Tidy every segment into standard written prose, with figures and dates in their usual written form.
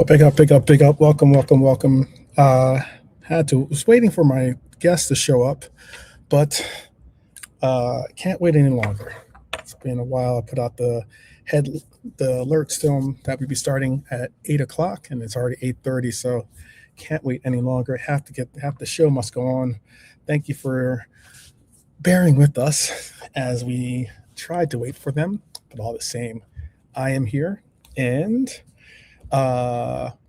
Big up, big up, big up. Welcome, welcome, welcome. Was waiting for my guest to show up, but can't wait any longer. It's been a while. I put out head the alerts film that we'd be starting at 8 o'clock, and it's already 8:30. So can't wait any longer. Have the show must go on. Thank you for bearing with us as we tried to wait for them, but all the same, I am here and.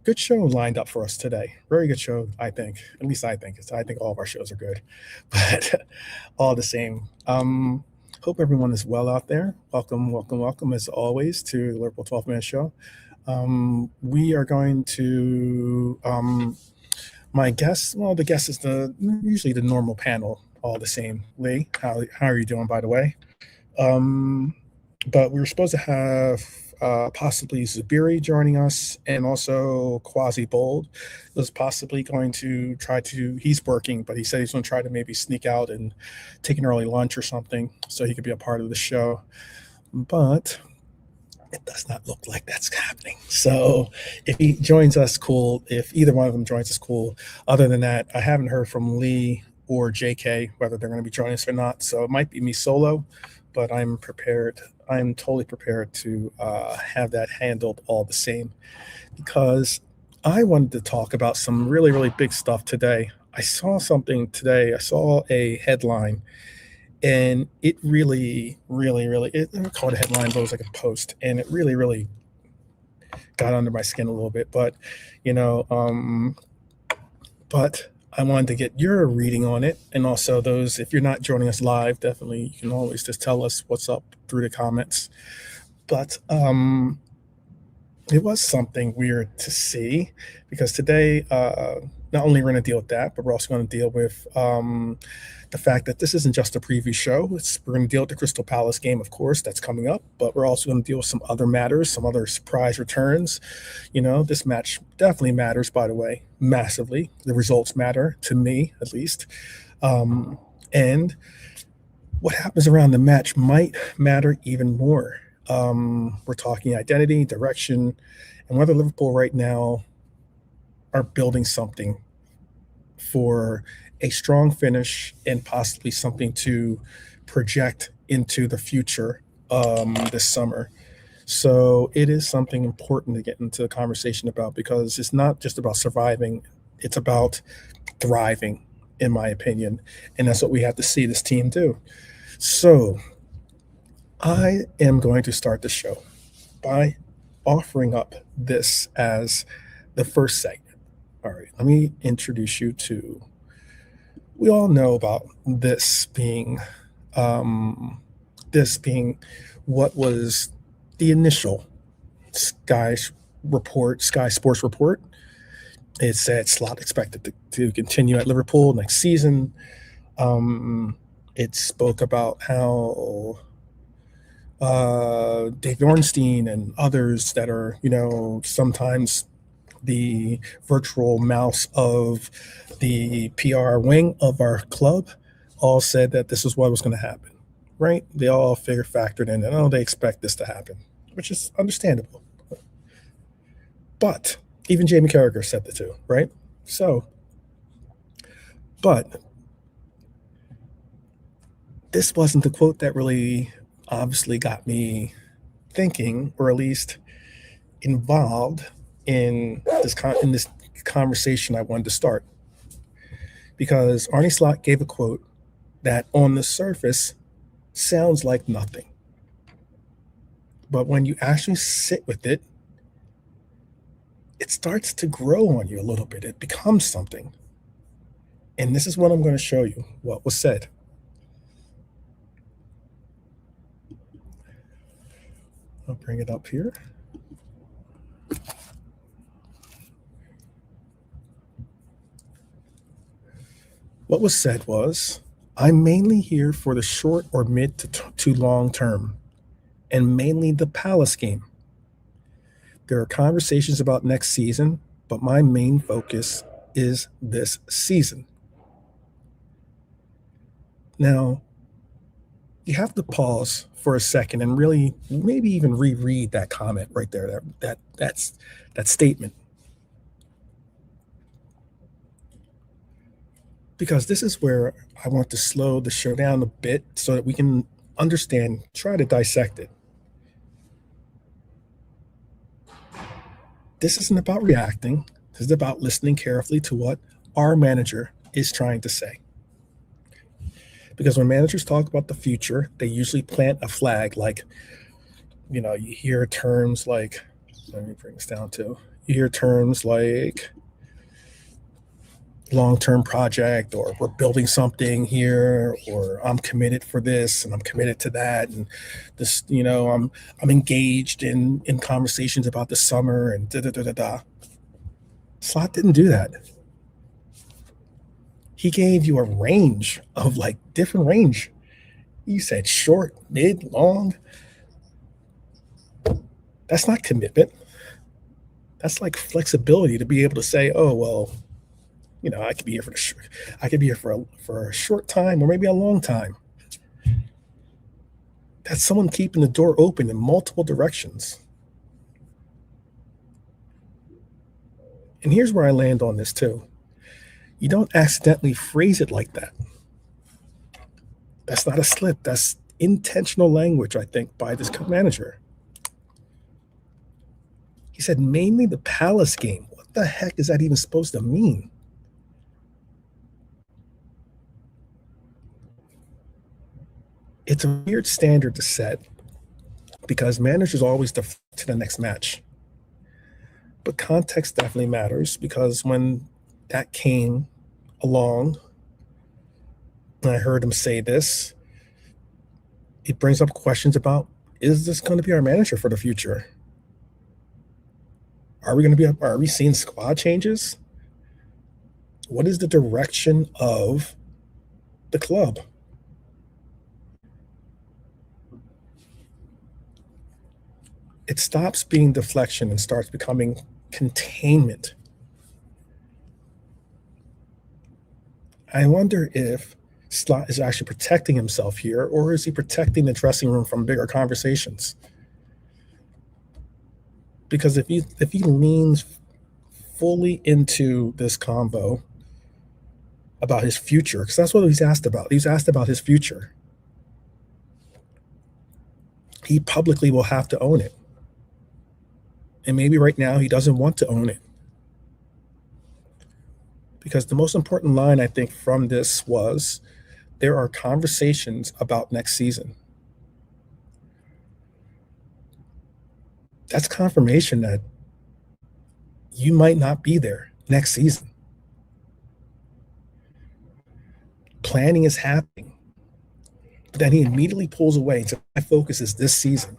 Good show lined up for us today. Very good show, I think. At least I think. I think all of our shows are good, but all the same. Hope everyone is well out there. Welcome, welcome, welcome as always to the Liverpool 12-minute show. We are going to my guest. Well, the guest is usually the normal panel. All the same. Lee, how are you doing? By the way, but we were supposed to have. Possibly Zubiri joining us, and also Quasi Bold was possibly going to he's working, but he said he's going to try to maybe sneak out and take an early lunch or something so he could be a part of the show. But it does not look like that's happening. So if he joins us, cool. If either one of them joins us, cool. Other than that, I haven't heard from Lee or JK whether they're going to be joining us or not. So it might be me solo, but I'm prepared. I'm totally prepared to have that handled all the same, because I wanted to talk about some really, really big stuff today. I saw something today. I saw a headline, and it really, really, really, I don't call it a headline, but it was like a post, and it really, really got under my skin a little bit. But, but I wanted to get your reading on it. And also those, if you're not joining us live, definitely you can always just tell us what's up through the comments. But it was something weird to see, because today, not only we're going to deal with that, but we're also going to deal with the fact that this isn't just a preview show. We're going to deal with the Crystal Palace game, of course, that's coming up, but we're also going to deal with some other matters, some other surprise returns. This match definitely matters, by the way, massively. The results matter, to me, at least. And what happens around the match might matter even more. We're talking identity, direction, and whether Liverpool right now are building something for a strong finish and possibly something to project into the future this summer. So it is something important to get into the conversation about, because it's not just about surviving, it's about thriving, in my opinion. And that's what we have to see this team do. So I am going to start the show by offering up this as the first segment. All right, let me introduce you to, we all know about this being what was the initial Sky Sports report. It said Slot expected to continue at Liverpool next season. It spoke about how Dave Ornstein and others that are, sometimes the virtual mouse of the PR wing of our club, all said that this is what was going to happen, right? They all factored in that, they expect this to happen, which is understandable. But even Jamie Carragher said the two, right? So, but this wasn't the quote that really obviously got me thinking, or at least involved in this conversation I wanted to start, because Arne Slot gave a quote that on the surface sounds like nothing, but when you actually sit with it, it starts to grow on you a little bit. It becomes something. And this is what I'm going to show you, what was said. I'll bring it up here. What was said was, I'm mainly here for the short or mid to long term, and mainly the Palace game. There are conversations about next season, but my main focus is this season. Now, you have to pause for a second and really maybe even reread that comment right there, that statement. because this is where I want to slow the show down a bit so that we can understand, try to dissect it. This isn't about reacting. This is about listening carefully to what our manager is trying to say. Because when managers talk about the future, they usually plant a flag like, you hear terms like, let me bring this down too. You hear terms like long-term project, or we're building something here, or I'm committed for this and I'm committed to that, and this, I'm engaged in conversations about the summer and da da da da da. Slot didn't do that. He gave you a range of like different range. He said short, mid, long. That's not commitment. That's like flexibility to be able to say, oh well, I could be here for a short time or maybe a long time. That's someone keeping the door open in multiple directions. And here's where I land on this too. You don't accidentally phrase it like that. That's not a slip. That's intentional language, I think, by this manager. He said mainly the Palace game. What the heck is that even supposed to mean? It's a weird standard to set because managers always defer to the next match. But context definitely matters, because when that came along, and I heard him say this, it brings up questions about, is this going to be our manager for the future? Are we seeing squad changes? What is the direction of the club? It stops being deflection and starts becoming containment. I wonder if Slot is actually protecting himself here, or is he protecting the dressing room from bigger conversations? Because if he leans fully into this convo about his future, because that's what he's asked about. He's asked about his future. He publicly will have to own it. And maybe right now he doesn't want to own it. Because the most important line, I think, from this was, there are conversations about next season. That's confirmation that you might not be there next season. Planning is happening. But then he immediately pulls away and says, my focus is this season.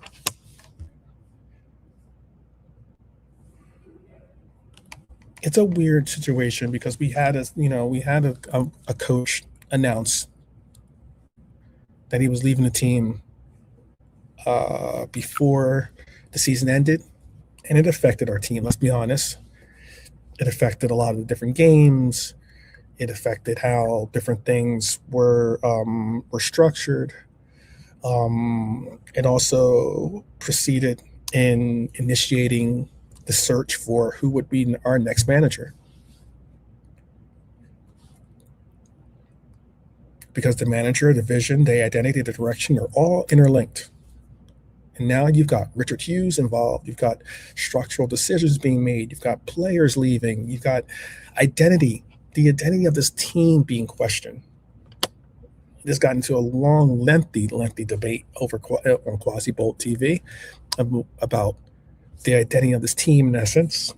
It's a weird situation because we had a coach announce that he was leaving the team before the season ended, and it affected our team. Let's be honest. It affected a lot of the different games. It affected how different things were structured. It also proceeded in initiating the search for who would be our next manager. Because the manager, the vision, the identity, the direction are all interlinked. And now you've got Richard Hughes involved. You've got structural decisions being made. You've got players leaving. You've got identity, the identity of this team being questioned. This got into a long, lengthy debate over on Quasi Bolt TV about the identity of this team, in essence,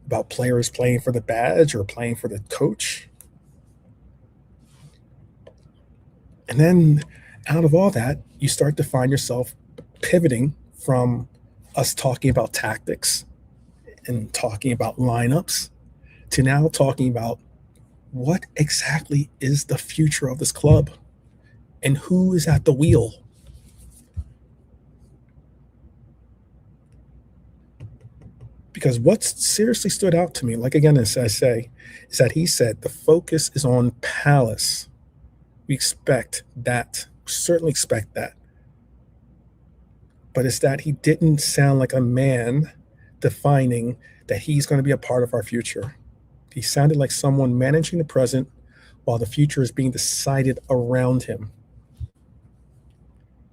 about players playing for the badge or playing for the coach. And then out of all that, you start to find yourself pivoting from us talking about tactics and talking about lineups to now talking about what exactly is the future of this club and who is at the wheel. Because what seriously stood out to me, like again, as I say, is that he said the focus is on Palace. We expect that, certainly expect that. But it's that he didn't sound like a man defining that he's going to be a part of our future. He sounded like someone managing the present while the future is being decided around him.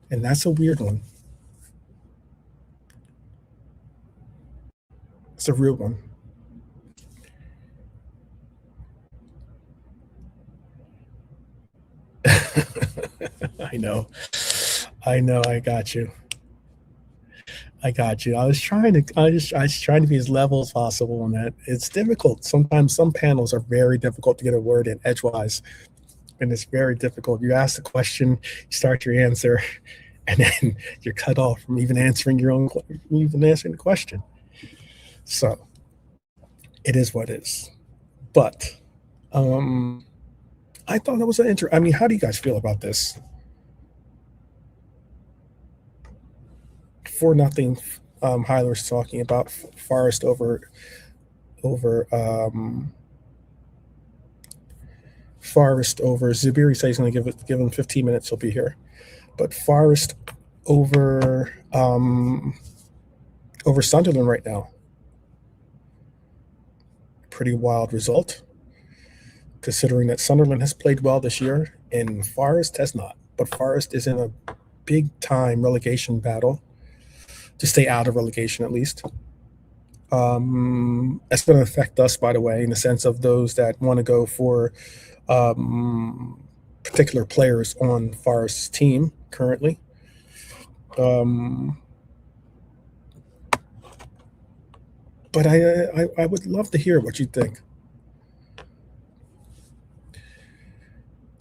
And that's a weird one. It's a real one. I know. I know. I got you. I got you. I was trying to be as level as possible on that. It's difficult. Sometimes some panels are very difficult to get a word in edgewise, and it's very difficult. You ask the question, you start your answer, and then you're cut off from even answering the question. So it is what it is. But um, I thought that was an I mean, how do you guys feel about this? 4-0. Hyler's talking about Forest over Forest over Zubiri says he's going to give him 15 minutes. He'll be here, but Forest over Sunderland right now. Pretty wild result, considering that Sunderland has played well this year and Forest has not. But Forest is in a big time relegation battle to stay out of relegation at least. That's going to affect us, by the way, in the sense of those that want to go for particular players on Forest's team currently. But I would love to hear what you think.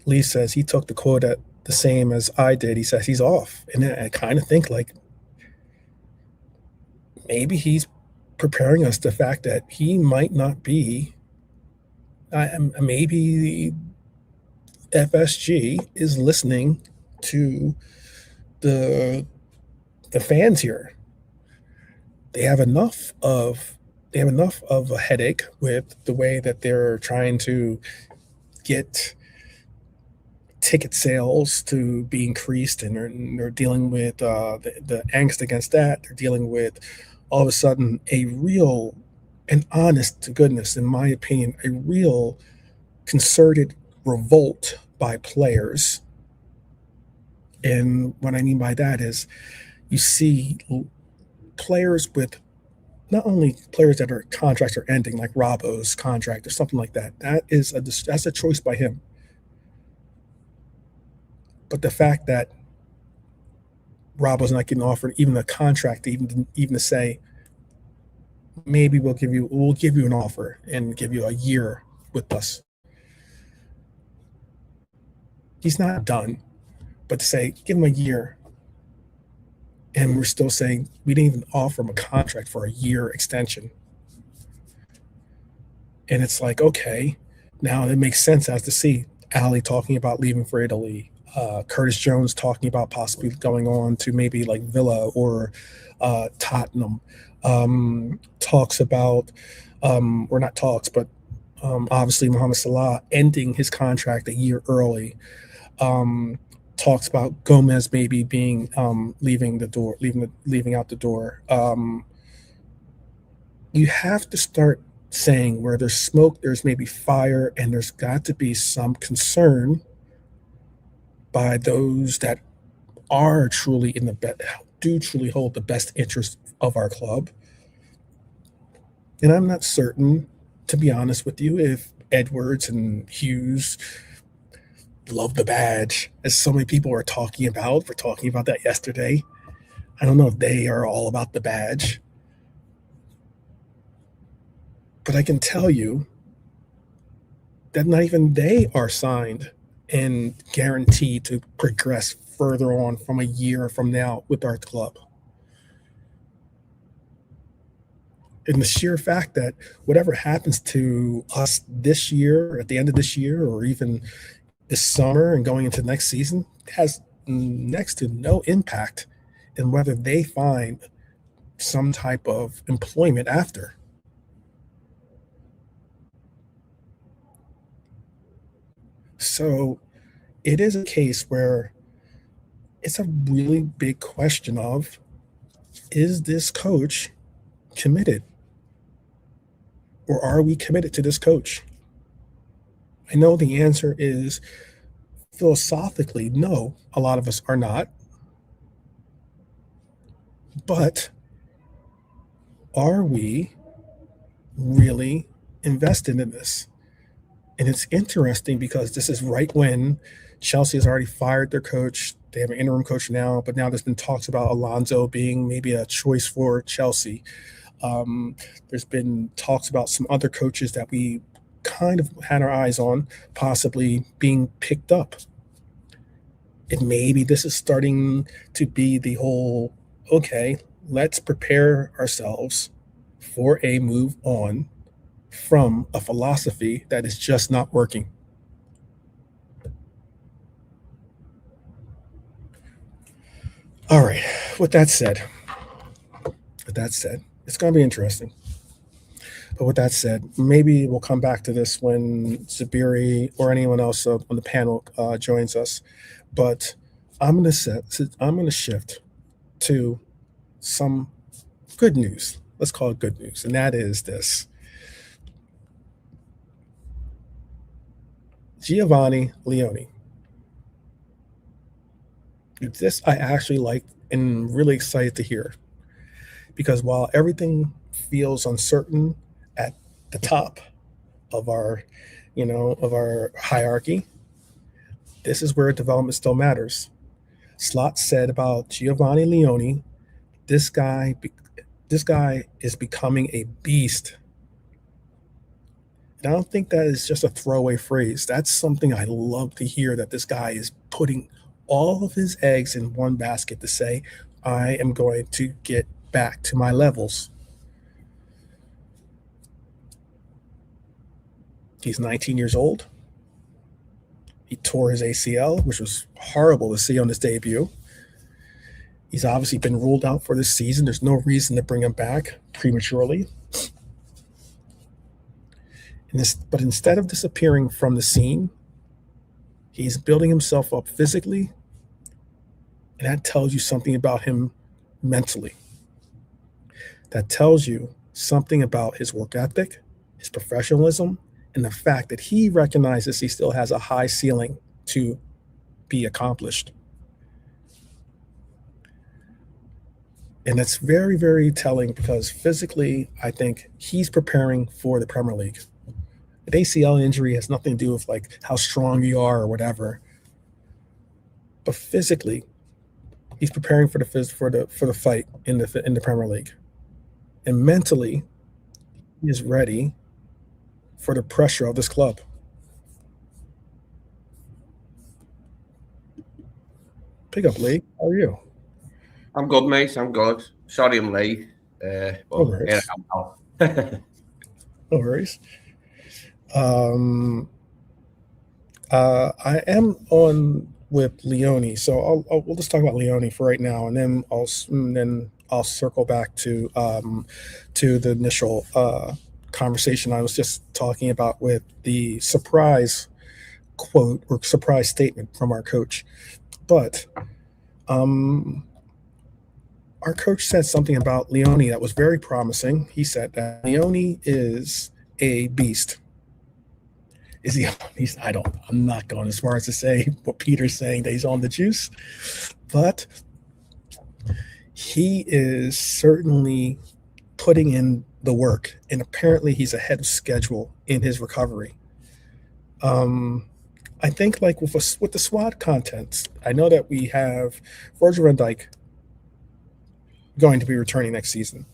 Lee says he took the quote at the same as I did. He says he's off. And I kind of think like maybe he's preparing us the fact that he might not be. Maybe FSG is listening to the fans here. They have enough of a headache with the way that they're trying to get ticket sales to be increased, and they're dealing with the angst against that. They're dealing with all of a sudden a real and honest to goodness, in my opinion, a real concerted revolt by players. And what I mean by that is you see players with not only players that are contracts are ending, like Robbo's contract or something like that. That's a choice by him. But the fact that Robbo's not getting offered even a contract, even to say, maybe we'll give you an offer and give you a year with us. He's not done, but to say give him a year, and we're still saying we didn't even offer him a contract for a year extension. And it's like, okay, now it makes sense as to see Ali talking about leaving for Italy, Curtis Jones talking about possibly going on to maybe like Villa or Tottenham. Talks about, or not talks, but obviously Mohamed Salah ending his contract a year early. Talks about Gomez maybe being leaving out the door. You have to start saying where there's smoke, there's maybe fire, and there's got to be some concern by those that are truly do truly hold the best interest of our club. And I'm not certain, to be honest with you, if Edwards and Hughes love the badge, as so many people are talking about. We're talking about that yesterday. I don't know if they are all about the badge. But I can tell you that not even they are signed and guaranteed to progress further on from a year from now with our club. And the sheer fact that whatever happens to us this year, at the end of this year, or even this summer and going into next season, has next to no impact in whether they find some type of employment after. So it is a case where it's a really big question of, is this coach committed? Or are we committed to this coach? I know the answer is philosophically no, a lot of us are not. But are we really invested in this? And it's interesting because this is right when Chelsea has already fired their coach. They have an interim coach now, but now there's been talks about Alonso being maybe a choice for Chelsea. There's been talks about some other coaches that we kind of had our eyes on possibly being picked up. And maybe this is starting to be the whole, okay, let's prepare ourselves for a move on from a philosophy that is just not working. All right. With that said, it's going to be interesting. But with that said, maybe we'll come back to this when Zabiri or anyone else on the panel joins us. But I'm going to shift to some good news. Let's call it good news, and that is this: Giovanni Leone. This I actually like and really excited to hear, because while everything feels uncertain at the top of our, of our hierarchy, this is where development still matters. Slot said about Giovanni Leone, this guy is becoming a beast. And I don't think that is just a throwaway phrase. That's something I love to hear, that this guy is putting all of his eggs in one basket to say, I am going to get back to my levels. He's 19 years old. He tore his ACL, which was horrible to see on his debut. He's obviously been ruled out for this season. There's no reason to bring him back prematurely. But instead of disappearing from the scene, he's building himself up physically, and that tells you something about him mentally. That tells you something about his work ethic, his professionalism, and the fact that he recognizes he still has a high ceiling to be accomplished. And that's very, very telling, because physically, I think he's preparing for the Premier League. An ACL injury has nothing to do with like how strong you are or whatever. But physically, he's preparing for the fight in the Premier League. And mentally, he is ready for the pressure of this club. Pick up, Lee. How are you? I'm good, mate. I'm good. Sorry I'm late. No But worries. yeah, No worries. I am on with Leone, so we'll just talk about Leone for right now, and then I'll circle back to the initial conversation I was just talking about with the surprise quote or surprise statement from our coach. But our coach said something about Leone that was very promising. He said that Leone is a beast. Is he? I'm not going as far as to say what Peter's saying, that he's on the juice, but he is certainly putting in the work, and apparently he's ahead of schedule in his recovery. I think like with the SWAT contents, I know that we have Virgil van Dijk going to be returning next season.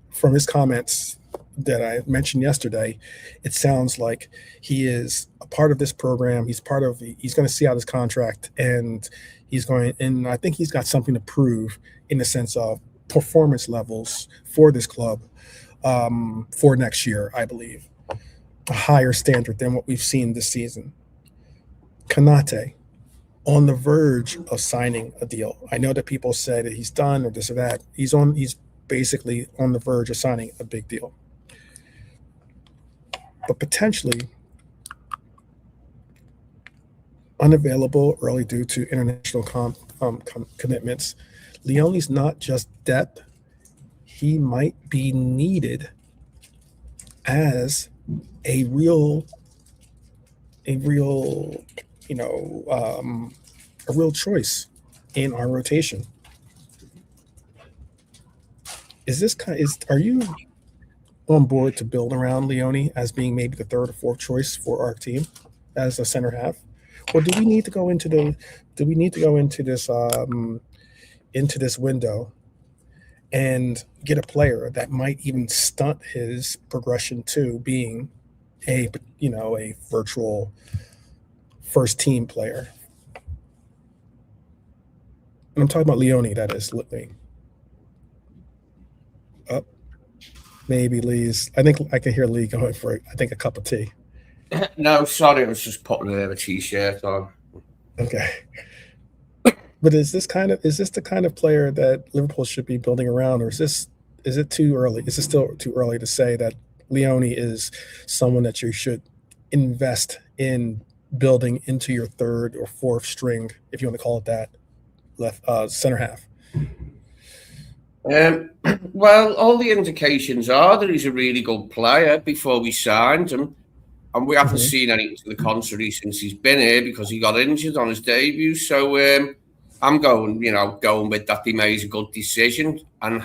From his comments that I mentioned yesterday, it sounds like he is a part of this program. He's going to see out his contract, and and I think he's got something to prove in the sense of performance levels for this club for next year, I believe. A higher standard than what we've seen this season. Kanate, on the verge of signing a deal. I know that people say that he's done or this or that. He's basically on the verge of signing a big deal. But potentially unavailable early due to international commitments. Leone's not just depth. He might be needed as a real a real, a real choice in our rotation. Are you on board to build around Leone as being maybe the third or fourth choice for our team as a center half, or do we need to go into this window and get a player that might even stunt his progression to being a virtual first team player? And I'm talking about Leone, that is. Up. Maybe Lee's. I think I can hear Lee going for, I think, a cup of tea. No, sorry, I was just putting a t-shirt on. Okay. But is this the kind of player that Liverpool should be building around, or is it too early? Is it still too early to say that Leone is someone that you should invest in building into your third or fourth string, if you want to call it that, left center half? Well, all the indications are that he's a really good player before we signed him, and we haven't seen anything to the contrary since he's been here because he got injured on his debut. So I'm going with that. He made a good decision. And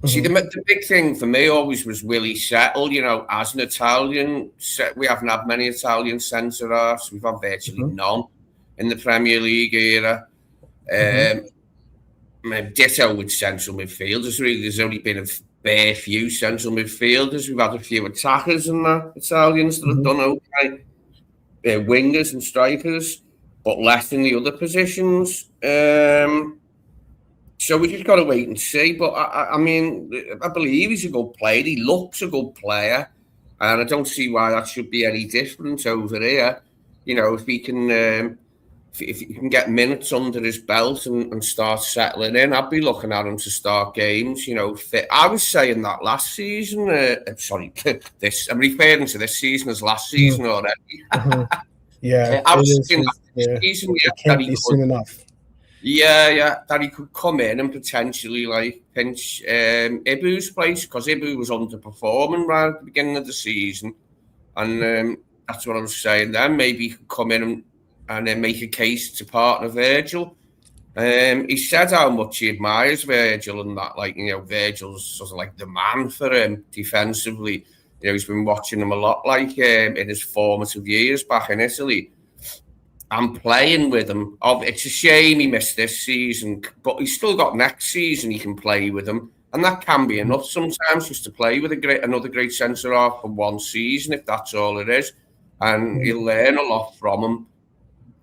see, the big thing for me always was, will he settle? As an Italian, we haven't had many Italian centre halves. We've had virtually none in the Premier League era. Ditto with central midfielders. Really, there's only been a bare few central midfielders. We've had a few attackers and that, Italians that have done okay. Wingers and strikers, but less in the other positions. So we just got to wait and see. But I believe he's a good player. He looks a good player, and I don't see why that should be any different over here. If he can. If you can get minutes under his belt and start settling in, I'd be looking at him to start games. Fit. I was saying that last season. I'm referring to this season as last season already. Yeah, I was saying that season. It can't be soon enough. Yeah, that he could come in and potentially pinch Ibu's place, because Ibu was underperforming right at the beginning of the season, and that's what I was saying. Then maybe he could come in and then make a case to partner Virgil. He said how much he admires Virgil and that, Virgil's sort of like the man for him defensively. He's been watching him a lot, in his formative years back in Italy. I'm playing with him. It's a shame he missed this season, but he's still got next season he can play with him. And that can be enough sometimes, just to play with another great centre-half for one season, if that's all it is. And you'll learn a lot from him.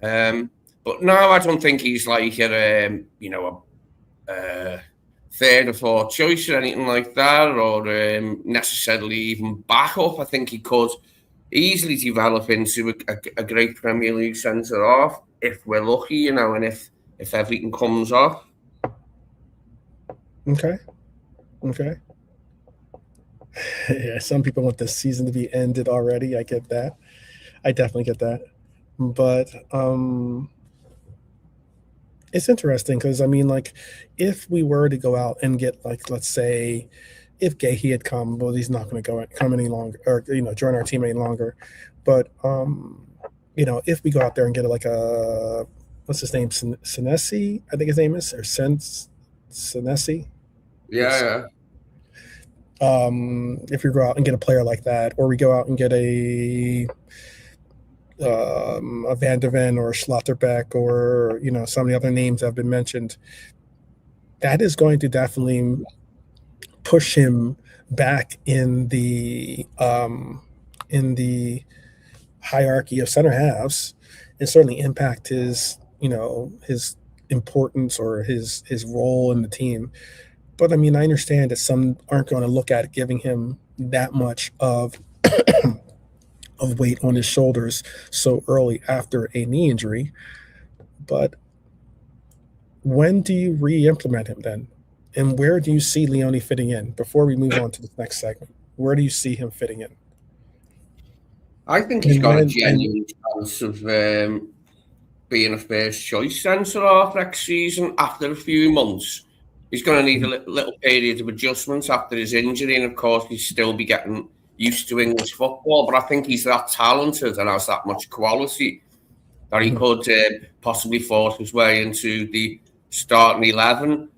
But no, I don't think he's like a third or fourth choice or anything like that, or necessarily even backup. I think he could easily develop into a great Premier League centre half if we're lucky, and if everything comes off. Okay. Yeah, some people want this season to be ended already. I get that. I definitely get that. But it's interesting because, if we were to go out and get, let's say, if Gahey had come, well, he's not going to come any longer, or, join our team any longer. But, if we go out there and get what's his name? Senesi, I think his name is, or Senesi? Yeah. If we go out and get a player like that, or we go out and get a Van der Ven or Schlotterbeck, or some of the other names that have been mentioned, that is going to definitely push him back in the hierarchy of center halves, and certainly impact his his importance or his role in the team. But I understand that some aren't going to look at giving him that much of weight on his shoulders so early after a knee injury. But when do you re-implement him then? And where do you see Leone fitting in? Before we move on to the next segment, where do you see him fitting in? I think he's got a genuine chance of being a first choice centre-half next season after a few months. He's going to need a little period of adjustment after his injury, and of course he'll still be getting used to English football, but I think he's that talented and has that much quality that he could possibly force his way into the starting 11,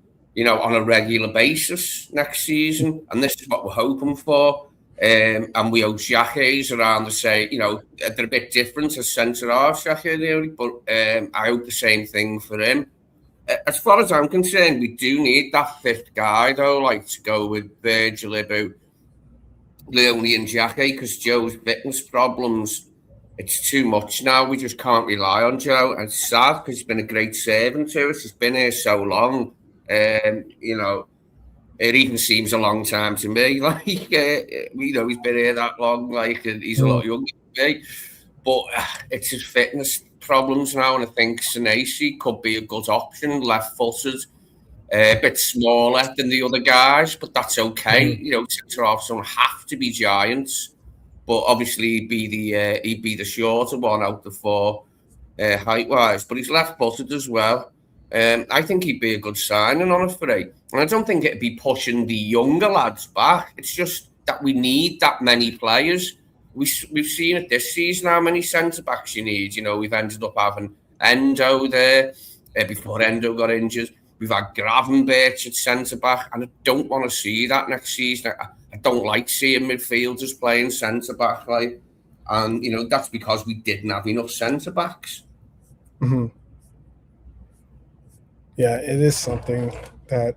on a regular basis next season. And this is what we're hoping for. And we hope Xhake's around the same, they're a bit different as centre-half, Xhake, really, but I hope the same thing for him. As far as I'm concerned, we do need that fifth guy, though, to go with Virgil, Ibu, Leone and Xhake, because Joe's fitness problems, it's too much now. We just can't rely on Joe. And it's sad because he's been a great servant to us. He's been here so long. It even seems a long time to me. He's been here that long. And he's a lot younger than me. But it's his fitness problems now. And I think Senesi could be a good option, left-footed. A bit smaller than the other guys, but that's okay. Centre-halves don't have to be giants. But obviously, he'd be the shorter one out the four, height-wise. But he's left-footed as well. I think he'd be a good signing on a free. And I don't think it'd be pushing the younger lads back. It's just that we need that many players. We've seen it this season, how many centre-backs you need. We've ended up having Endo there before Endo got injured. We've had Gravenberch at centre-back, and I don't want to see that next season. I don't like seeing midfielders playing centre-back, and, that's because we didn't have enough centre-backs. Mm-hmm. Yeah, it is something that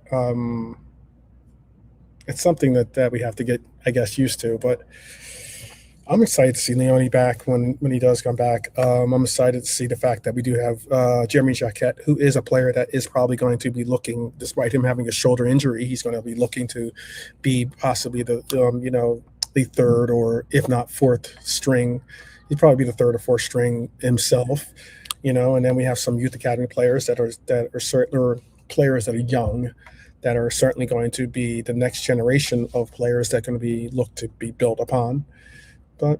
we have to get, I guess, used to. But I'm excited to see Leone back when he does come back. I'm excited to see the fact that we do have Jeremy Jacquet, who is a player that is probably going to be looking, despite him having a shoulder injury, he's going to be looking to be possibly the third or if not fourth string. He'd probably be the third or fourth string himself. And then we have some youth academy players that are certain, or players that are young, that are certainly going to be the next generation of players that are going to be looked to be built upon. But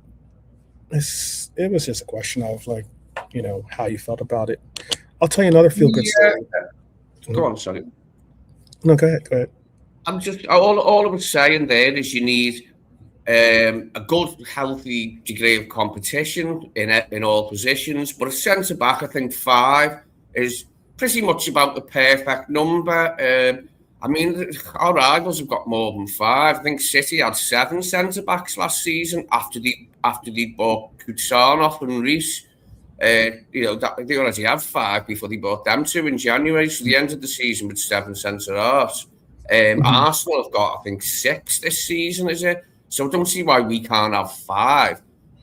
it was just a question of how you felt about it. I'll tell you another feel-good story. Go on, sorry. No, go ahead. I'm just all I was saying there is you need a good, healthy degree of competition in all positions. But a centre back, I think 5 is pretty much about the perfect number. Our rivals have got more than 5. I think City had 7 centre backs last season after they bought Kutsarnov and Reece. They already had 5 before they bought them 2 in January. So they ended the season with 7 centre halves. Arsenal have got, I think, 6 this season, is it? So I don't see why we can't have 5.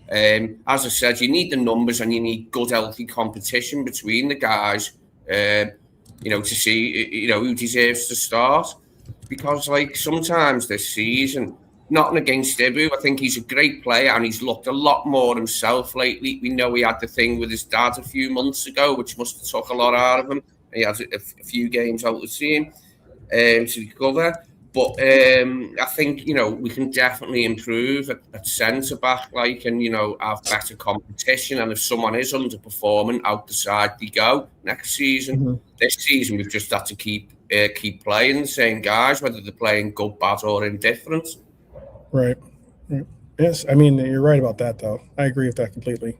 As I said, you need the numbers and you need good, healthy competition between the guys, to see, who deserves to start. Because, sometimes this season, nothing against Ibu, I think he's a great player and he's looked a lot more himself lately. We know he had the thing with his dad a few months ago, which must have took a lot out of him. He had a few games out of the team to recover. But I think, we can definitely improve at centre-back, and, have better competition. And if someone is underperforming, out the side they go next season. Mm-hmm. This season, we've just had to keep playing the same guys, whether they're playing good, bad, or indifferent. Right. Yes, you're right about that, though. I agree with that completely.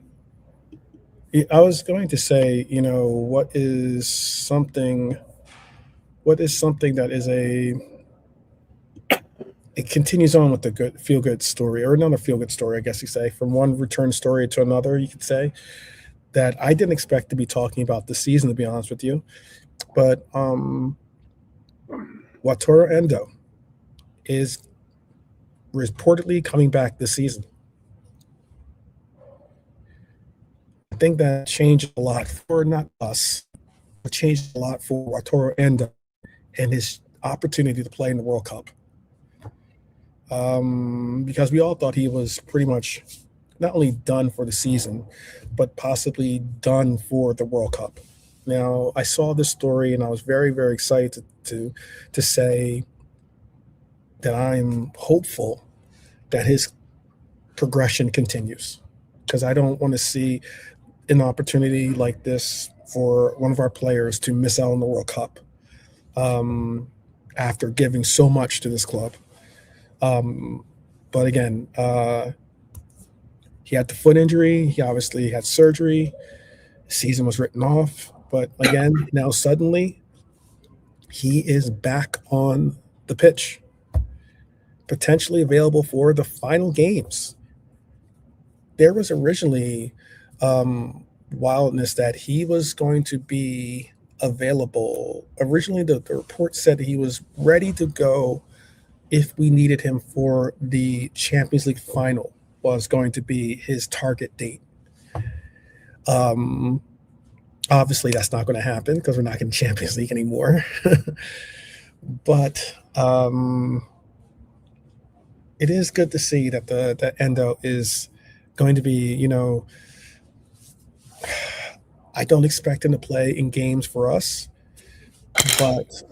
I was going to say, what is something that is it continues on with the feel-good story, or another feel-good story, I guess you say, from one return story to another, you could say, that I didn't expect to be talking about this season, to be honest with you. But Wataru Endo is reportedly coming back this season. I think that changed a lot for not us, but changed a lot for Wataru Endo and his opportunity to play in the World Cup. Because we all thought he was pretty much not only done for the season, but possibly done for the World Cup. Now, I saw this story and I was very, very excited to say that I'm hopeful that his progression continues, because I don't want to see an opportunity like this for one of our players to miss out on the World Cup after giving so much to this club. But again, he had the foot injury. He obviously had surgery. Season was written off. But again, now suddenly he is back on the pitch, potentially available for the final games. There was originally wildness that he was going to be available. Originally, the report said that he was ready to go if we needed him for the Champions League final, was going to be his target date. Obviously, that's not going to happen because we're not in Champions League anymore. But it is good to see that the Endo is going to be, I don't expect him to play in games for us, but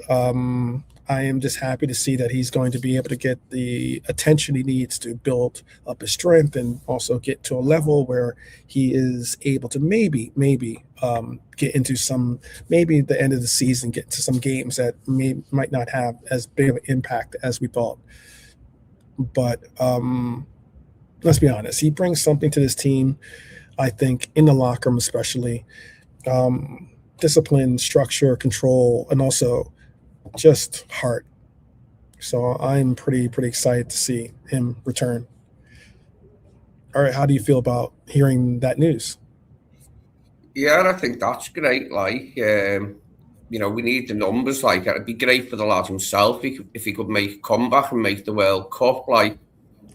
I am just happy to see that he's going to be able to get the attention he needs to build up his strength and also get to a level where he is able to maybe get into maybe at the end of the season, get to some games that might not have as big of an impact as we thought. But let's be honest, he brings something to this team, I think, in the locker room especially. Discipline, structure, control, and also just heart. So I'm pretty excited to see him return. All right, how do you feel about hearing that news? Yeah, I think that's great. Like, we need the numbers. Like, it'd be great for the lad himself if he could make a comeback and make the World Cup. Like,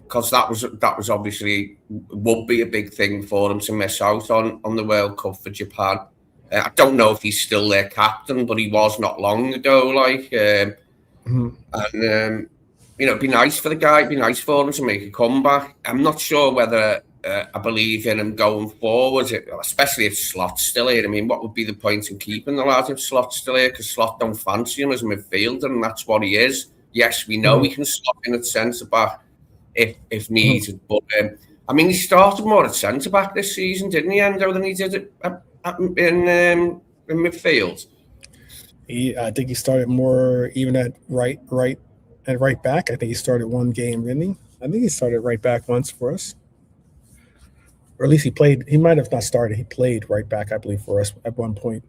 because that was obviously would be a big thing for him to miss out on the World Cup for Japan. I don't know if he's still their captain, but he was not long ago. Like, and it'd be nice for the guy. It'd be nice for him to make a comeback. I'm not sure whether I believe in him going forward, especially if Slot's still here. I mean, what would be the point in keeping the lad if Slot's still here? Because Slot don't fancy him as a midfielder, and that's what he is. Yes, we know he can slot in at centre back if needed, but I mean, he started more at centre back this season, didn't he, Endo, than he did in midfield? I think he started more even at right back. I think he started one game, didn't he? I think he started right back once for us. Or at least he played. He might have not started. He played right back, I believe, for us at one point.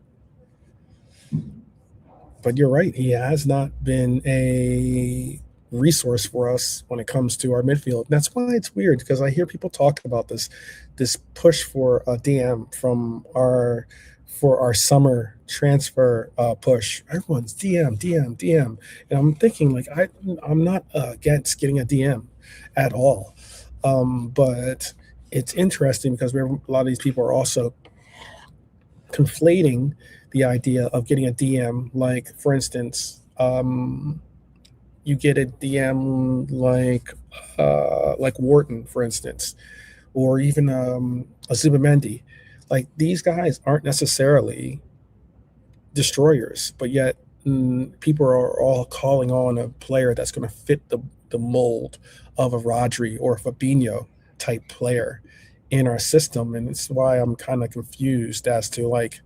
But you're right. He has not been a resource for us when it comes to our midfield. And that's why it's weird, because I hear people talk about this push for a DM for our summer transfer push. Everyone's DM, and I'm thinking like I'm not against getting a DM at all, but it's interesting because a lot of these people are also conflating the idea of getting a DM. Like, for instance, you get a DM like Wharton, for instance, or even a Zubimendi. Like, these guys aren't necessarily destroyers, but yet people are all calling on a player that's going to fit the mold of a Rodri or a Fabinho type player in our system. And it's why I'm kind of confused as to, like,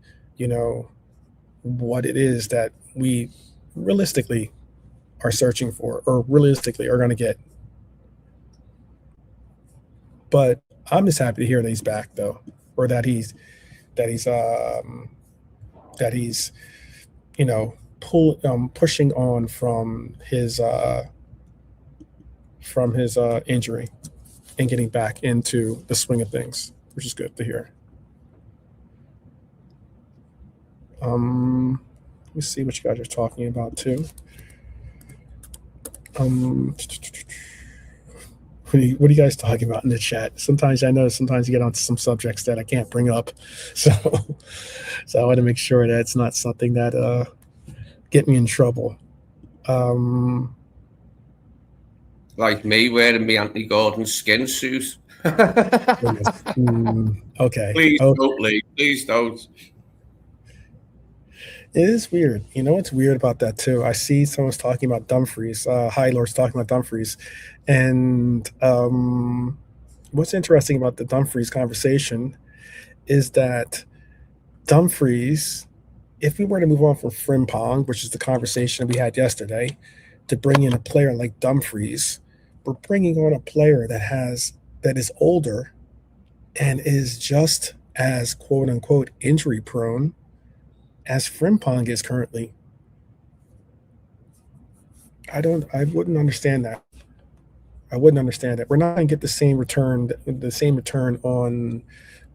what it is that we realistically are searching for or realistically are going to get. But I'm just happy to hear that he's back, though, or that he's pushing on from his injury and getting back into the swing of things, which is good to hear. Let me see what you guys are talking about too. What are you guys talking about in the chat? Sometimes you get onto some subjects that I can't bring up, so I want to make sure that it's not something that get me in trouble. Like me wearing my Anthony Gordon skin suit. Okay. Please don't, Lee. Please don't. It is weird. You know what's weird about that too? I see someone's talking about Dumfries. High Lord's talking about Dumfries. And what's interesting about the Dumfries conversation is that Dumfries, if we were to move on from Frimpong, which is the conversation we had yesterday, to bring in a player like Dumfries, we're bringing on a player that is older and is just as quote unquote injury prone as Frimpong is currently. I wouldn't understand that. I wouldn't understand it. We're not going to get the same return on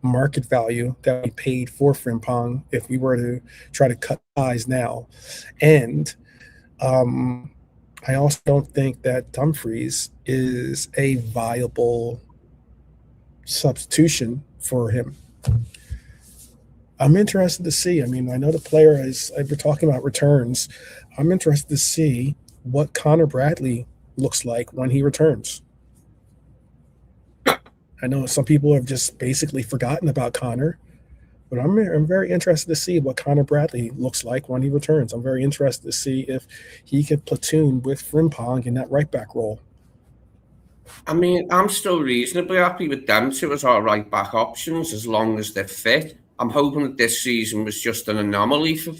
market value that we paid for Frimpong if we were to try to cut ties now. And I also don't think that Dumfries is a viable substitution for him. I'm interested to see. I mean, I know the player is, we're talking about returns. I'm interested to see what Connor Bradley looks like when he returns. I know some people have just basically forgotten about Connor, but I'm very interested to see what Connor Bradley looks like when he returns. I'm very interested to see if he could platoon with Frimpong in that right back role. I mean, I'm still reasonably happy with them two as our right back options as long as they're fit. I'm hoping that this season was just an anomaly for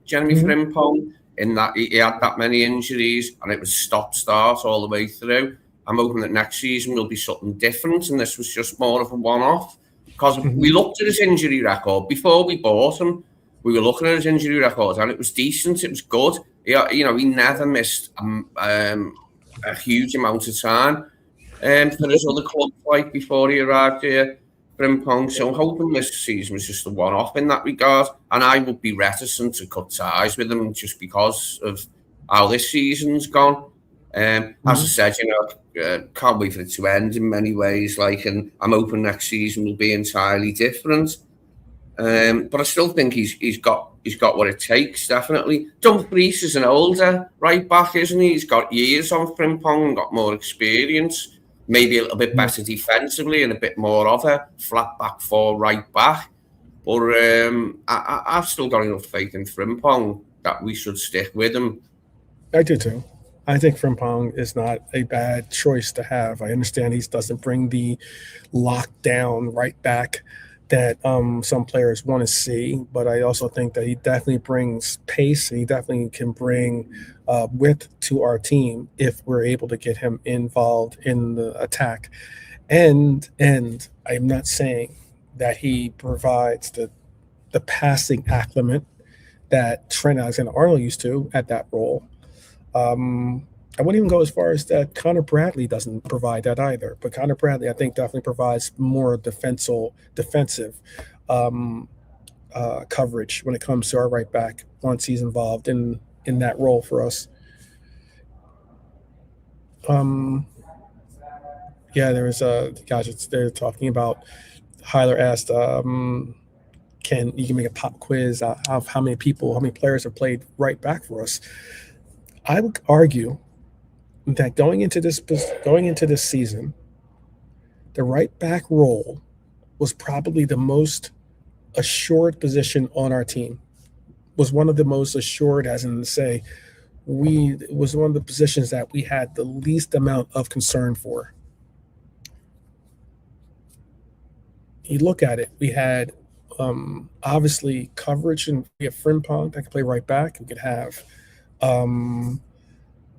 Jeremy Frimpong in that he had that many injuries and it was stop-start all the way through. I'm hoping that next season will be something different and this was just more of a one-off. Because we looked at his injury record before we bought him. We were looking at his injury record and it was decent. It was good. He never missed a huge amount of time for his other clubs like before he arrived here. Frimpong. So I'm hoping this season was just a one-off in that regard. And I would be reticent to cut ties with him just because of how this season's gone. As I said, can't wait for it to end in many ways. And I'm hoping next season will be entirely different. But I still think he's got what it takes. Definitely. Dumfries is an older right back, isn't he? He's got years on Frimpong and got more experience. Maybe a little bit better defensively and a bit more of a flat back for right back. But I've still got enough faith in Frimpong that we should stick with him. I do too. I think Frimpong is not a bad choice to have. I understand he doesn't bring the lockdown right back that some players want to see, but I also think that he definitely brings pace and he definitely can bring width to our team if we're able to get him involved in the attack. And I'm not saying that he provides the passing acclimate that Trent Alexander-Arnold used to at that role. I wouldn't even go as far as that Connor Bradley doesn't provide that either. But Connor Bradley, I think, definitely provides more defensive coverage when it comes to our right back once he's involved in that role for us. Yeah, there was guys. They're talking about. Hyler asked, can make a pop quiz of how many players have played right back for us? I would argue that going into this season, the right back role was probably the most assured position on our team. Was one of the most assured, as in to say, it was one of the positions that we had the least amount of concern for. You look at it, we had obviously coverage, and we have Frimpong that could play right back. We could have.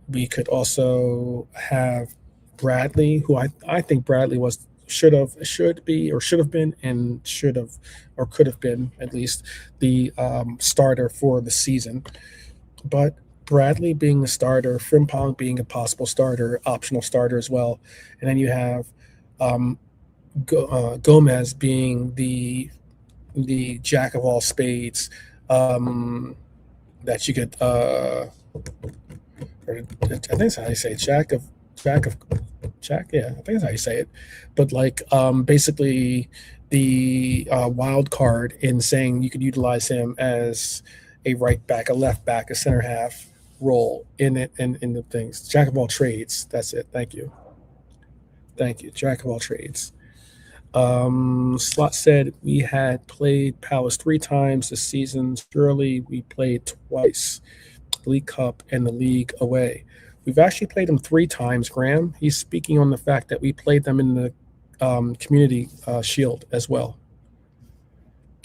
We could also have Bradley, who I think Bradley should have been or could have been at least the starter for the season. But Bradley being the starter, Frimpong being a possible starter, optional starter as well, and then you have Gomez being the jack of all spades that you could. I think that's how you say it. Jack. Yeah, I think that's how you say it. But basically the wild card in saying you could utilize him as a right back, a left back, a center half role in it and in the things. Jack of all trades. That's it. Thank you. Jack of all trades. Slot said we had played Palace 3 times this season. Surely we played twice. League Cup and the league away. We've actually played them 3 times, Graham. He's speaking on the fact that we played them in the Community Shield as well.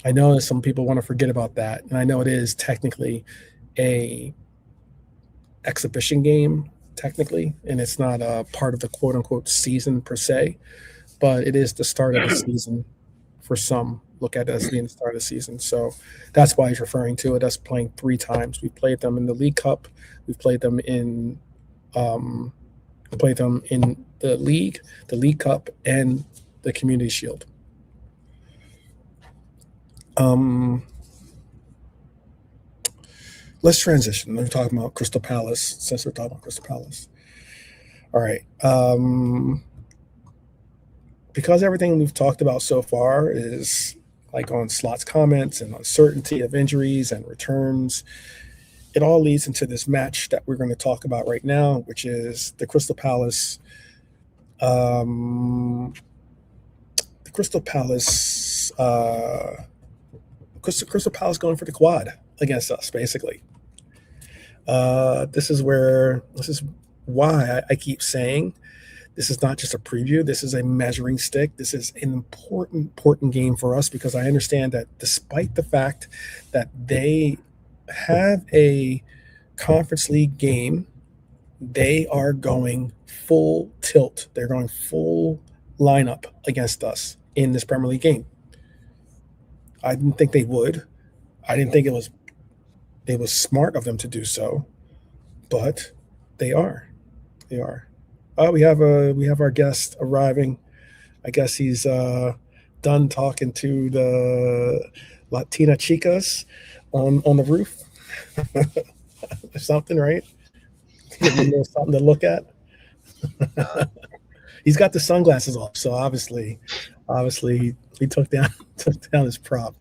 I know that some people want to forget about that, and I know it is technically a exhibition game, technically, and it's not a part of the quote unquote season per se, but it is the start of the season for some. Look at it as being the start of the season. So that's why he's referring to it as playing 3 times. We played them in the League Cup. We've played them in the League Cup, and the Community Shield. Let's transition. We're talking about Crystal Palace, since we're talking about Crystal Palace. All right. Because everything we've talked about so far is like on Slot's comments and uncertainty of injuries and returns, it all leads into this match that we're going to talk about right now, which is the Crystal Palace. Crystal Palace going for the quad against us, basically. This is why I keep saying this is not just a preview. This is a measuring stick. This is an important game for us, because I understand that despite the fact that they have a Conference League game, they are going full tilt. They're going full lineup against us in this Premier League game. I didn't think they would. I didn't think it was smart of them to do so, but they are. They are. We have our guest arriving. I guess he's done talking to the Latina chicas on the roof. Something, right? Something to look at. He's got the sunglasses off, so obviously he took down his prop.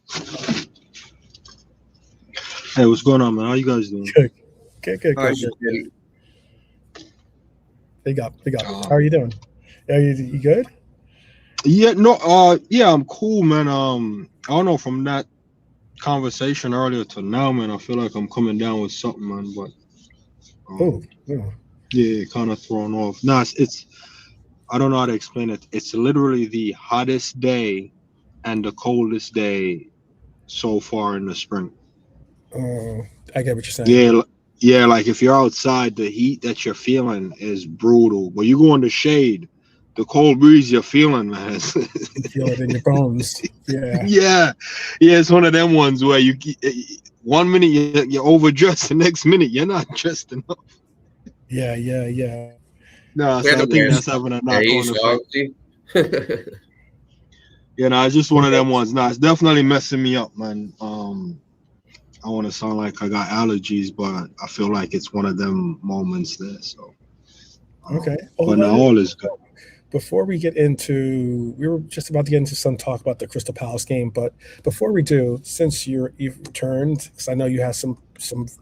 Hey, what's going on, man? How you guys doing? Good. They got. How are you doing? Are you good? Yeah, no, yeah, I'm cool, man. I don't know, from that conversation earlier to now, man, I feel like I'm coming down with something, man, but yeah, kind of thrown off. Nah, it's I don't know how to explain it. It's literally the hottest day and the coldest day so far in the spring. I get what you're saying. Yeah, like if you're outside, the heat that you're feeling is brutal. But you go in the shade, the cold breeze you're feeling, man. You feel it in your bones. Yeah. Yeah, it's one of them ones where you 1 minute you're overdressed, the next minute you're not dressed enough. Yeah. No, so I think that's having a knock-on effect. Yeah, no, it's just one of them ones. No, it's definitely messing me up, man. I want to sound like I got allergies, but I feel like it's one of them moments there. So, okay. But now all is good. Before we get into, we were just about to get into some talk about the Crystal Palace game, but before we do, since you've returned, because I know you have some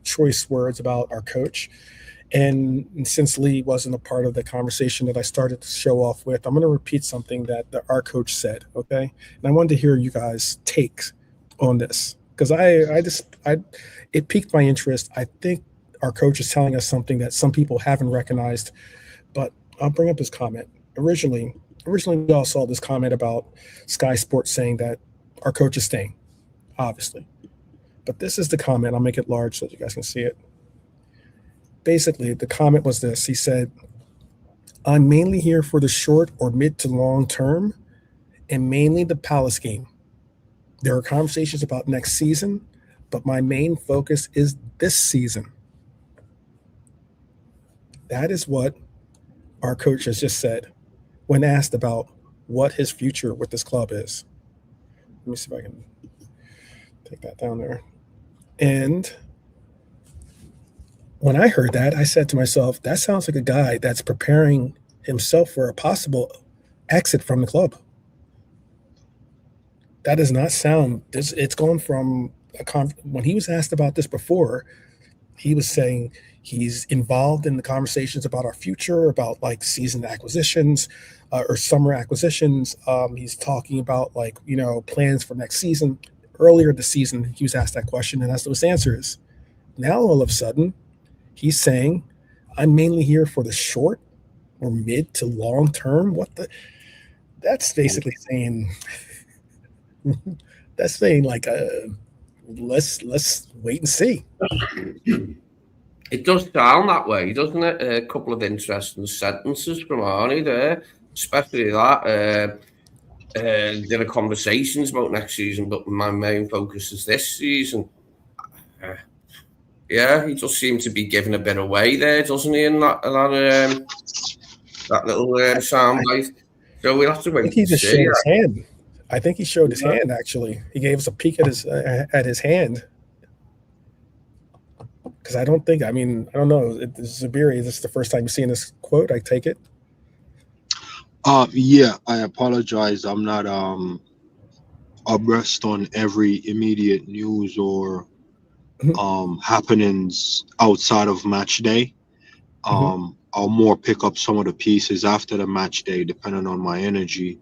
choice words about our coach, and since Lee wasn't a part of the conversation that I started to show off with, I'm going to repeat something that our coach said, okay? And I wanted to hear you guys' take on this, because it piqued my interest. I think our coach is telling us something that some people haven't recognized, but I'll bring up his comment. Originally we all saw this comment about Sky Sports saying that our coach is staying, obviously. But this is the comment. I'll make it large so that you guys can see it. Basically, the comment was this. He said, I'm mainly here for the short or mid to long term, and mainly the Palace game. There are conversations about next season, but my main focus is this season. That is what our coach has just said when asked about what his future with this club is. Let me see if I can take that down there. And when I heard that, I said to myself, that sounds like a guy that's preparing himself for a possible exit from the club. That does not sound, it's going from when he was asked about this before, he was saying he's involved in the conversations about our future, about like season acquisitions or summer acquisitions. He's talking about plans for next season. Earlier this season, he was asked that question, and that's what his answer is. Now, all of a sudden, he's saying, I'm mainly here for the short or mid to long term. That's basically saying, let's wait and see. It does sound that way, doesn't it? A couple of interesting sentences from Arnie there, especially that. There are conversations about next season, but my main focus is this season. Yeah, he just seems to be giving a bit away there, doesn't he? In that little soundbite. So we'll have to wait. I think he just showed his hand. I think he showed his hand. Actually, he gave us a peek at his hand. Because I don't think. I mean, I don't know. Zubiri, this is the first time you've seen this quote. I take it. Yeah, I apologize. I'm not abreast on every immediate news or happenings outside of match day. I'll more pick up some of the pieces after the match day, depending on my energy.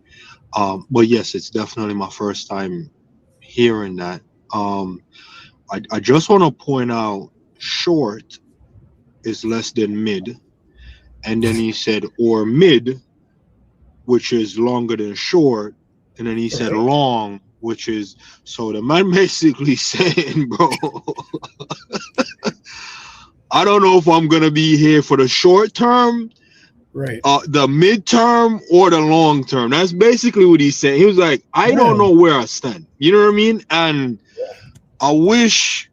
But yes, it's definitely my first time hearing that. I just want to point out short is less than mid, and then he said or mid, which is longer than short, and then he said long, which is, so the man basically saying, bro, I don't know if I'm gonna be here for the short term, right, the midterm, or the long term. That's basically what he's saying. He was like, I don't know where I stand. You know what I mean? And I wish,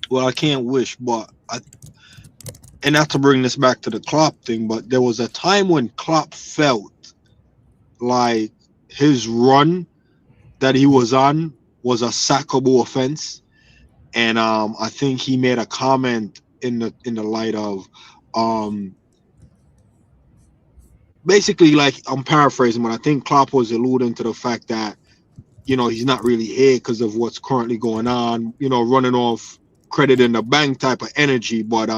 well, I can't wish, but and not to bring this back to the Klopp thing, but there was a time when Klopp felt like his run that he was on was a sackable offense, and I think he made a comment in the light of basically, like, I'm paraphrasing, but I think Klopp was alluding to the fact that, you know, he's not really here because of what's currently going on, you know, running off credit in the bank type of energy, but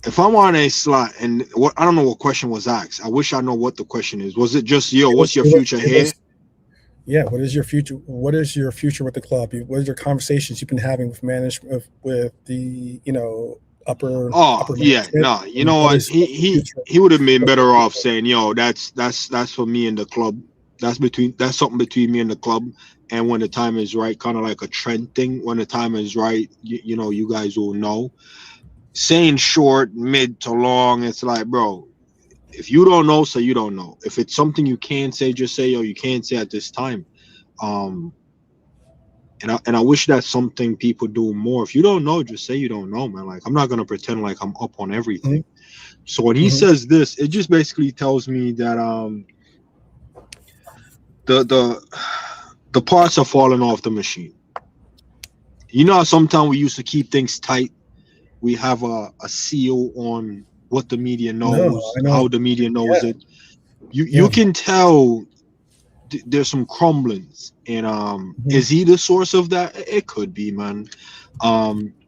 if I'm Arne Slot, and what, I don't know what question was asked. I wish I know what the question is. Was it just, yo, what's your future here? Yeah, what is your future? What is your future with the club? What are your conversations you've been having with management, with the, you know, upper? Yeah, no, you know what? He would have been better off saying, yo, that's for me and the club. That's something between me and the club. And when the time is right, kind of like a trend thing. When the time is right, you know, you guys will know. Saying short, mid to long, it's like, bro, if you don't know, so you don't know. If it's something you can't say, just say, yo, you can't say at this time. And I wish that's something people do more. If you don't know, just say you don't know, man. Like, I'm not gonna pretend like I'm up on everything. So when he says this, it just basically tells me that the parts are falling off the machine. You know how sometimes we used to keep things tight. We have a seal on what the media knows, how the media knows it. You can tell there's some crumblings, and is he the source of that? It could be, man.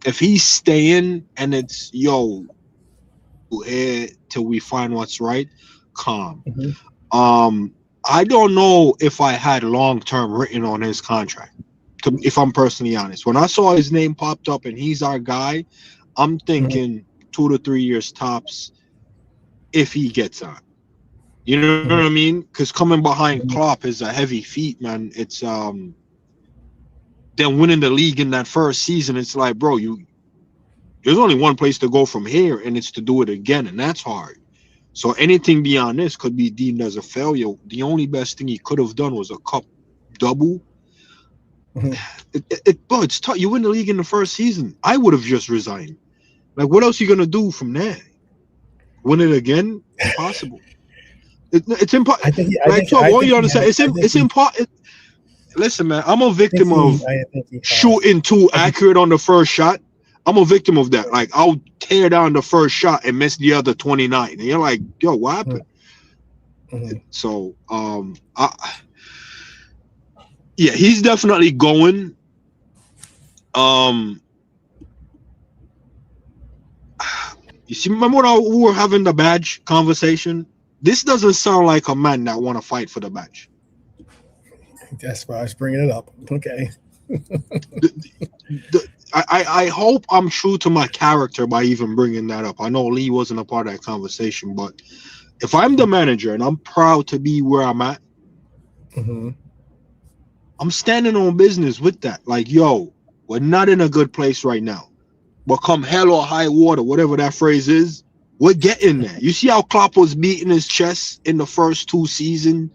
If he's staying and it's, yo, till we find what's right, calm. I don't know if I had long-term written on his contract, if I'm personally honest. When I saw his name popped up and he's our guy, I'm thinking 2 to 3 years tops if he gets on. You know what I mean? Because coming behind Klopp is a heavy feat, man. It's then winning the league in that first season, it's like, bro, there's only one place to go from here, and it's to do it again, and that's hard. So anything beyond this could be deemed as a failure. The only best thing he could have done was a cup double. Bro, it's tough. You win the league in the first season. I would have just resigned. Like, what else are you gonna do from there? Win it again? Impossible. It's impossible. It's important. Listen, man, I'm a victim of shooting too accurate on the first shot. I'm a victim of that. Like, I'll tear down the first shot and miss the other 29. And you're like, yo, what happened? So, yeah, he's definitely going. You see, remember when we were having the badge conversation? This doesn't sound like a man that want to fight for the badge. That's why I was bringing it up. Okay. I hope I'm true to my character by even bringing that up. I know Lee wasn't a part of that conversation, but if I'm the manager and I'm proud to be where I'm at, I'm standing on business with that. Like, yo, We're not in a good place right now. But come hell or high water, whatever that phrase is, we're getting there. You see how Klopp was beating his chest in the first 2 seasons?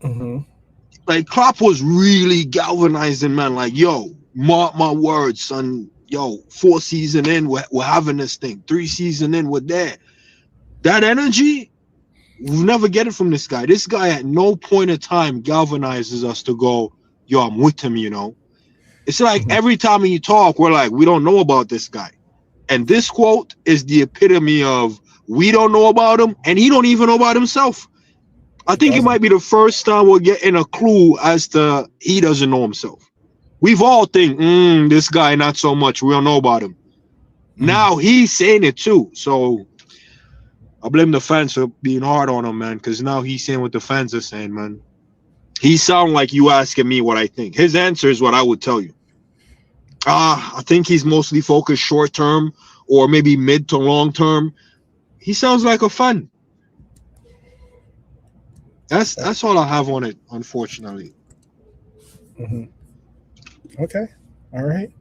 Mm-hmm. Like, Klopp was really galvanizing, man. Like, yo, mark my words, son. Yo, 4 seasons in, we're having this thing. 3 seasons in, we're there. That energy, we'll never get it from this guy. This guy at no point in time galvanizes us to go, yo, I'm with him, you know. It's like every time you talk, we're like, we don't know about this guy. And this quote is the epitome of we don't know about him, and he don't even know about himself. I think it might be the first time we're getting a clue as to he doesn't know himself. We've all think, this guy, not so much. We don't know about him. Now he's saying it too. So I blame the fans for being hard on him, man, because now he's saying what the fans are saying, man. He sound like you asking me what I think. His answer is what I would tell you. I think he's mostly focused short term or maybe mid to long term. He sounds like a fan. That's all I have on it, unfortunately. Okay, all right.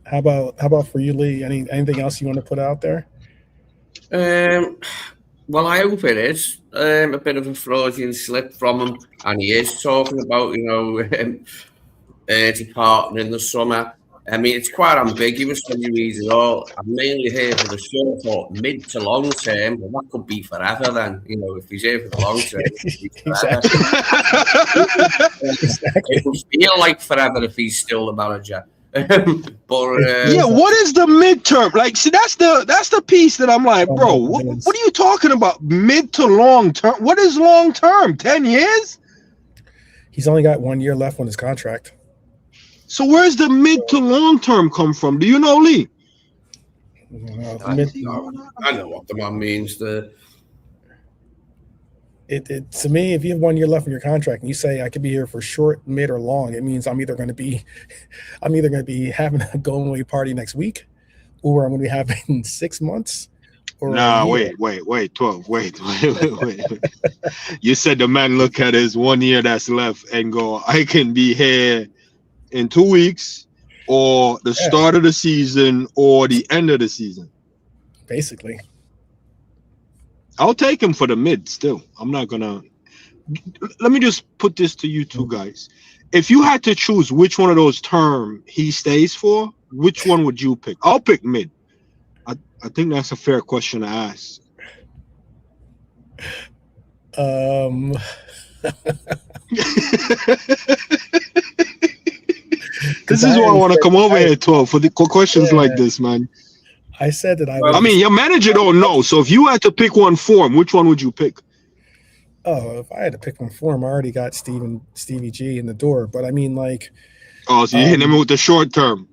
How about for you, Lee? Anything else you want to put out there? Well, I hope it is a bit of a Freudian slip from him, and he is talking about, departing in the summer. I mean, it's quite ambiguous when you read it all. I'm mainly here for the short or mid to long term, but that could be forever then. If he's here for the long term, it would feel like forever if he's still the manager. What is the midterm? Like, see, that's the piece that I'm like, bro, what are you talking about? Mid to long term? What is long term? 10 years? He's only got 1 year left on his contract. So where's the mid to long term come from? Do you know, Lee? I know what the man means. To me, if you have 1 year left in your contract and you say I could be here for short, mid, or long, it means I'm either going to be having a going away party next week, or I'm going to be having 6 months. Or wait, 12. Wait. You said the man look at his 1 year that's left and go, I can be here in 2 weeks, or the start of the season, or the end of the season. Basically. I'll take him for the mid still. I'm not gonna. Let me just put this to you two guys. If you had to choose which one of those terms he stays for, which one would you pick? I'll pick mid. I think that's a fair question to ask. This is why I want to come over here, 12, for the questions like this, man. I said that I mean, your manager don't know. So if you had to pick one for him, which one would you pick? Oh, if I had to pick one for him, I already got Stevie G in the door. But I mean, like, so you hit him with the short term.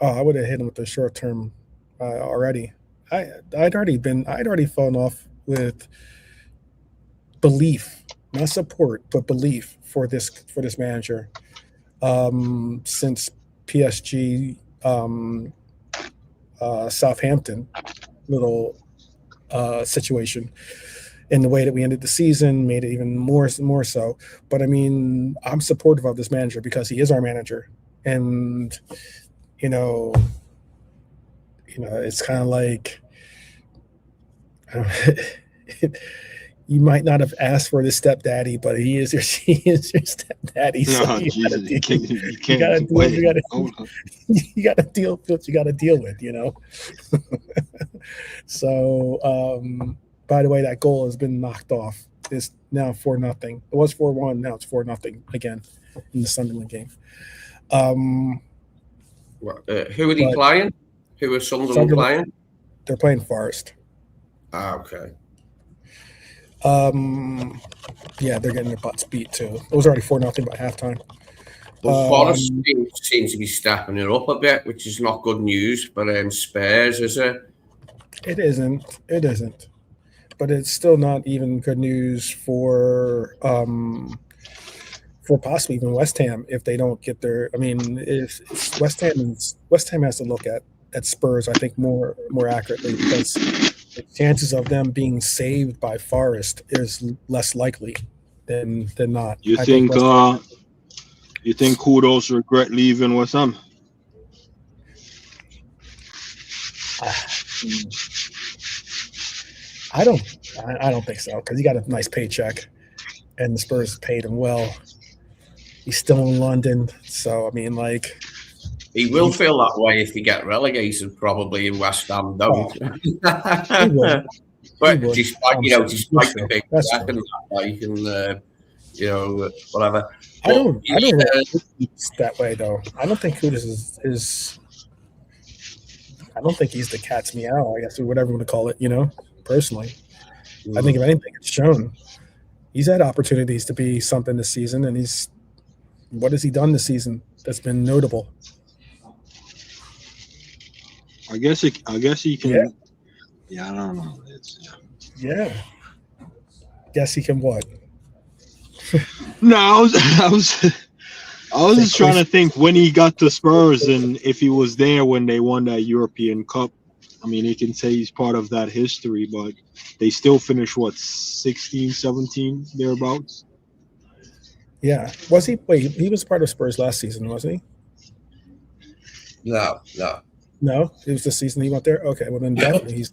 Oh, I would have hit him with the short term already. I'd already fallen off with belief, not support, but belief for this manager. Since PSG Southampton little situation, in the way that we ended the season made it even more so. But I mean, I'm supportive of this manager because he is our manager, and it's kind of like you might not have asked for this stepdaddy, but he is your stepdaddy. So you gotta deal with what you gotta deal with, So by the way, that goal has been knocked off. It's now 4-0. It was 4-1, now it's 4-0 again in the Sunderland game. Who are they playing? Who are Sunderland playing? They're playing Forest. Okay. Yeah, they're getting their butts beat too. It was already 4-0 by halftime. Well, Forest seems to be stepping it up a bit, which is not good news. But Spurs, is it? It isn't. But it's still not even good news for possibly even West Ham if they don't get their. I mean, if West Ham has to look at Spurs, I think more accurately, because the chances of them being saved by Forest is less likely than not. You think Kudos regret leaving West Ham? I don't think so, because he got a nice paycheck, and the Spurs paid him well. He's still in London, so I mean, like, he will feel that way if he get relegated, probably in West Ham, don't. He would. But despite the big that's and that, like, and whatever. I don't that way though. I don't think Kudus is. I don't think he's the cat's meow, I guess, or whatever you want to call it. Personally, I think if anything, it's shown he's had opportunities to be something this season, and what has he done this season that's been notable? I guess he can. Yeah, I don't know. Guess he can what? No, I was just trying to think when he got to Spurs and if he was there when they won that European Cup. I mean, he can say he's part of that history, but they still finished, 16, 17, thereabouts? Yeah. Was he? Wait, he was part of Spurs last season, wasn't he? No. No? It was the season he went there? Okay, well then definitely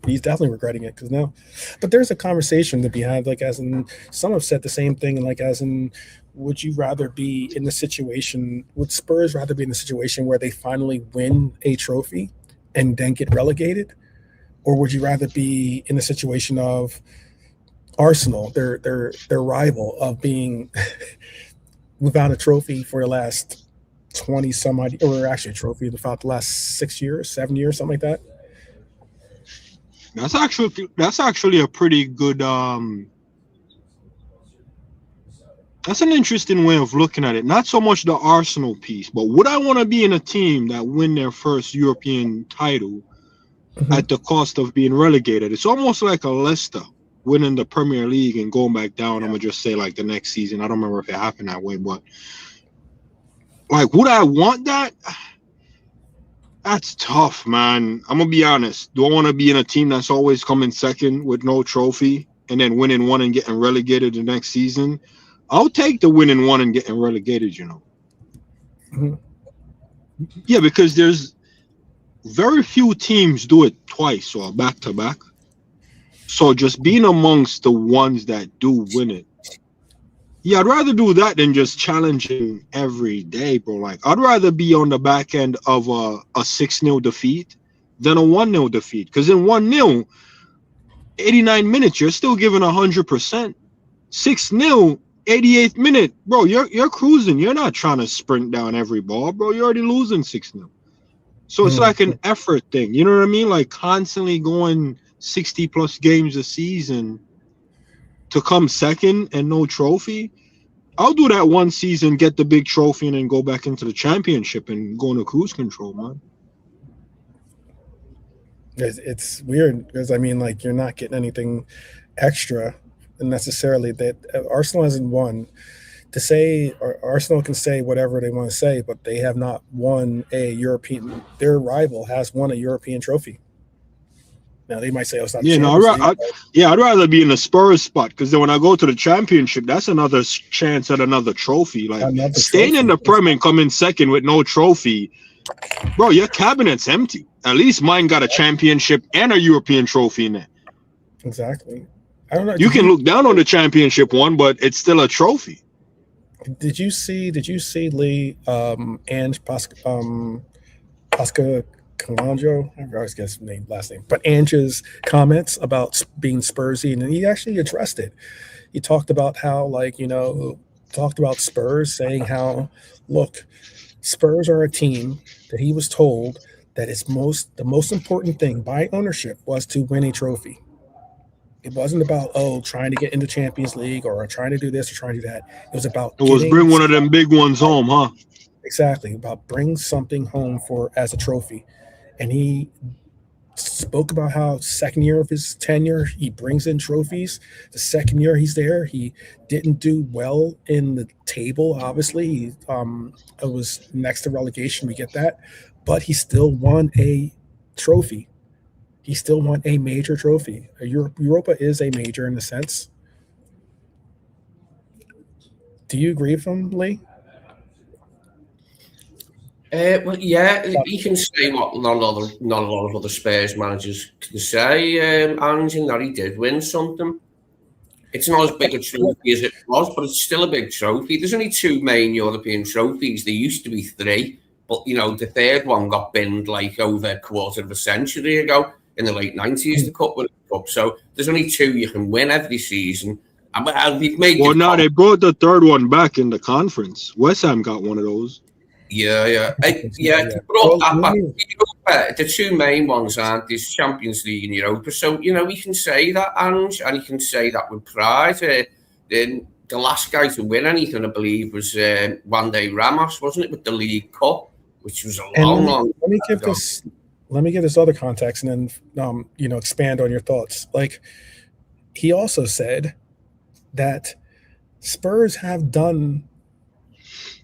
he's definitely regretting it, because now. But there's a conversation to be had, like, as in, some have said the same thing, like, as in, would Spurs rather be in the situation where they finally win a trophy and then get relegated? Or would you rather be in the situation of Arsenal, their rival, of being without a trophy for the last 20 some odd, or actually a trophy without the last 7 years, something like that? That's actually a pretty good that's an interesting way of looking at it. Not so much the Arsenal piece, but would I want to be in a team that win their first European title at the cost of being relegated? It's almost like a Leicester winning the Premier League and going back down. I'm gonna just say, like, the next season. I don't remember if it happened that way, but like, would I want that? That's tough, man. I'm gonna be honest. Do I want to be in a team that's always coming second with no trophy and then winning one and getting relegated the next season? I'll take the winning one and getting relegated, Yeah, because there's very few teams do it twice or back to back. So just being amongst the ones that do win it. Yeah, I'd rather do that than just challenging every day, bro. Like, I'd rather be on the back end of a 6-0 defeat than a 1-0 defeat. Because in 1-0, 89 minutes, you're still giving 100%. 6-0, 88th minute, bro, you're cruising. You're not trying to sprint down every ball, bro. You're already losing 6-0. So it's like an effort thing. You know what I mean? Like, constantly going 60-plus games a season to come second and no trophy. I'll do that one season, get the big trophy, and then go back into the championship and go into cruise control, man. It's weird because, I mean, like, you're not getting anything extra necessarily. That Arsenal hasn't won. To say, or Arsenal can say whatever they want to say, but they have not won a European. Their rival has won a European trophy. Now they might say, "Oh, it's not." I'd rather be in the Spurs spot, because then when I go to the championship, that's another chance at another trophy. Like, staying in the Prem and coming second with no trophy, bro, your cabinet's empty. At least mine got a championship and a European trophy in it. Exactly. I don't know. You can look down on the championship one, but it's still a trophy. Did you see Lee Ange Pasca Calanjo? I always get his last name, but Ange's comments about being Spursy, and he actually addressed it. He talked about how, Spurs, saying how, look, Spurs are a team that he was told that the most important thing by ownership was to win a trophy. It wasn't about, trying to get into Champions League or trying to do this or trying to do that. It was about bring one of them big ones home, huh? Exactly, about bring something home as a trophy. And he spoke about how second year of his tenure, he brings in trophies. The second year he's there, he didn't do well in the table, obviously. It was next to relegation, we get that. But he still won a trophy. He still won a major trophy. Europa is a major in a sense. Do you agree with him, Lee? Well, yeah, you can say what not a lot of other Spurs managers can say, Ange, and that he did win something. It's not as big a trophy as it was, but it's still a big trophy. There's only 2 main European trophies. There used to be 3, but the third one got binned like over a quarter of a century ago in the late 90s. The Cup Winners' Cup. So there's only 2 you can win every season. They've made now they brought the third one back in the conference. West Ham got one of those. Yeah. Brought that back. The 2 main ones aren't this Champions League and Europa. So, we can say that, Ange, and you can say that with pride. The last guy to win anything, I believe, was Wande Ramos, wasn't it, with the League Cup, which was a long Let me give this other context and then, expand on your thoughts. Like, he also said that Spurs have done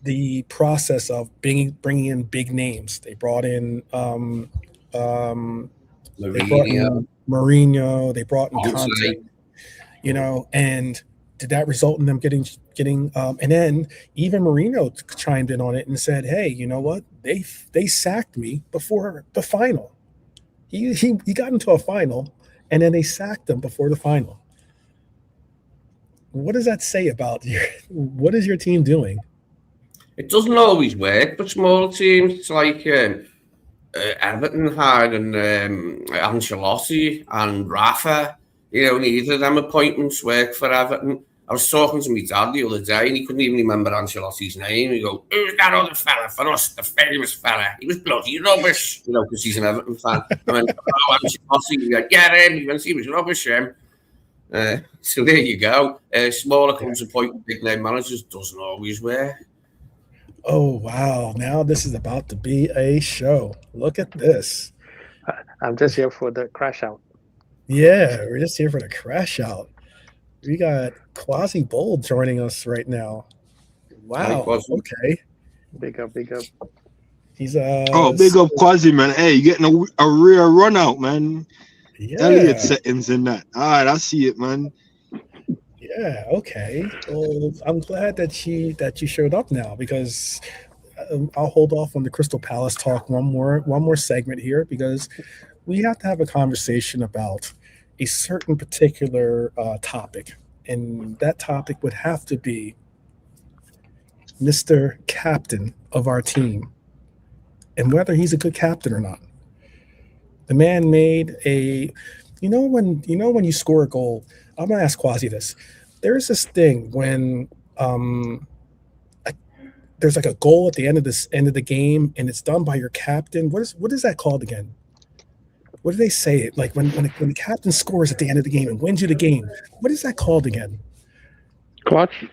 the process of bringing in big names. They brought in Mourinho, they brought in Conte, and did that result in them getting and then even Mourinho chimed in on it and said, hey, you know what? They sacked me before the final. He got into a final and then they sacked him before the final. What does that say about what is your team doing? It doesn't always work, but small teams, it's like Everton had and Ancelotti and Rafa. Neither of them appointments work for Everton. I was talking to my dad the other day and he couldn't even remember Ancelotti's name. He go, who's that other fella for us, the famous fella? He was bloody rubbish, because he's an Everton fan. I went, Ancelotti, we got get him. He was rubbish, him. So there you go. Smaller clubs appointing big name managers doesn't always work. Oh, wow. Now this is about to be a show. Look at this. I'm just here for the crash out. Yeah, we're just here for the crash out. We got Quasi Bold joining us right now. Wow. Okay. Big up. He's big up Quasi, man. Hey, you getting a rear run out, man. Yeah. Elliott settings in that. All right, I see it, man. Yeah, okay. Well, I'm glad that you showed up now because I'll hold off on the Crystal Palace talk one more segment here because we have to have a conversation about a certain particular topic, and that topic would have to be Mr. Captain of our team and whether he's a good captain or not. The man made when you score a goal. I'm gonna ask Quasi this. There's this thing when there's like a goal at the end of the game and it's done by your captain. What is that called again? What do they say it like when the captain scores at the end of the game and wins you the game? What is that called again? Clutch.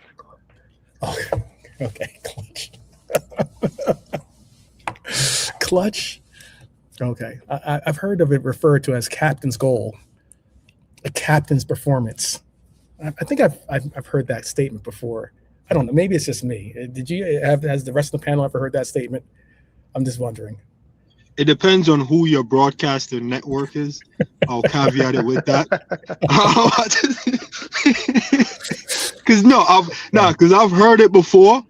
Oh, okay, clutch. Clutch. Okay, I've heard of it referred to as captain's goal, a captain's performance. I think I've heard that statement before. I don't know. Maybe it's just me. Has the rest of the panel ever heard that statement? I'm just wondering. It depends on who your broadcasting network is. I'll caveat it with that. Because I've heard it before.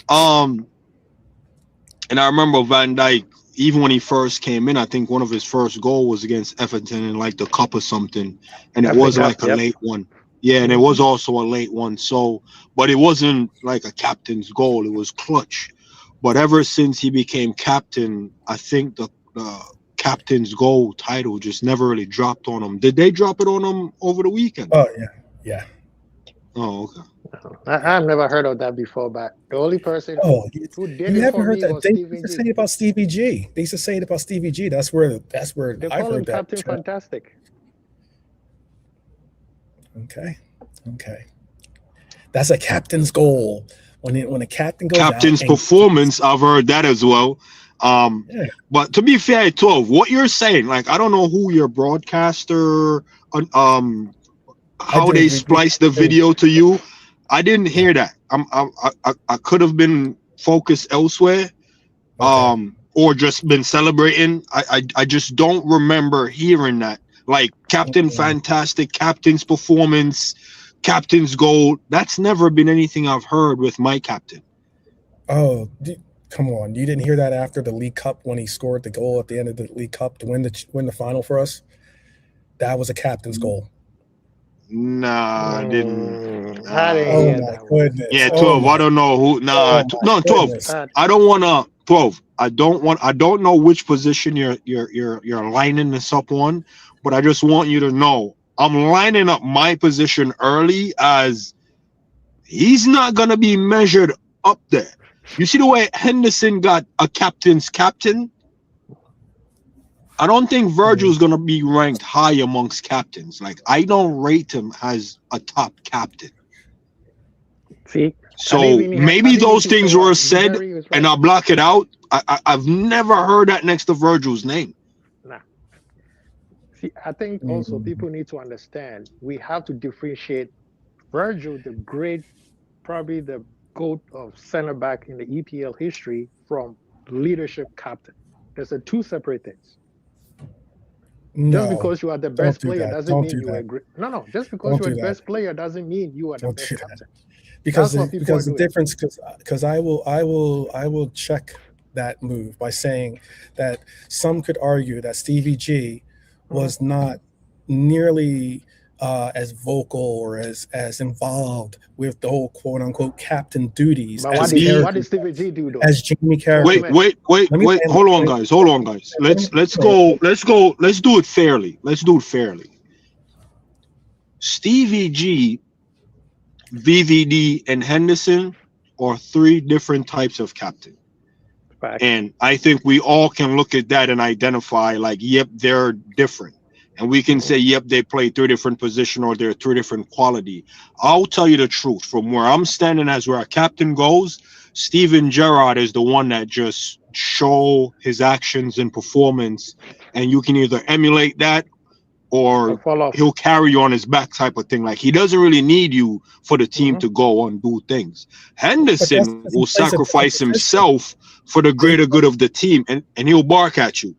And I remember Van Dijk, even when he first came in, I think one of his first goals was against Everton in like the cup or something, and it was like a late one. Yeah, and it was also a late one. So, but it wasn't like a captain's goal; it was clutch. But ever since he became captain, I think the captain's goal title just never really dropped on him. Did they drop it on him over the weekend? Oh yeah. Oh, okay. I've never heard of that before, but the only person who did you it haven't for heard me that. was They Stevie used to G. say it about Stevie G. They used to say it about Stevie G. That's where They I've call him heard that. Captain Fantastic. Okay. That's a captain's goal. When a captain goes captain's out performance, I've heard that as well. But to be fair, 12, what you're saying, like I don't know who your broadcaster, how they splice the video to you. I didn't hear that. I could have been focused elsewhere, or just been celebrating. I just don't remember hearing that. Like Captain Fantastic, captain's performance, captain's goal. That's never been anything I've heard with my captain. Oh, Come on, you didn't hear that after the League Cup when he scored the goal at the end of the League Cup to win the final for us? That was a captain's goal. Nah, I didn't. I didn't Oh hear my that one. goodness. Yeah, Oh 12. my- I don't know who. Nah, oh no, 12. goodness. I don't want to 12. I don't know which position you're lining this up on, but I just want you to know I'm lining up my position early as he's not gonna be measured up there. You see the way Henderson got a captain's captain? I don't think Virgil's gonna be ranked high amongst captains. Like, I don't rate him as a top captain. See, So maybe those things were said, and I'll block it out. I've never heard that next to Virgil's name. Nah. See, I think also people need to understand we have to differentiate Virgil, the great, probably the GOAT of center back in the EPL history, from leadership captain. There's two separate things. No, just because you are the best player doesn't mean you are great. No. Just because you are the best player doesn't mean you are the best captain. Because the difference, because I will check that move by saying that some could argue that Stevie G was not nearly as vocal or as involved with the whole quote unquote captain duties. But what did Stevie G do though? As Jamie Carragher. Wait. Hold on, guys. Let's do it fairly. Stevie G, VVD, and Henderson are three different types of captain. Fact. And I think we all can look at that and identify, like, yep, they're different. And we can say, yep, they play three different positions or they're three different quality. I'll tell you the truth. From where I'm standing as where a captain goes, Steven Gerrard is the one that just show his actions and performance. And you can either emulate that or he'll carry you on his back type of thing. Like, he doesn't really need you for the team to go and do things. Henderson will sacrifice himself for the greater good of the team, and he'll bark at you.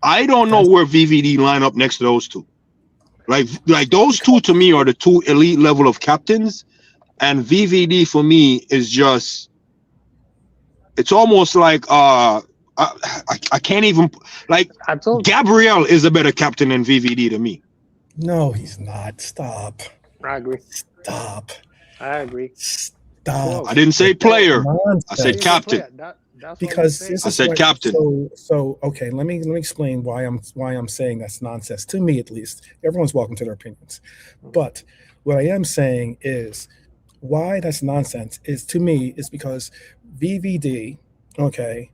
I don't know where VVD line up next to those two. Like those two to me are the two elite level of captains, and VVD for me is just, it's almost like I can't even, like, Gabriel is a better captain than VVD to me. No, he's not. Stop. I agree. Stop. I agree. Stop. I didn't say player. I said captain. Because I said captain. So okay, let me explain why I'm saying that's nonsense. To me, at least, everyone's welcome to their opinions. But what I am saying is why that's nonsense is, to me, is because VVD, okay,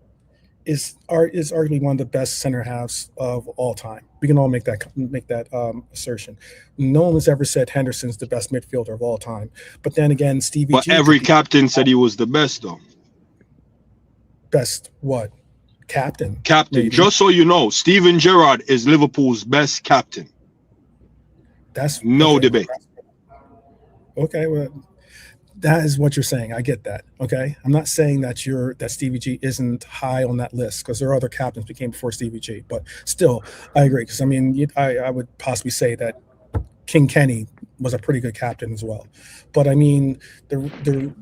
is arguably one of the best center halves of all time. We can all make that assertion. No one has ever said Henderson's the best midfielder of all time. But then again, Stevie But G, every captain said he was the best, though. Best what? Captain. Maybe. Just so you know, Steven Gerrard is Liverpool's best captain. That's no debate. Okay, well, that is what you're saying. I get that. Okay, I'm not saying that Stevie G isn't high on that list, because there are other captains who came before Stevie G. But still, I agree, because I mean, I would possibly say that King Kenny was a pretty good captain as well. But I mean, the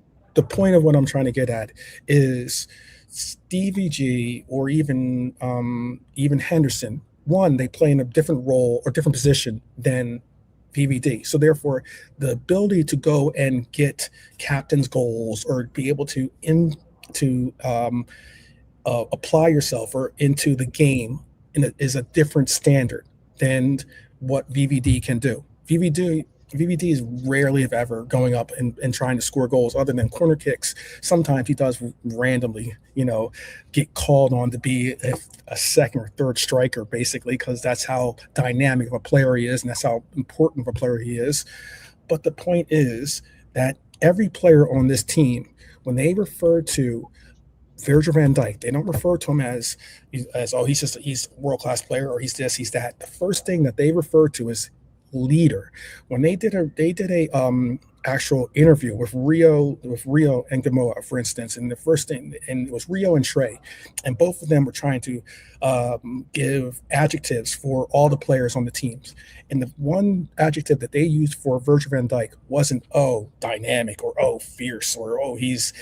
point of what I'm trying to get at is Stevie G or even Henderson, one, they play in a different role or different position than VVD. So therefore, the ability to go and get captain's goals or be able to apply yourself or into the game is a different standard than what VVD can do. VVD is rarely, if ever, going up and trying to score goals other than corner kicks. Sometimes he does randomly, get called on to be a second or third striker, basically, because that's how dynamic of a player he is and that's how important of a player he is. But the point is that every player on this team, when they refer to Virgil van Dijk, they don't refer to him as he's a world-class player or he's this, he's that. The first thing that they refer to is leader. When they did a actual interview with Rio and Gamoa, for instance, and the first thing, and it was Rio and Trey, and both of them were trying to give adjectives for all the players on the teams. And the one adjective that they used for Virgil van Dijk wasn't dynamic or fierce or he's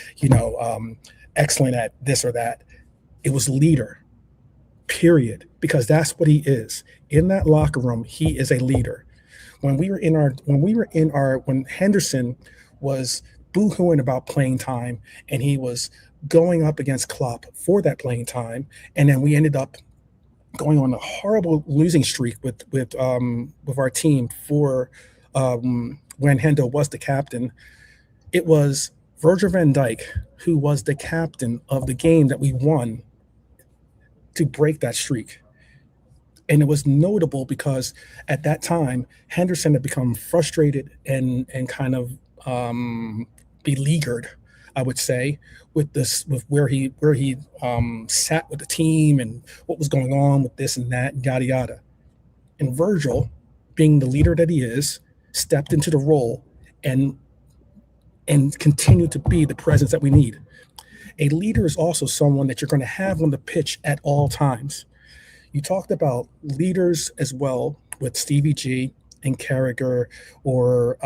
excellent at this or that. It was leader, period, because that's what he is. In that locker room, he is a leader. When Henderson was boo-hooing about playing time and he was going up against Klopp for that playing time, and then we ended up going on a horrible losing streak with our team for when Hendo was the captain. It was Virgil van Dijk who was the captain of the game that we won to break that streak. And it was notable because at that time, Henderson had become frustrated and kind of beleaguered, I would say, with where he sat with the team and what was going on with this and that and yada yada. And Virgil, being the leader that he is, stepped into the role and continued to be the presence that we need. A leader is also someone that you're going to have on the pitch at all times. You talked about leaders as well with Stevie G and Carragher, or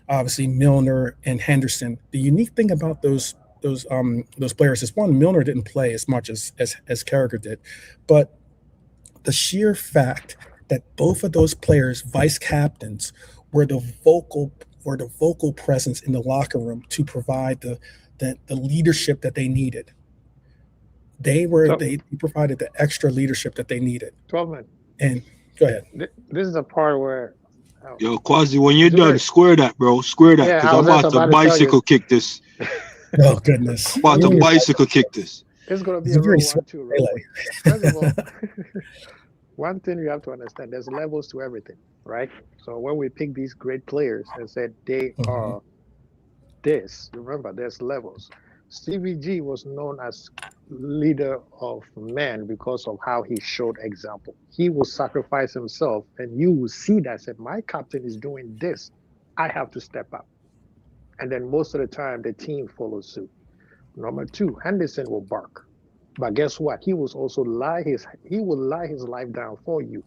obviously Milner and Henderson. The unique thing about those players is, one, Milner didn't play as much as Carragher did, but the sheer fact that both of those players, vice captains, were the vocal presence in the locker room to provide the leadership that they needed. They provided the extra leadership that they needed. 12 minutes. And go ahead. This is the part where. Yo, Quasi, when you're done, square that, bro. Square that, because I'm about to bicycle kick this. Oh, goodness. I'm about to bicycle kick this. It's going to be a real 1-2 race. First of all, one thing you have to understand, there's levels to everything, right? So when we pick these great players and said they are this, remember, there's levels. Stevie G was known as leader of men because of how he showed example. He will sacrifice himself, and you will see that, said, my captain is doing this, I have to step up. And then most of the time, the team follows suit. Number two, Henderson will bark. But guess what? He will also lie his life down for you.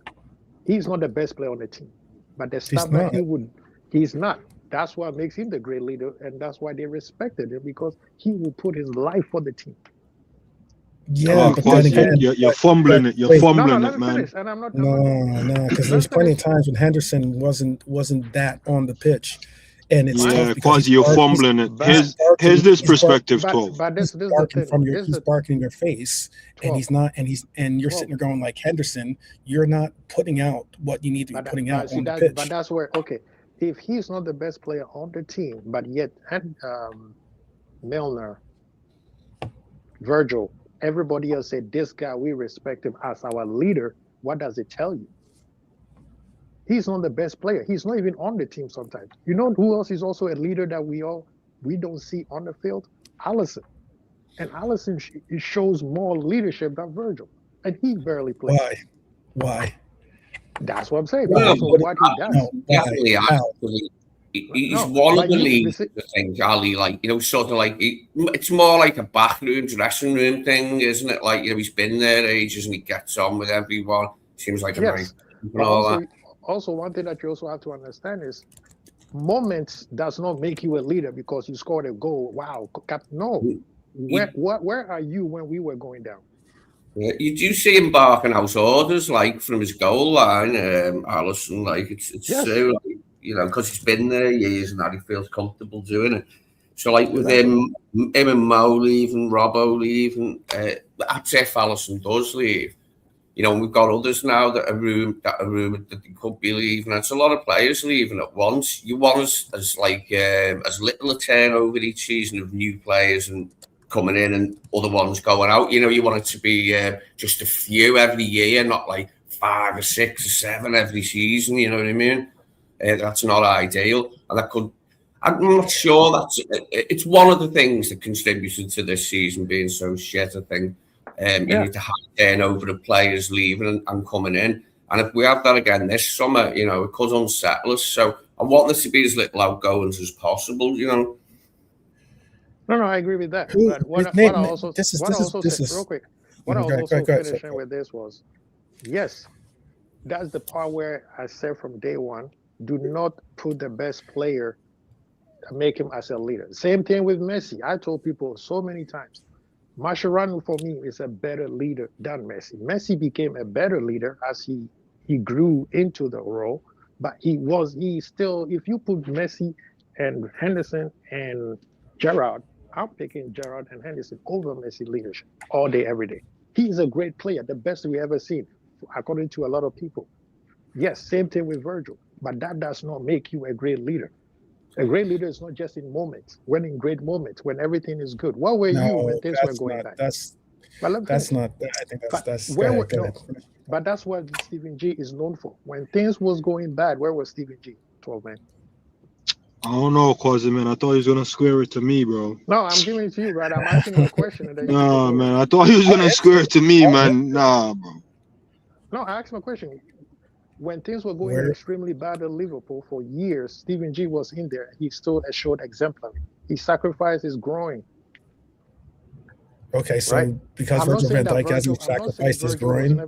He's not the best player on the team. But the stuff that he's not. That's what makes him the great leader, and that's why they respected him, because he will put his life for the team. Yeah, but then again, you're fumbling it. You're fumbling it, man. Finish, and I'm not no, because there's plenty of times when Henderson wasn't that on the pitch, and it's Quasi, you're fumbling it. Here's this perspective, 12. But this is he's barking in your face, 12. And he's not, and you're sitting there going like, Henderson, you're not putting out what you need to be putting out on the pitch. But that's where, okay, if he's not the best player on the team, but yet Milner, Virgil, everybody else said, this guy, we respect him as our leader, what does it tell you? He's not the best player. He's not even on the team sometimes. You know who else is also a leader that we don't see on the field? Alisson. And Alisson shows more leadership than Virgil. And he barely plays. Why? That's what I'm saying. Because of what he does. He's one of the leagues, I think, Ali, like, you know, sort of like, it's more like a bathroom, dressing room thing, isn't it? Like, you know, he's been there ages and he gets on with everyone. Seems like a nice and all that. Also, one thing that you also have to understand is moments does not make you a leader because you scored a goal. Wow. No. Where are you when we were going down? Yeah, you do see him barking out orders, like, from his goal line, Alisson. Like, it's so, like, you know, because he's been there years and that he feels comfortable doing it. So, like, with him and Mo leaving, Robbo leaving, that's if Alisson does leave. You know, we've got others now that are rumored that they could be leaving. And it's a lot of players leaving at once. You want as little a turnover each season of new players and coming in and other ones going out. You know, you want it to be just a few every year, not like 5 or 6 or 7 every season. You know what I mean? That's not ideal, and I'm not sure it's one of the things that contributed to this season being so shit. I think you need to have turnover of players leaving and coming in, and if we have that again this summer, you know, it could unsettle us. So I want this to be as little outgoings as possible. You know. No, I agree with that. But what I also said real quick, what I was also finishing with this was, yes, that's the part where I said from day one, do not put the best player and make him as a leader. Same thing with Messi. I told people so many times, Mascherano for me is a better leader than Messi. Messi became a better leader as he grew into the role, but he still, if you put Messi and Henderson and Gerrard, I'm picking Gerrard and Henderson over Messi leadership all day, every day. He's a great player, the best we ever seen, according to a lot of people. Yes, same thing with Virgil, but that does not make you a great leader. A great leader is not just in moments, when in great moments, when everything is good. What were you when things were going bad? That's not. I think that's. But that's what Stephen G is known for. When things was going bad, where was Stephen G? 12 man. I don't know, Quasi, man. I thought he was gonna square it to me, bro. No, I'm giving it to you, right? I'm asking you a question. Nah, man. I thought he was gonna square it to me, man. Nah, bro. No, I asked him a question. When things were going extremely bad at Liverpool for years, Stephen G was in there. He stood and showed exemplary. He sacrificed his groin. Okay, so because Virgil van Dijk hasn't sacrificed his groin?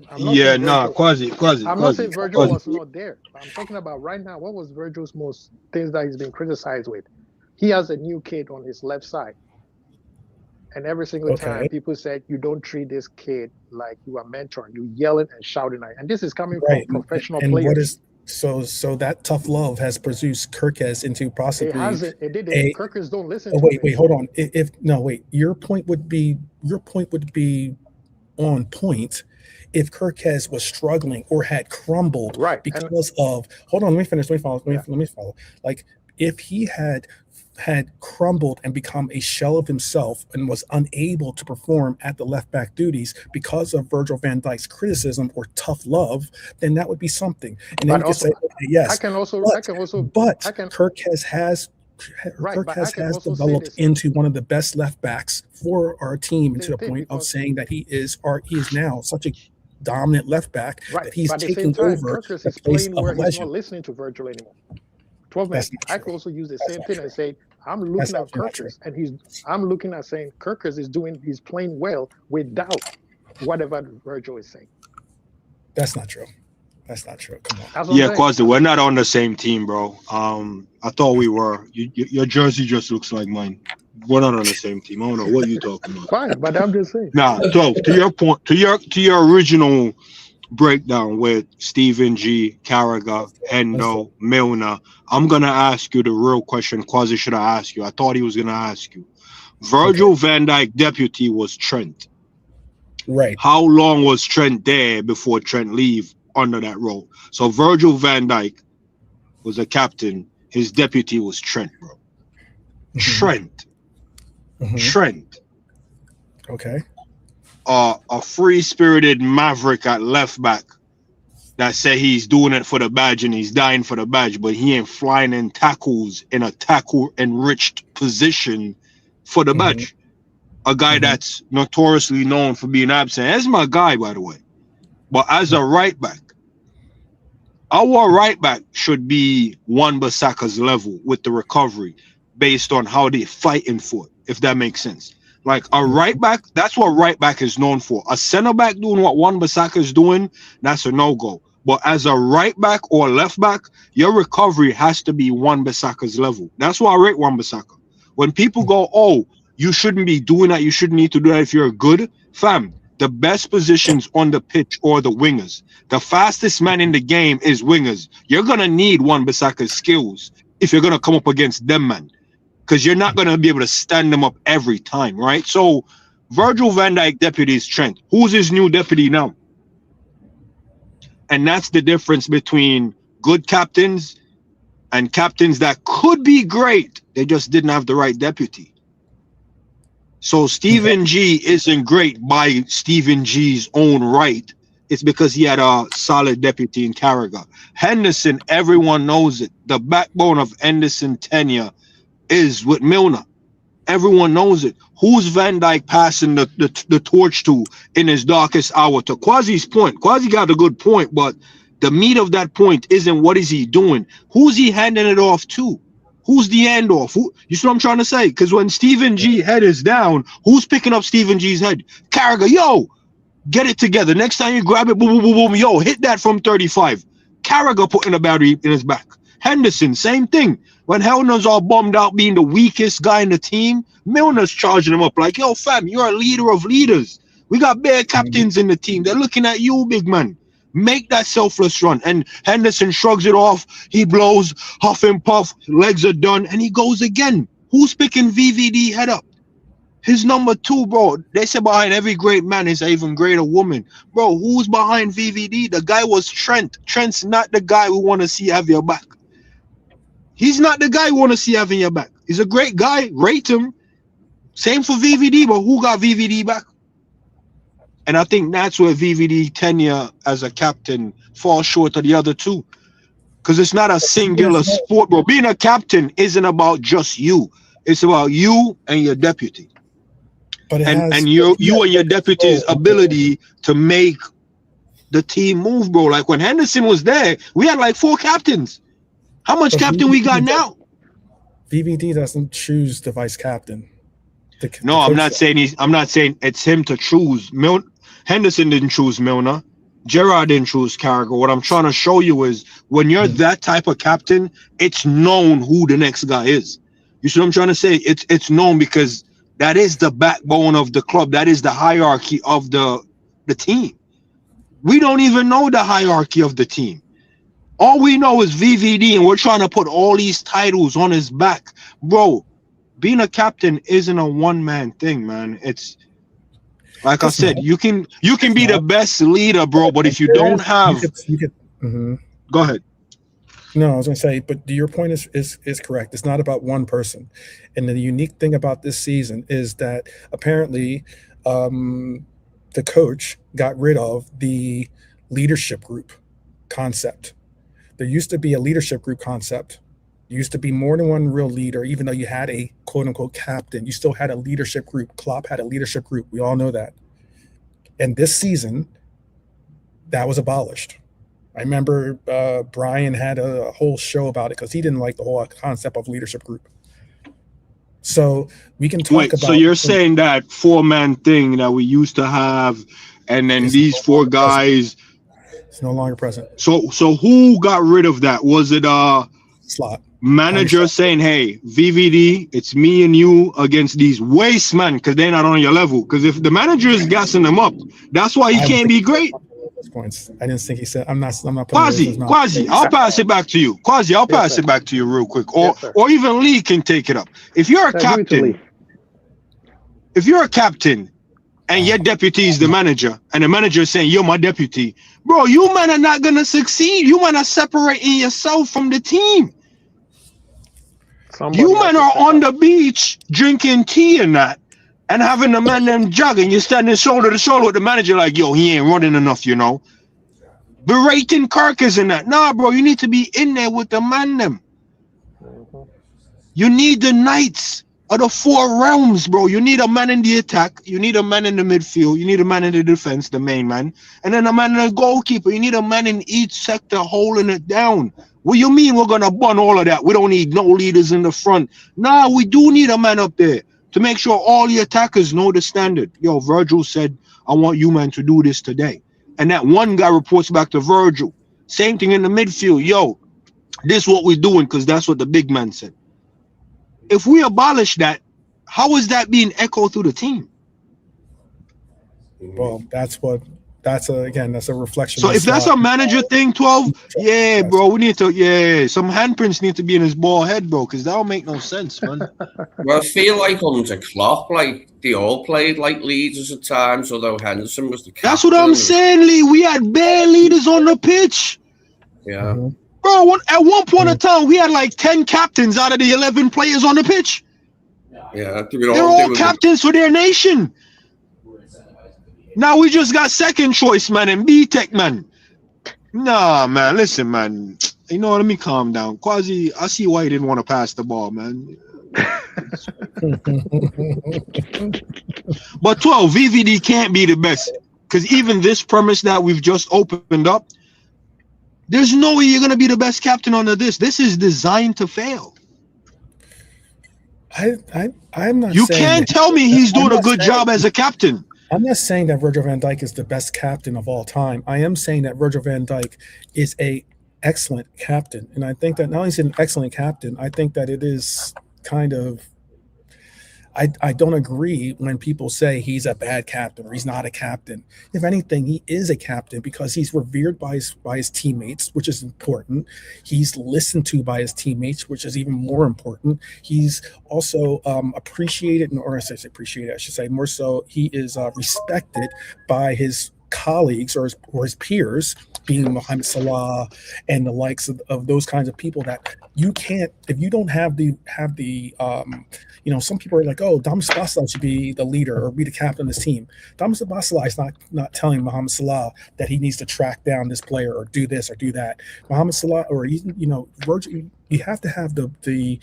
Quasi. I'm not saying Virgil was not there. I'm talking about right now. What was Virgil's most things that he's been criticized with? He has a new kid on his left side. And every single time people said, you don't treat this kid like you are mentoring, you yelling and shouting at him. And this is coming from professional players. What is so that tough love has produced Kirkes into possibly it did. Kirkes don't listen to wait, hold on. Your point would be on point if Kirkes was struggling or had crumbled because of hold on, let me finish. Let me follow. Like if he had crumbled and become a shell of himself and was unable to perform at the left back duties because of Virgil van Dijk's criticism or tough love, then that would be something. And then you can say, okay, yes. But Kirkes has developed into one of the best left backs for our team, and to the point of saying that he is now such a dominant left back that he's taking over the place of legend. He's not listening to Virgil anymore. 12 minutes. I could also use the same thing and say, I'm looking at Kirkes, and I'm looking at saying Kirkes he's playing well without whatever Virgil is saying. That's not true. Come on. Yeah, Quasi, we're not on the same team, bro. I thought we were. Your jersey just looks like mine. We're not on the same team. I don't know what you're talking about. Fine, but I'm just saying. Nah, so to your point, to your original breakdown with Stephen G, Carragher, Hendo, Milner, I'm gonna ask you the real question Quasi should have asked you. I thought he was gonna ask you. Virgil van Dijk deputy was Trent. Right. How long was Trent there before Trent leave under that role? So Virgil van Dijk was a captain. His deputy was Trent, bro. Trent. Okay. A free-spirited maverick at left back that said he's doing it for the badge and he's dying for the badge, but he ain't flying in tackles in a tackle-enriched position for the badge. A guy that's notoriously known for being absent. That's my guy, by the way. But as a right back, our right back should be Wan-Bissaka's level with the recovery based on how they're fighting for it, if that makes sense. Like a right back, that's what right back is known for. A center back doing what Wan-Bissaka is doing, that's a no-go. But as a right back or left back, your recovery has to be Wan-Bissaka's level. That's why I rate Wan-Bissaka. When people go, oh, you shouldn't be doing that, you shouldn't need to do that if you're good, fam, the best positions on the pitch or the wingers. The fastest man in the game is wingers. You're going to need Wan-Bissaka's skills if you're going to come up against them, man. Because you're not going to be able to stand them up every time, right? So Virgil van Dijk deputy is Trent. Who's his new deputy now? And that's the difference between good captains and captains that could be great. They just didn't have the right deputy. So Stephen G isn't great by Stephen G's own right. It's because he had a solid deputy in Carragher. Henderson, everyone knows it. The backbone of Henderson tenure is with Milner. Everyone knows it. Who's Van Dijk passing the torch to in his darkest hour? To Quasi's point. Quasi got a good point, but the meat of that point isn't what is he doing. Who's he handing it off to? Who's the handoff? You see what I'm trying to say? Because when Stephen G head is down, who's picking up Stephen G's head? Carragher, yo, get it together. Next time you grab it, boom, boom, boom, boom, yo, hit that from 35. Carragher putting a battery in his back. Henderson, same thing. When Helner's all bummed out being the weakest guy in the team, Milner's charging him up like, yo, fam, you're a leader of leaders. We got bare captains in the team. They're looking at you, big man. Make that selfless run. And Henderson shrugs it off. He blows, huff and puff, legs are done, and he goes again. Who's picking VVD head up? His number 2, bro. They say behind every great man is an even greater woman. Bro, who's behind VVD? The guy was Trent. Trent's not the guy we want to see have your back. He's not the guy we want to see having your back. He's a great guy. Rate him. Same for VVD, but who got VVD back? And I think that's where VVD tenure as a captain falls short of the other two. Because it's not a singular sport, bro. Being a captain isn't about just you. It's about you and your deputy. But you and your deputy's ability to make the team move, bro. Like when Henderson was there, we had like 4 captains. How much captain we got now? VVD doesn't choose the vice captain. No, I'm not saying it's him to choose. Henderson didn't choose Milner. Gerrard didn't choose Carragher. What I'm trying to show you is when you're that type of captain, it's known who the next guy is. You see what I'm trying to say? It's known because that is the backbone of the club. That is the hierarchy of the team. We don't even know the hierarchy of the team. All we know is VVD, and we're trying to put all these titles on his back. Bro, being a captain isn't a one-man thing, man. It's like I said, you can be the best leader, bro, but if you don't have Go ahead. No, I was gonna say, but your point is correct. It's not about one person. And the unique thing about this season is that apparently the coach got rid of the leadership group concept. There used to be a leadership group concept. There used to be more than one real leader, even though you had a quote-unquote captain. You still had a leadership group. Klopp had a leadership group. We all know that. And this season, that was abolished. I remember Brian had a whole show about it because he didn't like the whole concept of leadership group. So we can talk about... So you're saying that 4-man thing that we used to have, and then these 4 guys... It's no longer present. So who got rid of that? Was it Slot manager saying, "Hey, VVD, it's me and you against these waste man because they're not on your level"? Because if the manager is gassing them up, that's why he can't be great. Points. I didn't think he said. I'm not. Quasi. I'll pass it back to you. Quasi, I'll pass it back to you real quick, or even Lee can take it up. If you're a captain, and your deputy is the manager, and the manager is saying, "You're my deputy," bro, you man are not gonna succeed. You man are separating yourself from the team. You man are on the beach drinking tea and that, and having the man them jogging. You're standing shoulder to shoulder with the manager, like, "Yo, he ain't running enough," you know. Berating carcass and that. Nah, bro, you need to be in there with the man them. You need the knights of the 4 realms, bro. You need a man in the attack. You need a man in the midfield. You need a man in the defense, the main man. And then a man in the goalkeeper. You need a man in each sector holding it down. What you mean we're going to bun all of that? We don't need no leaders in the front. Nah, we do need a man up there to make sure all the attackers know the standard. Yo, Virgil said, "I want you, man, to do this today." And that one guy reports back to Virgil. Same thing in the midfield. Yo, this is what we're doing because that's what the big man said. If we abolish that, how is that being echoed through the team? Well, that's a reflection. So if that's a manager thing, 12, yeah, bro, we need to, some handprints need to be in his ball head, bro, because that don't make no sense, man. Well, I feel like under Klopp, like they all played like leaders at times, although Henderson was the captain. That's what I'm saying, Lee. We had bare leaders on the pitch. Yeah. Bro, at one point in time, we had like 10 captains out of the 11 players on the pitch. Yeah, they're all captains for their nation. Now we just got second choice, man, and B-Tech, man. Nah, man, listen, man. You know what? Let me calm down. Quasi, I see why he didn't want to pass the ball, man. But 12, VVD can't be the best. Because even this premise that we've just opened up, there's no way you're going to be the best captain under this. This is designed to fail. I'm not. You can't tell me he's doing a good job as a captain. I'm not saying that Virgil van Dijk is the best captain of all time. I am saying that Virgil van Dijk is a excellent captain. And I think that not only is he an excellent captain, I think that it is kind of, I don't agree when people say he's a bad captain or he's not a captain. If anything, he is a captain because he's revered by his teammates, which is important. He's listened to by his teammates, which is even more important. He's also appreciated, or I say appreciated, I should say more so. He is respected by his colleagues or his peers, being Mohamed Salah and the likes of those kinds of people that you can't, if you don't have the some people are like, oh, Dam Sabasala should be the leader or be the captain of this team. Dam Sabasala is not telling Mohamed Salah that he needs to track down this player or do this or do that. Mohamed Salah, or even, Virgil, you have to have the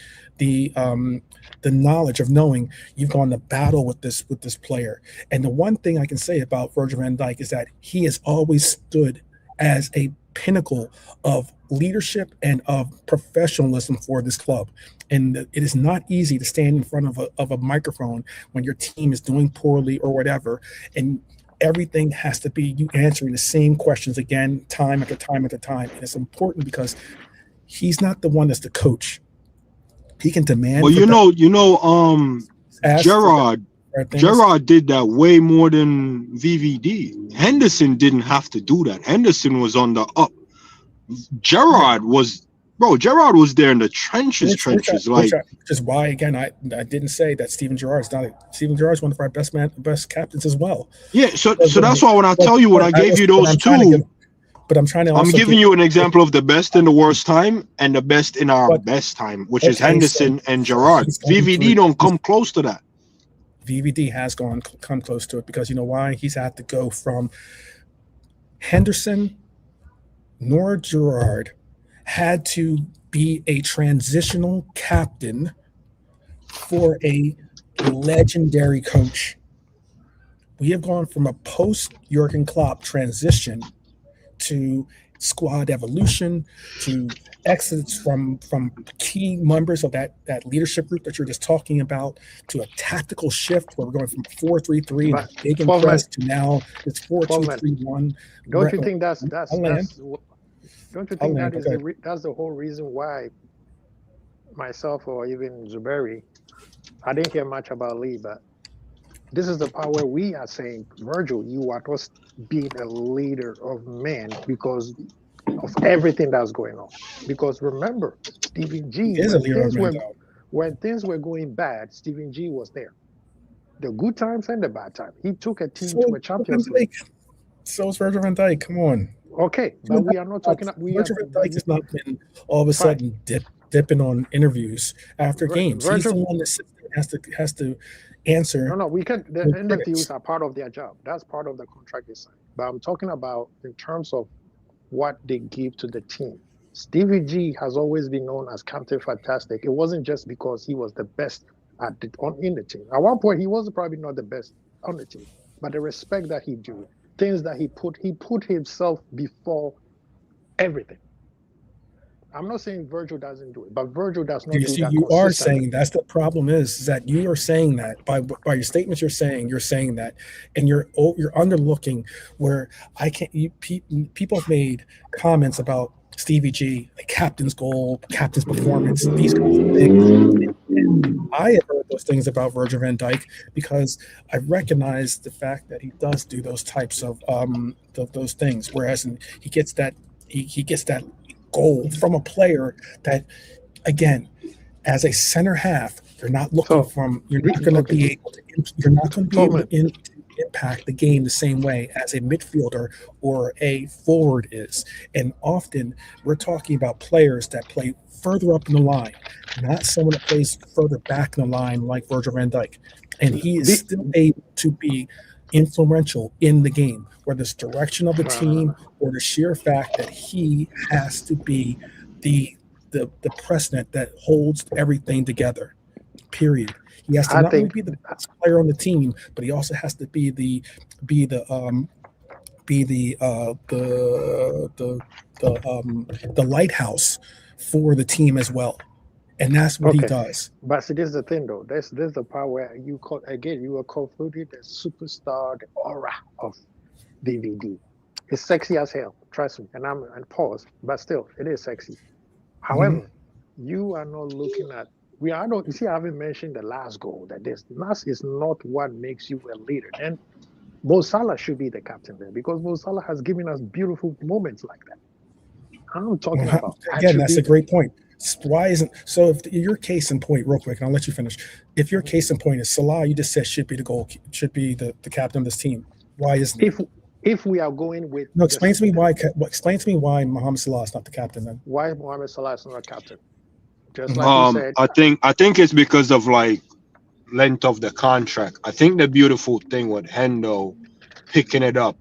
knowledge of knowing you've gone to battle with this player. And the one thing I can say about Virgil van Dijk is that he has always stood as a pinnacle of leadership and of professionalism for this club. And it is not easy to stand in front of a microphone when your team is doing poorly or whatever, and everything has to be you answering the same questions again, time after time after time. And it's important because he's not the one that's the coach. He can demand. Well, Gerrard did that way more than VVD. Henderson didn't have to do that. Henderson was on the up. Gerrard was there in the trenches. Which is why, again, I didn't say that Steven Gerrard's one of our best captains as well. Yeah, so that's why when I tell you, when I gave you those two, but I'm giving you an example of the best in the worst time and the best in our best time, which is Henderson and Gerrard. VVD don't come close to that. VVD has come close to it because you know why? He's had to go from Henderson nor Gerrard had to be a transitional captain for a legendary coach. We have gone from a post-Jurgen Klopp transition to squad evolution, to exits from key members of that leadership group that you're just talking about, to a tactical shift where we're going from 4-3-3 and big and press to now it's 4-2-3-1. Don't you think that's don't you think that's the whole reason why myself or even Zuberi, I didn't hear much about Lee, but this is the part where we are saying, Virgil, you are just being a leader of men because of everything that's going on. Because remember, Stephen G, when things were going bad, Stephen G was there. The good times and the bad times. He took a team to a Champions League. So is Virgil van Dijk. Come on. Okay, but we are not talking. Virgil van Dijk has not been all of a sudden dipping on interviews after games. He's the one that has to answer. No, we can. The interviews are part of their job. That's part of the contract they signed. But I'm talking about in terms of what they give to the team. Stevie G has always been known as Captain Fantastic. It wasn't just because he was the best in the team. At one point, he was probably not the best on the team, but the respect that he do, things that he put himself before everything. I'm not saying Virgil doesn't do it, but Virgil does not do that. You are saying that's the problem is that you are saying that by your statements you're saying that, and you're underlooking where I can't. People have made comments about Stevie G, the captain's goal, captain's performance, these kinds of things. And I have heard those things about Virgil van Dijk because I recognize the fact that he does do those types of those things. Whereas he gets that goal from a player that, again, as a center half, you're not looking you're not going to be able to impact the game the same way as a midfielder or a forward is. And often we're talking about players that play further up in the line, not someone that plays further back in the line like Virgil van Dijk. And he is still able to be influential in the game, whether it's direction of the team or the sheer fact that he has to be the precedent that holds everything together. Period. He has to not only be the best player on the team, but he also has to be the lighthouse for the team as well. And that's what he does. But see, this is the thing, though. This is the part where you are confronted the superstar, the aura of DVD. It's sexy as hell, trust me. And pause, but still, it is sexy. However, you are not looking at. You see, I haven't mentioned the last goal. That last is not what makes you a leader. And Mo Salah should be the captain there because Mo Salah has given us beautiful moments like that. I'm talking about. Again, that's a great point. Why isn't so? If your case in point, real quick, and I'll let you finish. If your case in point is Salah, you just said should be the captain of this team. Why isn't if we are going with explain to me why Mohamed Salah is not the captain then? Why Mohamed Salah is not captain? Just like you said. I think it's because of like length of the contract. I think the beautiful thing with Hendo picking it up.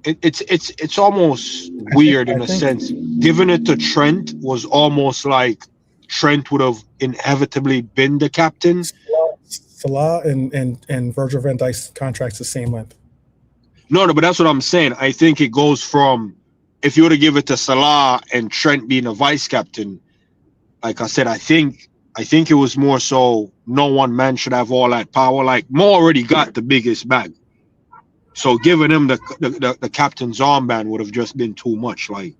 It's almost weird in a sense. Giving it to Trent was almost like Trent would have inevitably been the captain. Salah and Virgil van Dijk's contract's the same length. No, but that's what I'm saying. I think it goes from if you were to give it to Salah and Trent being a vice captain, like I said, I think it was more so no one man should have all that power. Like Mo already got the biggest bag. So giving him the captain's armband would have just been too much. Like,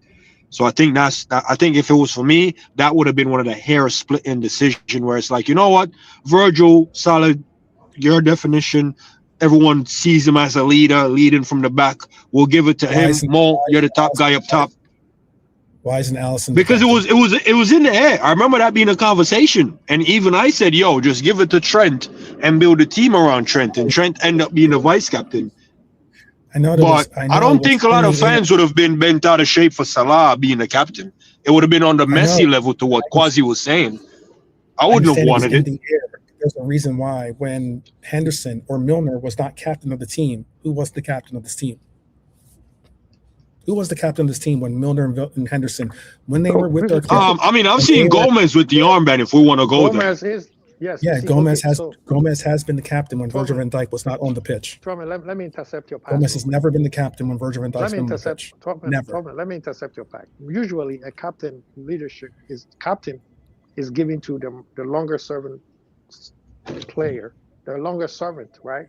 so I think if it was for me, that would have been one of the hair splitting decision where it's like, you know what, Virgil, solid, your definition. Everyone sees him as a leader, leading from the back. We'll give it to him. Mo, you're the top guy up top. Why isn't Allison? Because it was in the air. I remember that being a conversation, and even I said, "Yo, just give it to Trent and build a team around Trent." And Trent ended up being the vice captain. I don't think a lot of fans would have been bent out of shape for Salah being the captain. It would have been on the Messi level to what Kwasi was saying. I wouldn't have wanted it. There's a reason why when Henderson or Milner was not captain of the team, who was the captain of this team? Who was the captain of this team when Milner and Henderson, when they were with their club? I mean, I've seen Gomez with the armband if we want to go there. Gomez has been the captain when Virgil van Dijk was not on the pitch. Let me intercept your pass. Gomez has never been the captain when Virgil van Dijk's been on the pitch. Never. Let me intercept your pack. Usually, a captain leadership is given to the longer serving player, the longer servant, right,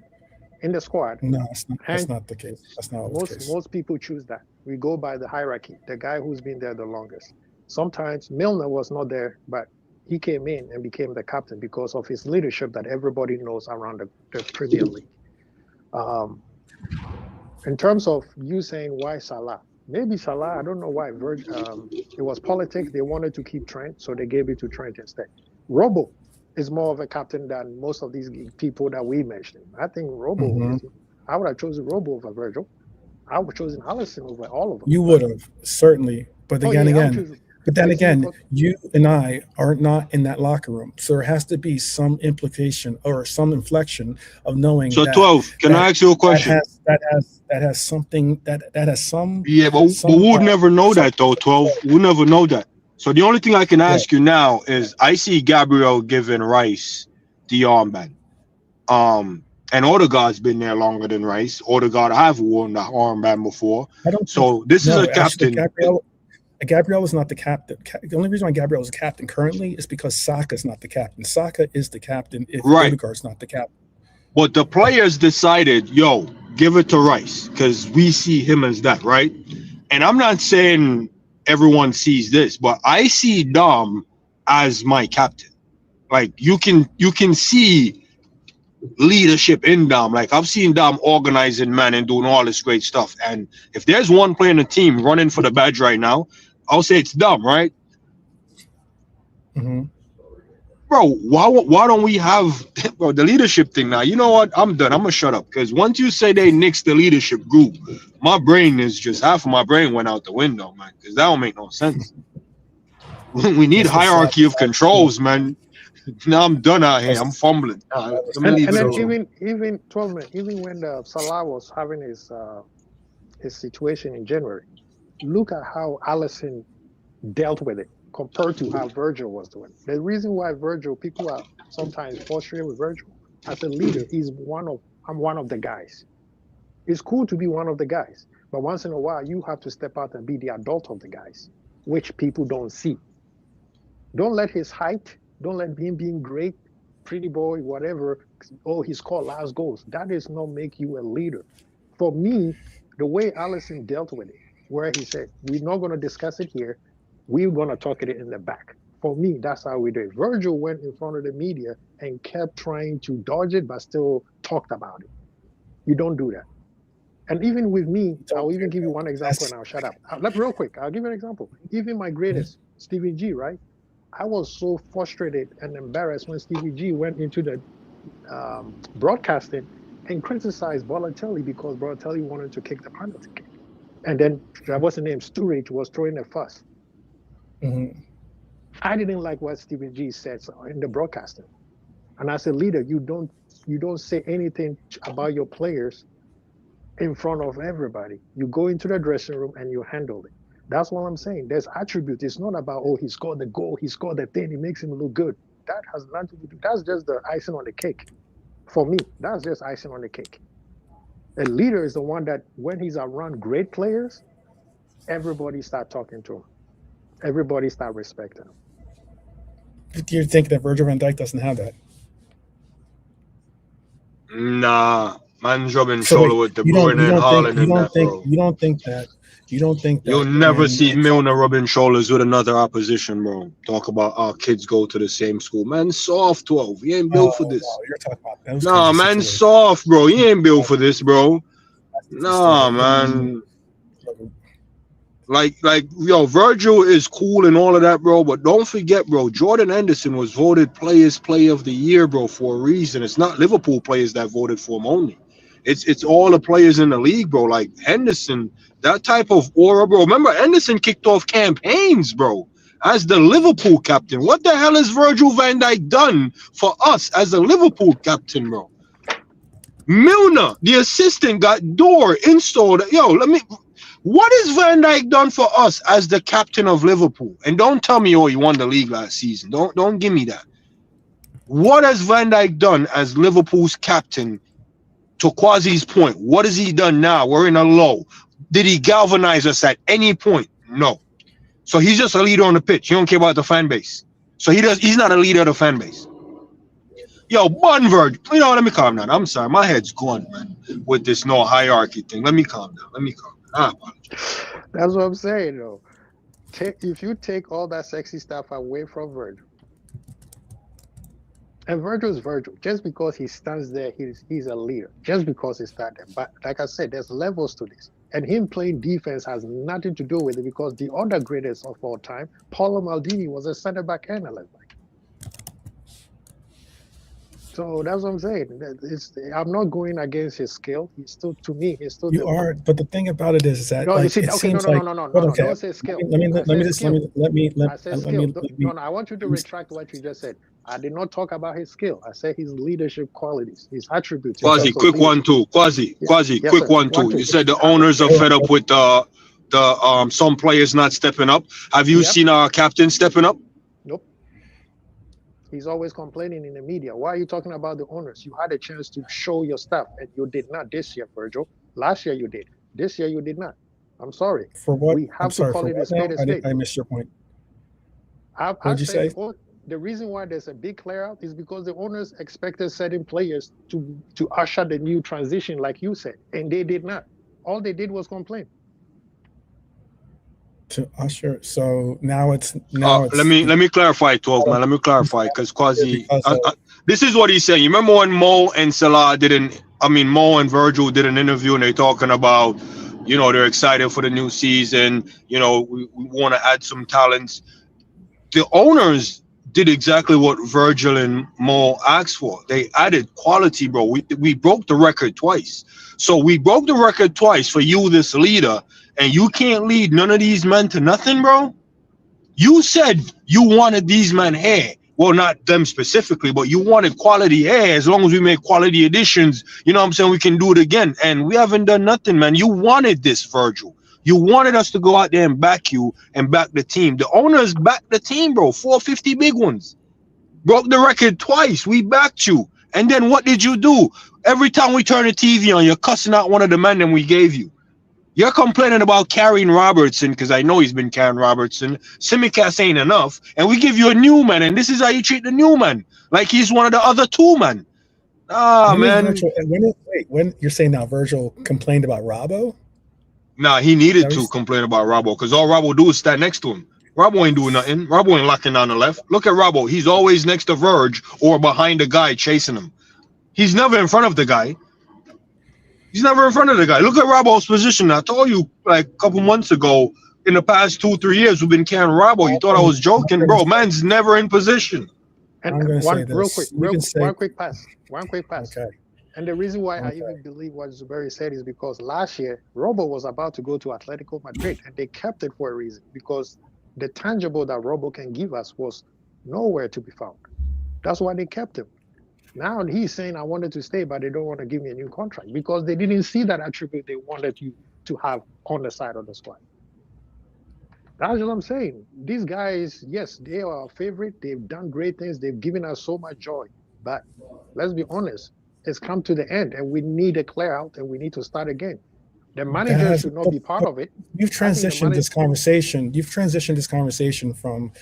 in the squad. No, that's not the case. That's not the case. Most people choose that. We go by the hierarchy, the guy who's been there the longest. Sometimes Milner was not there, but he came in and became the captain because of his leadership that everybody knows around the Premier League. In terms of you saying why Salah, maybe Salah, I don't know why. It was politics. They wanted to keep Trent, so they gave it to Trent instead. Robo is more of a captain than most of these people that we mentioned. I think Robo, I would have chosen Robo over Virgil. I would have chosen Alisson over all of them. You would have, certainly. But then again, you and I are not in that locker room. So there has to be some implication or some inflection of knowing. So 12, can I ask you a question? That has something that has some. Yeah, but we would never know that though, 12. We'll never know that. So the only thing I can ask you now is I see Gabriel giving Rice the armband. And Odegaard's been there longer than Rice. Odegaard have worn the armband before. This is a captain. Gabriel is not the captain. The only reason why Gabriel is a captain currently is because Saka is not the captain. Saka is the captain if Odegaard's not the captain. But the players decided, yo, give it to Rice because we see him as that, right? And I'm not saying everyone sees this, but I see Dom as my captain. Like you can see leadership in Dom. Like I've seen Dom organizing, man, and doing all this great stuff. And if there's one player in the team running for the badge right now, I'll say it's Dom, right? Bro, why don't we have the leadership thing now? You know what? I'm done. I'm gonna shut up because once you say they nixed the leadership group, my brain is just half of my brain went out the window, man. Because that don't make no sense. We need hierarchy of controls, man. Now I'm done out here. I'm fumbling. Even 12 minutes, even when Salah was having his situation in January, look at how Alisson dealt with it compared to how Virgil was doing. The reason why people are sometimes frustrated with Virgil as a leader, I'm one of the guys. It's cool to be one of the guys, but once in a while you have to step out and be the adult of the guys, which people don't see. Don't let his height, don't let him being great, pretty boy, whatever, he scored last goals. That does not make you a leader. For me, the way Allison dealt with it, where he said, we're not going to discuss it here. We're going to talk it in the back. For me, that's how we do it. Virgil went in front of the media and kept trying to dodge it, but still talked about it. You don't do that. And even with me, I'll even give you one example and I'll shut up. Real quick, I'll give you an example. Even my greatest, Stevie G, right? I was so frustrated and embarrassed when Stevie G went into the broadcasting and criticized Balotelli because Balotelli wanted to kick the penalty kick. And then, what's the name? Sturridge was throwing a fuss. Mm-hmm. I didn't like what Stephen G said in the broadcasting. And as a leader, you don't say anything about your players in front of everybody. You go into the dressing room and you handle it. That's what I'm saying. There's attributes. It's not about, he scored the goal, he scored the thing, it makes him look good. That has nothing to do. That's just the icing on the cake. For me, that's just icing on the cake. A leader is the one that when he's around great players, everybody start talking to him. Everybody start respecting him. Do you think that Virgil van Dijk doesn't have that? Nah, man's rubbing shoulder with De Bruyne and Haaland and that, bro. You don't think that? You'll never see Milner rubbing shoulders with another opposition, bro. Talk about our kids go to the same school. Man, soft 12. He ain't built for this. You're talking about those nah, man, soft, bro. He ain't built for this, bro. Nah, man. Like, yo, Virgil is cool and all of that, bro. But don't forget, bro, Jordan Henderson was voted Player of the Year, bro, for a reason. It's not Liverpool players that voted for him only. It's all the players in the league, bro. Like Henderson, that type of aura, bro. Remember, Henderson kicked off campaigns, bro, as the Liverpool captain. What the hell has Virgil van Dijk done for us as a Liverpool captain, bro? Milner, the assistant, got door installed. Yo, what has Van Dijk done for us as the captain of Liverpool? And don't tell me, he won the league last season. Don't give me that. What has Van Dijk done as Liverpool's captain? To Quasi's point, what has he done now? We're in a low. Did he galvanize us at any point? No. So he's just a leader on the pitch. He don't care about the fan base. So he's not a leader of the fan base. Yo, Bunverge, let me calm down. I'm sorry. My head's gone, man, with this no hierarchy thing. Let me calm down. I apologize. That's what I'm saying, though. If you take all that sexy stuff away from Virgil, and Virgil is Virgil. Just because he stands there, he's a leader. Just because he stands there. But like I said, there's levels to this. And him playing defense has nothing to do with it because the other greatest of all time, Paulo Maldini, was a center back and a left back. So that's what I'm saying. I'm not going against his skill. You are, but the thing about it is that no. Like, You see, it okay, seems no. Okay. Don't say skill. Let me. I want you to retract what you just said. I did not talk about his skill. I said his leadership qualities, his attributes. Quasi, quick one, too. Quasi, Yes, quick sir. 1, 2. You said the owners are fed up with some players not stepping up. Have you seen our captain stepping up? Nope. He's always complaining in the media. Why are you talking about the owners? You had a chance to show your stuff, and you did not this year, Virgil. Last year you did. This year you did not. I'm sorry. For what? We have to call it a spade a spade. I missed your point. What did you say? The reason why there's a big clear out is because the owners expected certain players to usher the new transition, like you said, and they did not. All they did was complain. To usher, so now it's let me clarify, 12 man. Let me clarify because Quasi, this is what he's saying. You remember when Mo and Virgil did an interview and they're talking about, they're excited for the new season. We want to add some talents. The owners did exactly what Virgil and Mo asked for. They added quality, bro. We broke the record twice. So we broke the record twice for you, this leader, and you can't lead none of these men to nothing, bro. You said you wanted these men here. Well, not them specifically, but you wanted quality here. As long as we make quality additions, you know what I'm saying, we can do it again. And we haven't done nothing, man. You wanted this, Virgil. You wanted us to go out there and back you and back the team. The owners backed the team, bro. 450 big ones. Broke the record twice. We backed you. And then what did you do? Every time we turn the TV on, you're cussing out one of the men that we gave you. You're complaining about carrying Robertson because I know he's been carrying Robertson. Simicast ain't enough. And we give you a new man. And this is how you treat the new man. Like he's one of the other two, man. Man. When you're saying now Virgil complained about Robbo? Nah, he needed to complain about Robbo because all Robbo do is stand next to him. Robbo ain't doing nothing. Robbo ain't locking down the left. Look at Robbo. He's always next to Verge or behind the guy chasing him. He's never in front of the guy. He's never in front of the guy. Look at Robbo's position. I told you like a couple months ago, in the past 2-3 years, we've been carrying Robbo. You thought I was joking, bro. Man's never in position. And one quick pass. Okay. And the reason why I even believe what Zuberi said is because last year, Robbo was about to go to Atletico Madrid, and they kept it for a reason, because the tangible that Robbo can give us was nowhere to be found. That's why they kept him. Now he's saying, I wanted to stay, but they don't want to give me a new contract because they didn't see that attribute they wanted you to have on the side of the squad. That's what I'm saying. These guys, yes, they are our favorite. They've done great things. They've given us so much joy. But let's be honest, it's come to the end, and we need a clear out, and we need to start again. The manager should not be part of it. You've transitioned this conversation. You've transitioned this conversation from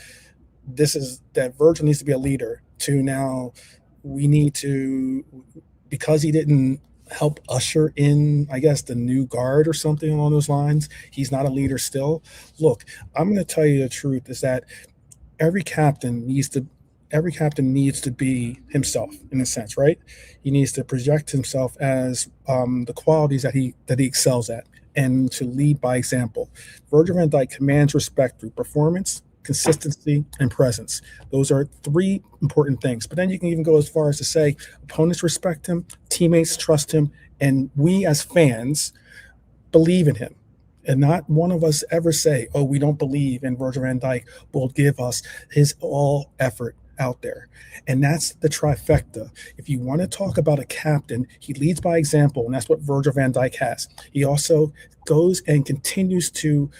this is that Virgil needs to be a leader to now we need to, because he didn't help usher in, I guess, the new guard or something along those lines. He's not a leader still. Look, I'm going to tell you the truth is that every captain needs to be himself in a sense, right? He needs to project himself as the qualities that he excels at and to lead by example. Virgil van Dijk commands respect through performance, consistency, and presence. Those are three important things. But then you can even go as far as to say opponents respect him, teammates trust him, and we as fans believe in him. And not one of us ever say, oh, we don't believe in Virgil van Dijk will give us his all effort out there. And that's the trifecta. If you want to talk about a captain, he leads by example, and that's what Virgil van Dijk has. He also goes and continues to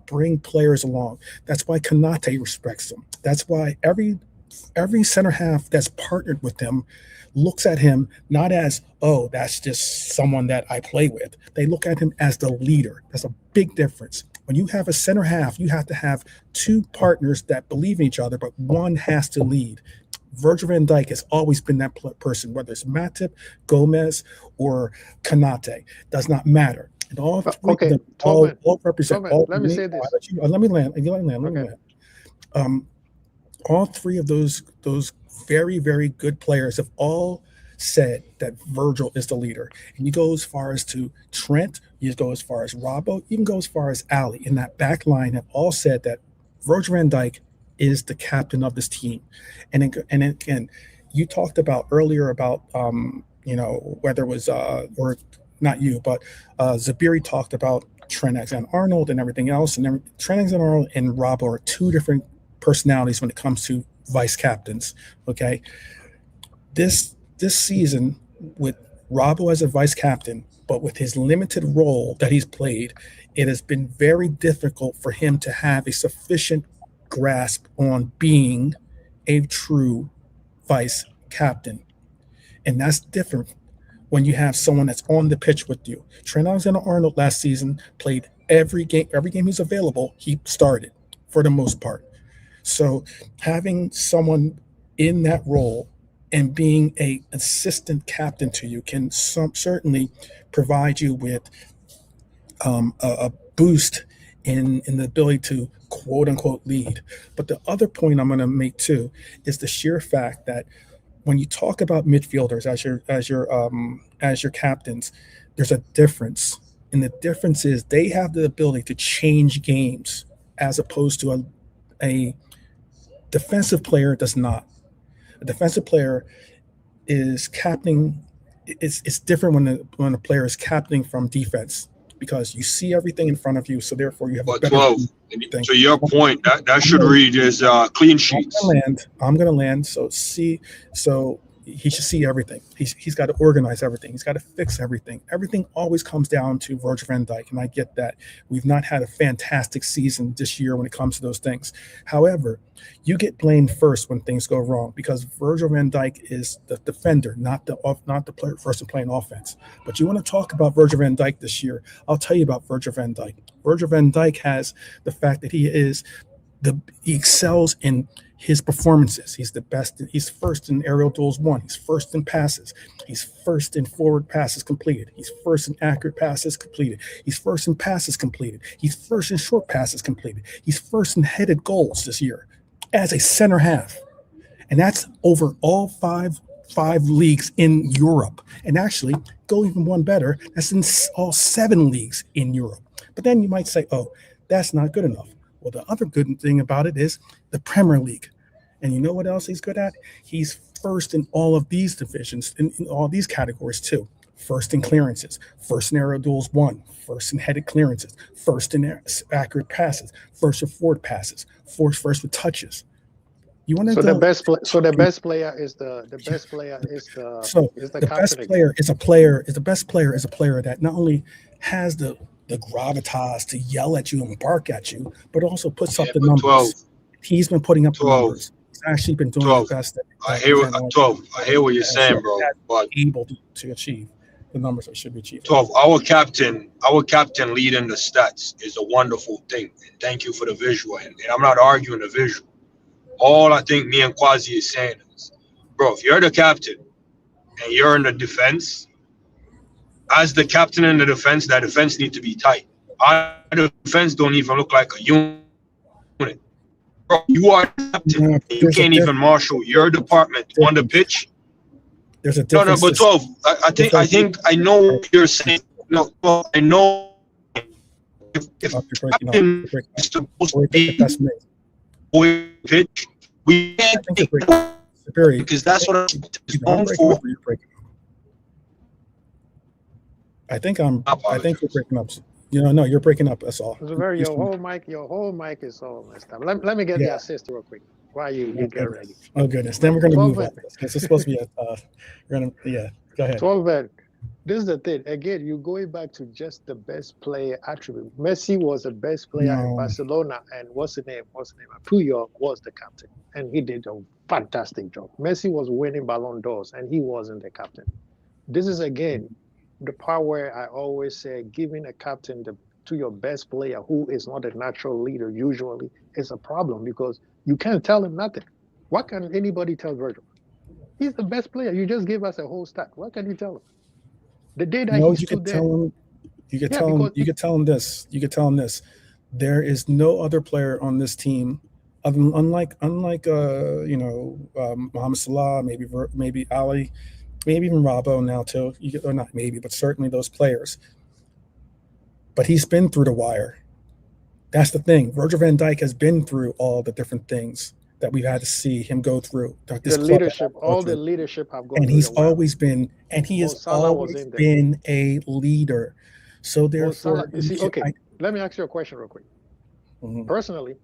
bring players along. That's why Konate respects him. That's why every center half that's partnered with him looks at him not as, oh, that's just someone that I play with. They look at him as the leader. That's a big difference. When you have a center half, you have to have two partners that believe in each other, but one has to lead. Virgil van Dijk has always been that person, whether it's Matip, Gomez, or Konate. Does not matter. And all three of them all represent. Let me say this. Let me land. All three of those very, very good players have all said that Virgil is the leader. And you go as far as to Trent, you go as far as Robbo, you can go as far as Ali. In that back line have all said that Virgil van Dijk is the captain of this team. And again, you talked about earlier about whether it was or not you, but Zabiri talked about Trent Alexander-Arnold and everything else. And then Trent Alexander-Arnold and Robbo are two different personalities when it comes to vice captains. Okay, this season with Robbo as a vice captain, but with his limited role that he's played, it has been very difficult for him to have a sufficient grasp on being a true vice captain. And that's different when you have someone that's on the pitch with you. Trent Alexander-Arnold last season played every game he's available, he started for the most part. So having someone in that role and being an assistant captain to you can certainly provide you with a boost in the ability to quote unquote lead. But the other point I'm going to make too is the sheer fact that when you talk about midfielders as your captains, there's a difference, and the difference is they have the ability to change games as opposed to a defensive player does not. A defensive player is captaining. It's different when a player is captaining from defense because you see everything in front of you, so therefore you have a better 12. To your point, that should read as clean sheets. I'm gonna land. So he should see everything. He's got to organize everything. He's got to fix everything. Everything always comes down to Virgil van Dijk, and I get that. We've not had a fantastic season this year when it comes to those things. However, you get blamed first when things go wrong because Virgil van Dijk is the defender, not the person playing offense. But you want to talk about Virgil van Dijk this year? I'll tell you about Virgil van Dijk. Virgil van Dijk has the fact that he is He excels in his performances. He's the best. He's first in aerial duels won. He's first in passes. He's first in forward passes completed. He's first in accurate passes completed. He's first in passes completed. He's first in short passes completed. He's first in headed goals this year as a center half. And that's over all five leagues in Europe. And actually, go even one better, that's in all 7 leagues in Europe. But then you might say, oh, that's not good enough. Well, the other good thing about it is the Premier League. And you know what else he's good at? He's first in all of these divisions, in all these categories too. First in clearances, first in aerial duels won, first in headed clearances, first in accurate passes, first in forward passes, first with touches. You want to the best player is the best player is the best player is a player that not only has the gravitas to yell at you and bark at you, but also puts up the numbers. 12. He's been putting up the numbers. He's actually been doing the best. I hear what you're saying, bro. But able to achieve the numbers that should be achieved. 12. Our captain leading the stats is a wonderful thing. And thank you for the visual. And I'm not arguing the visual. All I think me and Quasi is saying is, bro, if you're the captain and you're in the defense, as the captain in the defense, that defense needs to be tight. Our defense don't even look like a unit. Bro, you are the captain. You can't even marshal your department on the pitch. There's a difference. No, but 12. I think I know what you're saying. No, well, I know if captain is supposed to be pitch, we can't take because that's what I'm going for. I think you're breaking up. No, you're breaking up. That's all. Your whole mic is all messed up. Let me get the assist real quick while you get ready. Oh goodness. Then we're gonna move on because it's supposed to be go ahead. 12 this is the thing. Again, you're going back to just the best player attribute. Messi was the best player in Barcelona, and what's the name? Puyol was the captain, and he did a fantastic job. Messi was winning Ballon d'Ors, and he wasn't the captain. This is again the part where I always say giving a captain to your best player who is not a natural leader usually is a problem because you can't tell him nothing. What can anybody tell Virgil? He's the best player. You just gave us a whole stat. What can you tell him? The day that you could tell him this. There is no other player on this team, unlike Mohamed Salah, maybe Ali, maybe even Robbo now too. Or not maybe, but certainly those players. But he's been through the wire. That's the thing. Virgil van Dijk has been through all the different things that we've had to see him go through. The leadership have gone. And he's always been, and he has always been a leader. So therefore, let me ask you a question real quick. Mm-hmm. Personally,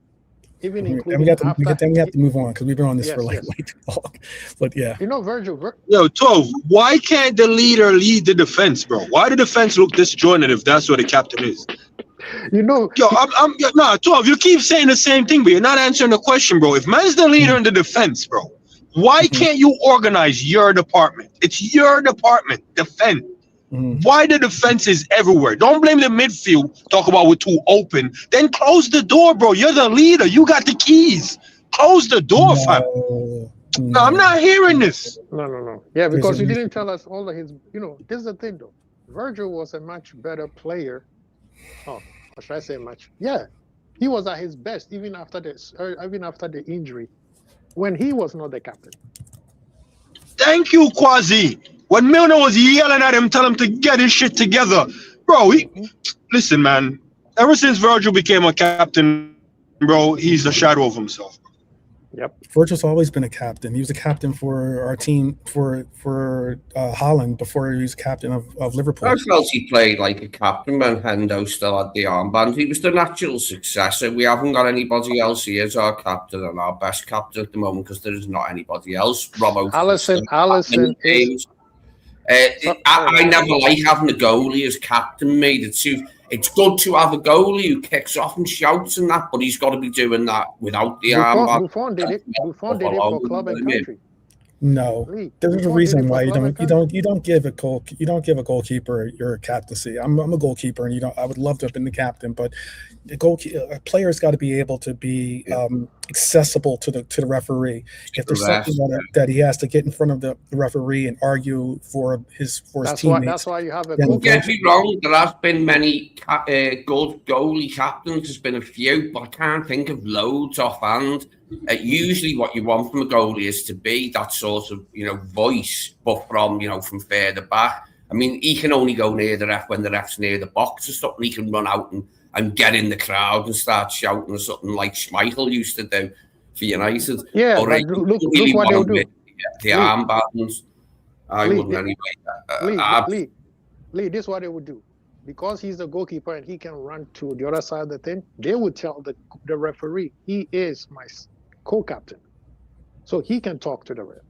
even including we have to move on because we've been on this for way too long. But yeah, Virgil. Tove, why can't the leader lead the defense, bro? Why the defense look disjointed if that's what the captain is? Tove, you keep saying the same thing, but you're not answering the question, bro. If man's the leader in the defense, bro, why can't you organize your department? It's your department, defend. Why the defense is everywhere? Don't blame the midfield. Talk about we're too open. Then close the door, bro. You're the leader. You got the keys. Close the door, fam. No, I'm not hearing this. No. Yeah, because you didn't tell us all of his. This is the thing, though. Virgil was a much better player. Or should I say much? Yeah, he was at his best even after the injury, when he was not the captain. Thank you, Quasi. When Milner was yelling at him, tell him to get his shit together, bro. Listen, man. Ever since Virgil became a captain, bro, he's a shadow of himself. Yep. Virgil's always been a captain. He was a captain for our team for Holland before he was captain of Liverpool. I felt he played like a captain when Hendo still had the armband. He was the natural successor. We haven't got anybody else here as our captain and our best captain at the moment because there is not anybody else. Robbo. Allison. I never like having a goalie as captain, mate. It's good to have a goalie who kicks off and shouts and that, but he's got to be doing that without the armband. Buffon did it for club and country. No, Lee, there's a what did he reason for why you Club don't give a goalkeeper your captaincy. I'm a goalkeeper, and I would love to have been the captain, but a player's got to be able to be accessible to the referee. If there's something that he has to get in front of the referee and argue for his teammates. That's why you have a Don't get me wrong, there has been many good goalie captains. There's been a few, but I can't think of loads offhand. Usually what you want from a goalie is to be that sort of, voice, but from further back. I mean, he can only go near the ref when the ref's near the box or something. He can run out and get in the crowd and start shouting or something like Schmeichel used to do for United. Yeah, but look what they'll do. The armbands. I wouldn't anyway. Lee, this is what they would do. Because he's the goalkeeper and he can run to the other side of the thing, they would tell the referee, he is my co-captain. So he can talk to the ref.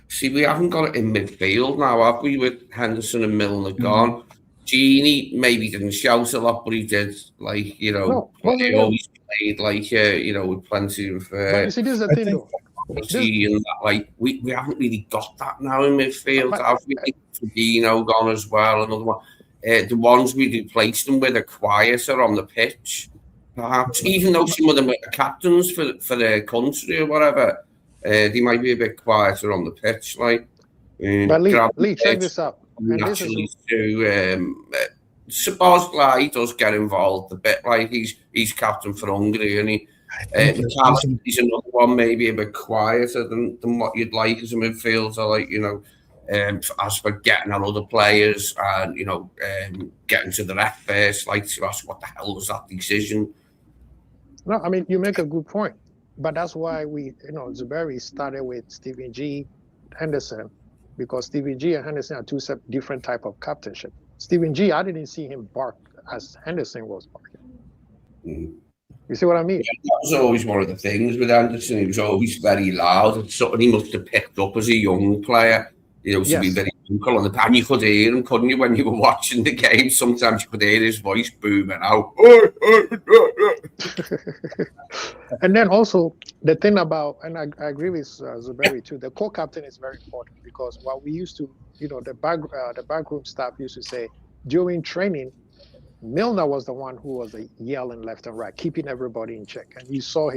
See, we haven't got it in midfield now, have we, with Henderson and Milner gone? Genie maybe didn't shout a lot, but he did, he always played, with plenty of... but you see, this is the thing, though. And that, we haven't really got that now in midfield, have we? Fabinho gone as well, another one. The ones we replaced them with are quieter on the pitch, perhaps, even though some of them are captains for their country or whatever. They might be a bit quieter on the pitch, But Lee, check this out. Naturally, Szoboszlai, he does get involved a bit. He's captain for Hungary, and he's another one, maybe a bit quieter than what you'd like as a midfielder. As for getting on other players and getting to the ref first, to ask what the hell was that decision. No, I mean, you make a good point. But that's why Zuberi started with Stevie G, Henderson, because Stevie G and Henderson are two different type of captainship. Stevie G, I didn't see him bark as Henderson was barking. You see what I mean? Yeah, that was always one of the things with Henderson. He was always very loud. It's something he must have picked up as a young player, to be very vocal on the pan. You could hear him, couldn't you, when you were watching the game? Sometimes you could hear his voice booming out. And then also the thing about, and I agree with Zuberi too, the co-captain is very important, because what we used to, the backroom staff used to say during training, Milner was the one who was yelling left and right, keeping everybody in check. And you saw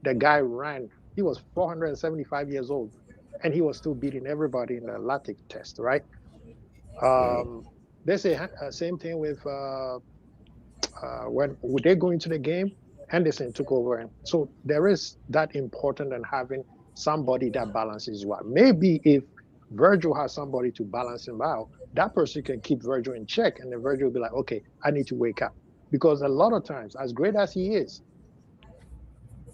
the guy ran. He was 475 years old, and he was still beating everybody in the Latic test, right? They say same thing with when they go into the game, Henderson took over. And so there is that important in having somebody that balances you out. Maybe if Virgil has somebody to balance him out, that person can keep Virgil in check, and then Virgil will be like, okay, I need to wake up. Because a lot of times, as great as he is,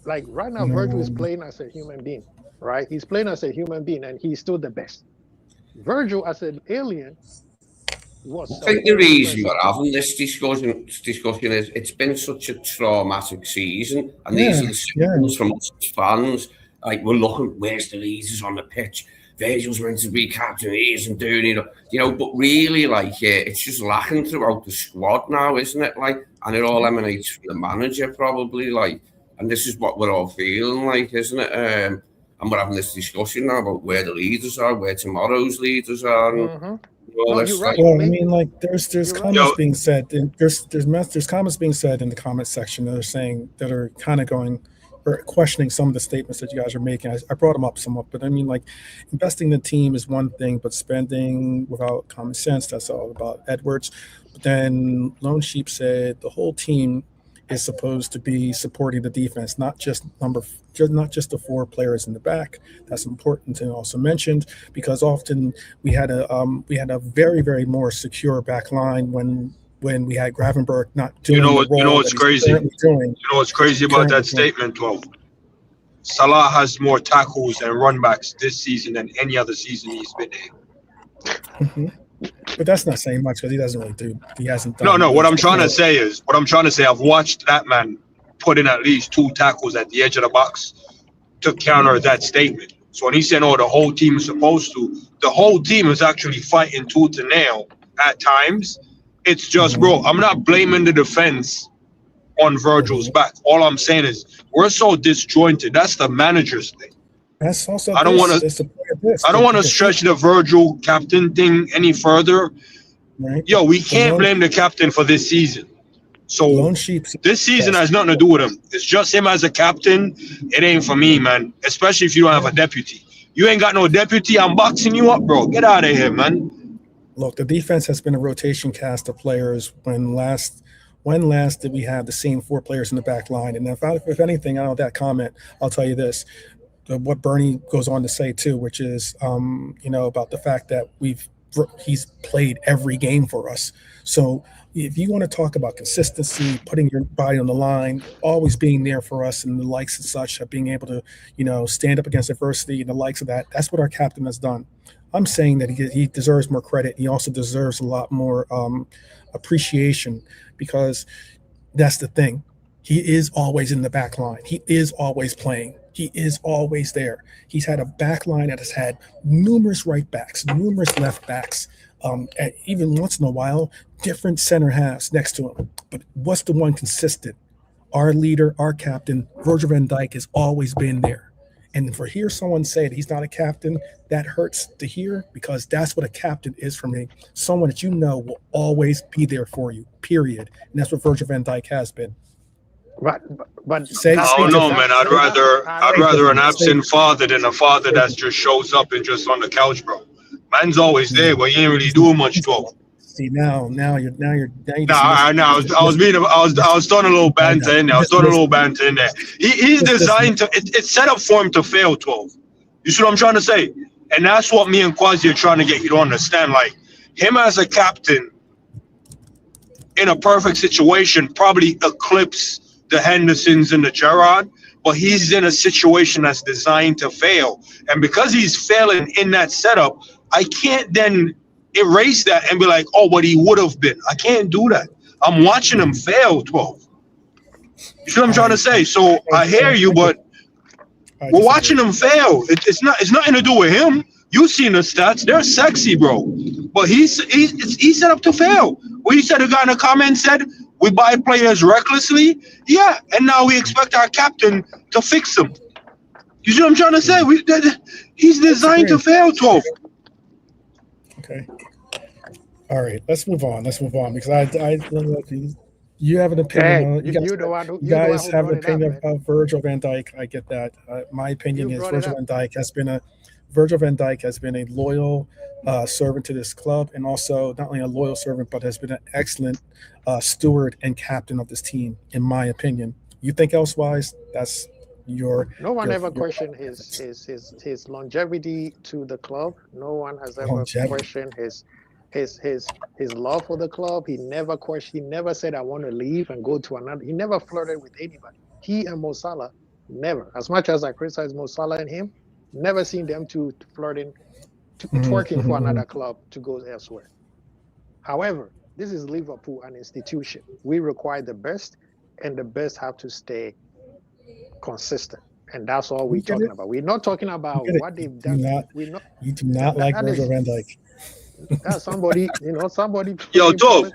right now, Virgil is playing as a human being, right? He's playing as a human being, and he's still the best. Virgil, as an alien, was... I think the reason we're having this discussion is it's been such a traumatic season, and these are the signals from us as fans. We're looking, where's the leaders on the pitch? Virgil's meant to be captain, he isn't doing it, but really, it's just lacking throughout the squad now, isn't it? And it all emanates from the manager, probably, and this is what we're all feeling isn't it? And we're having this discussion now about where the leaders are, where tomorrow's leaders are, and all this. Right. Well, I mean, there's comments being said, and there's comments being said in the comment section that are kind of going, or questioning some of the statements that you guys are making. I brought them up somewhat, but I mean, investing in the team is one thing, but spending without common sense, that's all about Edwards. But then Lone Sheep said the whole team is supposed to be supporting the defense, not just the four players in the back. That's important to also mention, because often we had a very, very more secure back line when we had Gravenberch not doing what's crazy? You know what's crazy about that statement, 12? Salah has more tackles and runbacks this season than any other season he's been in. But that's not saying much, because he hasn't done. No. What I'm trying to say, I've watched that man put in at least 2 tackles at the edge of the box to counter that statement. So when he said, the whole team is supposed to, the whole team is actually fighting tooth and nail at times. It's just, bro, I'm not blaming the defense on Virgil's back. All I'm saying is we're so disjointed. That's the manager's thing. That's also I don't want to stretch the Virgil captain thing any further. Right. Yo, we can't blame the captain for this season. So this season has nothing to do with him. It's just him as a captain. It ain't for me, man. Especially if you don't have a deputy. You ain't got no deputy. I'm boxing you up, bro. Get out of here, man. Look, the defense has been a rotation cast of players. When last did we have the same 4 players in the back line? And if anything, out of that comment, I'll tell you this. What Bernie goes on to say too, which is, about the fact that he's played every game for us. So if you want to talk about consistency, putting your body on the line, always being there for us and the likes and such, of being able to, stand up against adversity and the likes of that, that's what our captain has done. I'm saying that he deserves more credit. He also deserves a lot more appreciation, because that's the thing. He is always in the back line. He is always playing. He is always there. He's had a back line that has had numerous right backs, numerous left backs, even once in a while, different center halves next to him. But what's the one consistent? Our leader, our captain, Virgil van Dijk, has always been there. And for hear someone say that he's not a captain, that hurts to hear, because that's what a captain is for me. Someone that will always be there for you, period. And that's what Virgil van Dijk has been. But I don't know, man. I'd rather an absent father than a father that just shows up and just on the couch, bro. Man's always there, but he ain't really doing much to him. See, now you're. I was throwing a little banter in there. He's designed to. It's set up for him to fail 12. You see what I'm trying to say? And that's what me and Quasi are trying to get you to understand. Like, him as a captain in a perfect situation probably eclipse the Hendersons and the Gerrard, but he's in a situation that's designed to fail. And because he's failing in that setup, I can't then erase that and be like, oh, what he would have been. I can't do that. I'm watching him fail 12. You see what I'm trying to say? So I hear you, but we're watching him fail. It's nothing to do with him. You've seen the stats. They're sexy, bro. But he's set up to fail. What you said, the guy in the comment said, we buy players recklessly. Yeah, and now we expect our captain to fix them. You see what I'm trying to say? He's designed to fail 12. Okay. All right, let's move on because you have an opinion. You guys have an opinion of Virgil van Dijk. I get that. My opinion is Virgil van Dijk has been a loyal servant to this club, and also not only a loyal servant, but has been an excellent steward and captain of this team, in my opinion. You think elsewise? That's your. No one ever questioned his longevity to the club. No one has ever questioned his love for the club. He never questioned. He never said, "I want to leave and go to another." He never flirted with anybody. He and Mo Salah never. As much as I criticize Mo Salah and him, never seen them two flirting, twerking for another club to go elsewhere. However, this is Liverpool, an institution. We require the best, and the best have to stay consistent. And that's all we're talking about. We're not talking about what they've done. You do not like Virgil van Dijk. Somebody. Yo, Dov,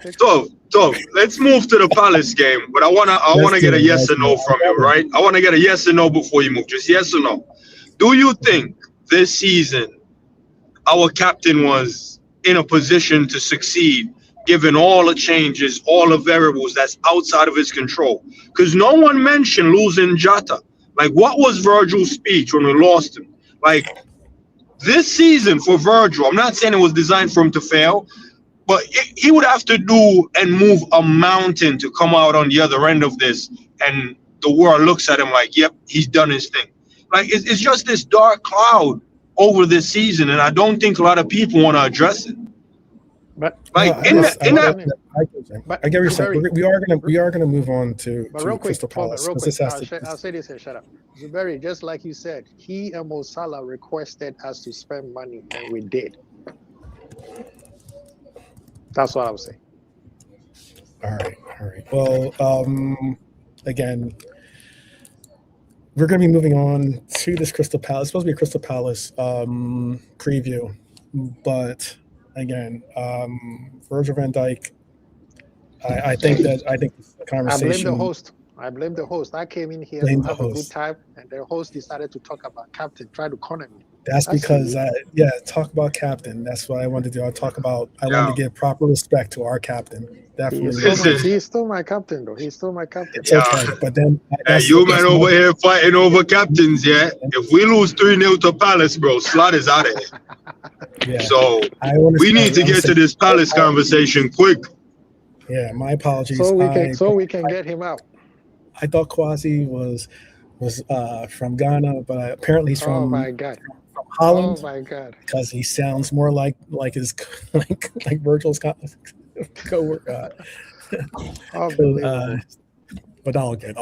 let's move to the Palace game. But I wanna get a yes or no from you, right? I want to get a yes or no before you move. Just yes or no. Do you think this season our captain was in a position to succeed, given all the changes, all the variables that's outside of his control? Because no one mentioned losing Jota. Like, what was Virgil's speech when we lost him? Like, this season for Virgil, I'm not saying it was designed for him to fail, but he would have to do and move a mountain to come out on the other end of this, and the world looks at him like, yep, he's done his thing. Like, it's just this dark cloud over this season, and I don't think a lot of people want to address it. But like, I get what you're saying. We are gonna move on to Crystal Palace. I'll say this and shut up. Zuberi, just like you said, he and Mo Salah requested us to spend money, and we did. That's what I would say. All right. Well, again, we're going to be moving on to this Crystal Palace. It's supposed to be a Crystal Palace preview, but again, Virgil van Dijk. I think the conversation. I blame the host. I came in here Blame to the have a good host. time, and the host decided to talk about captain, try to corner me. That's because, talk about captain. That's what I wanted to do. I wanted to give proper respect to our captain. Definitely. He's still my captain, though. He's still my captain. It's okay. But then, you man over here fighting over captains, yeah? If we lose 3-0 to Palace, bro, Slot is out of here. Yeah. So we need to get to this Palace conversation quick. Yeah, my apologies. So we can get him out. I thought Kwasi was from Ghana, but apparently he's from Holland. Oh my God! Because he sounds more like his like Virgil's co-worker. But all good.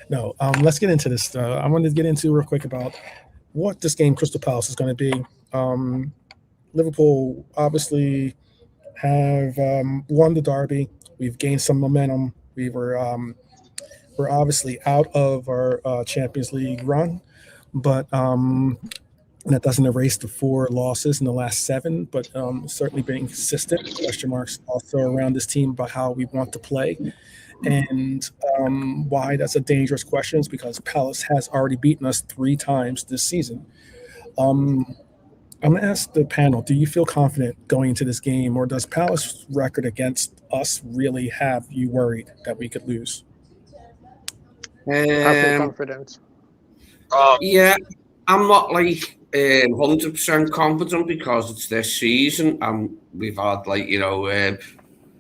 No, let's get into this. I wanted to get into real quick about what this game Crystal Palace is going to be. Liverpool obviously have won the derby. We've gained some momentum. We're obviously out of our Champions League run, but that doesn't erase the 4 losses in the last 7. But certainly being consistent. Question marks also around this team about how we want to play, and why that's a dangerous question is because Palace has already beaten us 3 times this season. I'm going to ask the panel, do you feel confident going into this game, or does Palace's record against us really have you worried that we could lose? I feel confident. Yeah, I'm not 100% confident because it's this season and we've had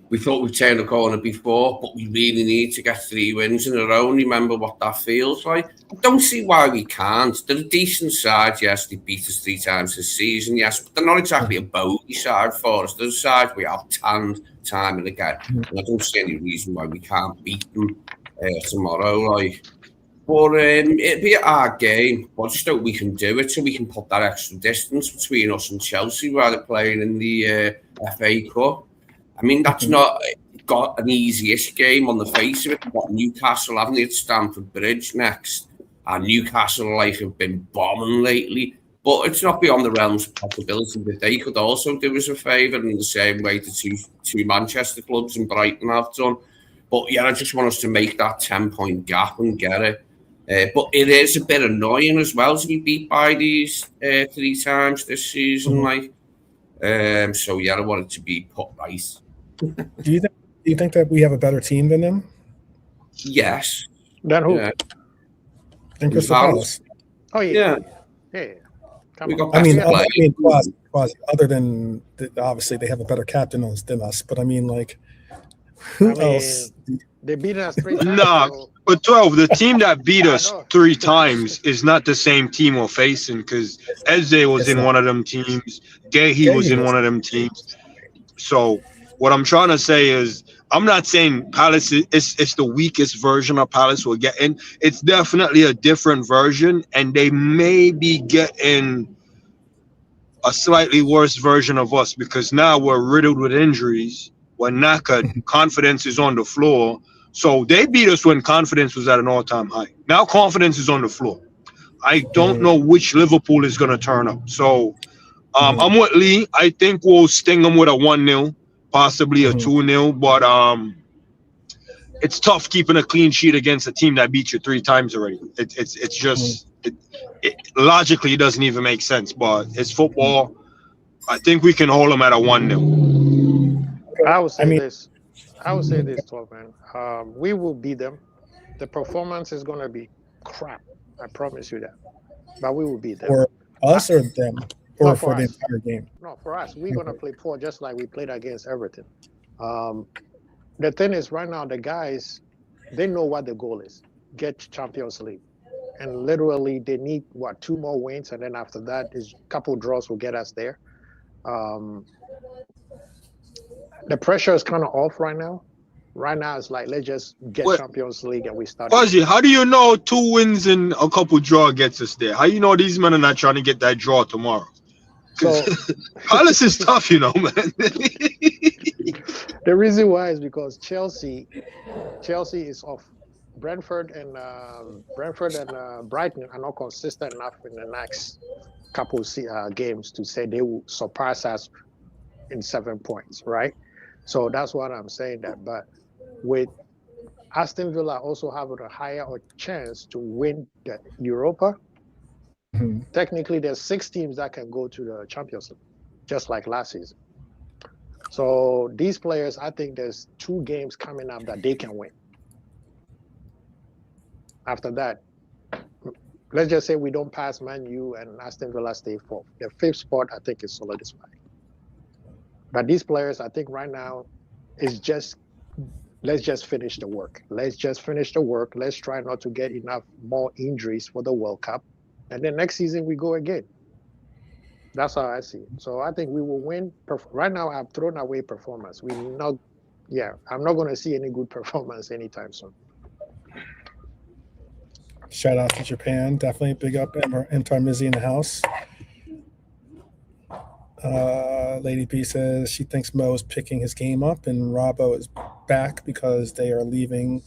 we thought we'd turn the corner before, but we really need to get 3 wins in a row. Remember what that feels like. I don't see why we can't. They're a decent side, yes. They beat us 3 times this season, yes, but they're not exactly a bogey side for us. They're a side we have tanned time and again, and I don't see any reason why we can't beat them tomorrow. But it'd be our game. I just hope we can do it so we can put that extra distance between us and Chelsea while they're playing in the FA Cup. I mean, that's not got an easy-ish game on the face of it. We've got Newcastle, haven't they, at Stamford Bridge next. And Newcastle have been bombing lately. But it's not beyond the realms of possibility that they could also do us a favour in the same way the two Manchester clubs and Brighton have done. But yeah, I just want us to make that 10-point gap and get it. But it is a bit annoying as well to be beat by these 3 times this season. So yeah, I want it to be put right. Do you think that we have a better team than them? Yes. Then who? Yeah. Than Crystal Palace. Oh yeah. We got Quasi, other than obviously they have a better captain than us, but I mean, who else? They beat us 3 times. Nah, but 12, the team that beat us 3 times is not the same team we're facing because Eze was in one of them teams. Gehi was in one of them teams. So what I'm trying to say is I'm not saying Palace it's the weakest version of Palace we're getting. It's definitely a different version, and they may be getting a slightly worse version of us because now we're riddled with injuries. We're knackered. Confidence is on the floor. So they beat us when confidence was at an all-time high. Now confidence is on the floor. I don't know which Liverpool is going to turn up. So I'm with Lee. I think we'll sting them with a 1-0, possibly a 2-0. But it's tough keeping a clean sheet against a team that beat you 3 times already. It's just logically it doesn't even make sense. But it's football. I think we can hold them at a 1-0. I would say this, 12 man. We will beat them. The performance is going to be crap. I promise you that. But we will beat them. For us or them? Or for the entire game? No, for us. We're going to play poor just like we played against Everton. The thing is, right now, the guys, they know what the goal is. Get Champions League. And literally, they need, 2 more wins. And then after that, is a couple draws will get us there. The pressure is kind of off right now. Right now, it's like, let's just get Champions League and we start. Fuzzy, how do you know 2 wins and a couple draw gets us there? How you know these men are not trying to get that draw tomorrow? So Palace is tough, man. The reason why is because Chelsea is off. Brentford and Brighton are not consistent enough in the next couple games to say they will surpass us in 7 points, right? So that's what I'm saying. But with Aston Villa also have a higher chance to win the Europa. Mhm. Technically, there's 6 teams that can go to the Champions League, just like last season. So these players, I think there's 2 games coming up that they can win. After that, let's just say we don't pass Man U and Aston Villa stay 4th. The 5th spot, I think, is solidified. But these players, I think right now, is just, let's just finish the work. Let's just finish the work. Let's try not to get enough more injuries for the World Cup. And then next season, we go again. That's how I see it. So I think we will win. Right now, I've thrown away performance. I'm not going to see any good performance anytime soon. Shout out to Japan. Definitely big up Mizzy in the house. Lady B says she thinks Mo is picking his game up and Robbo is back because they are leaving.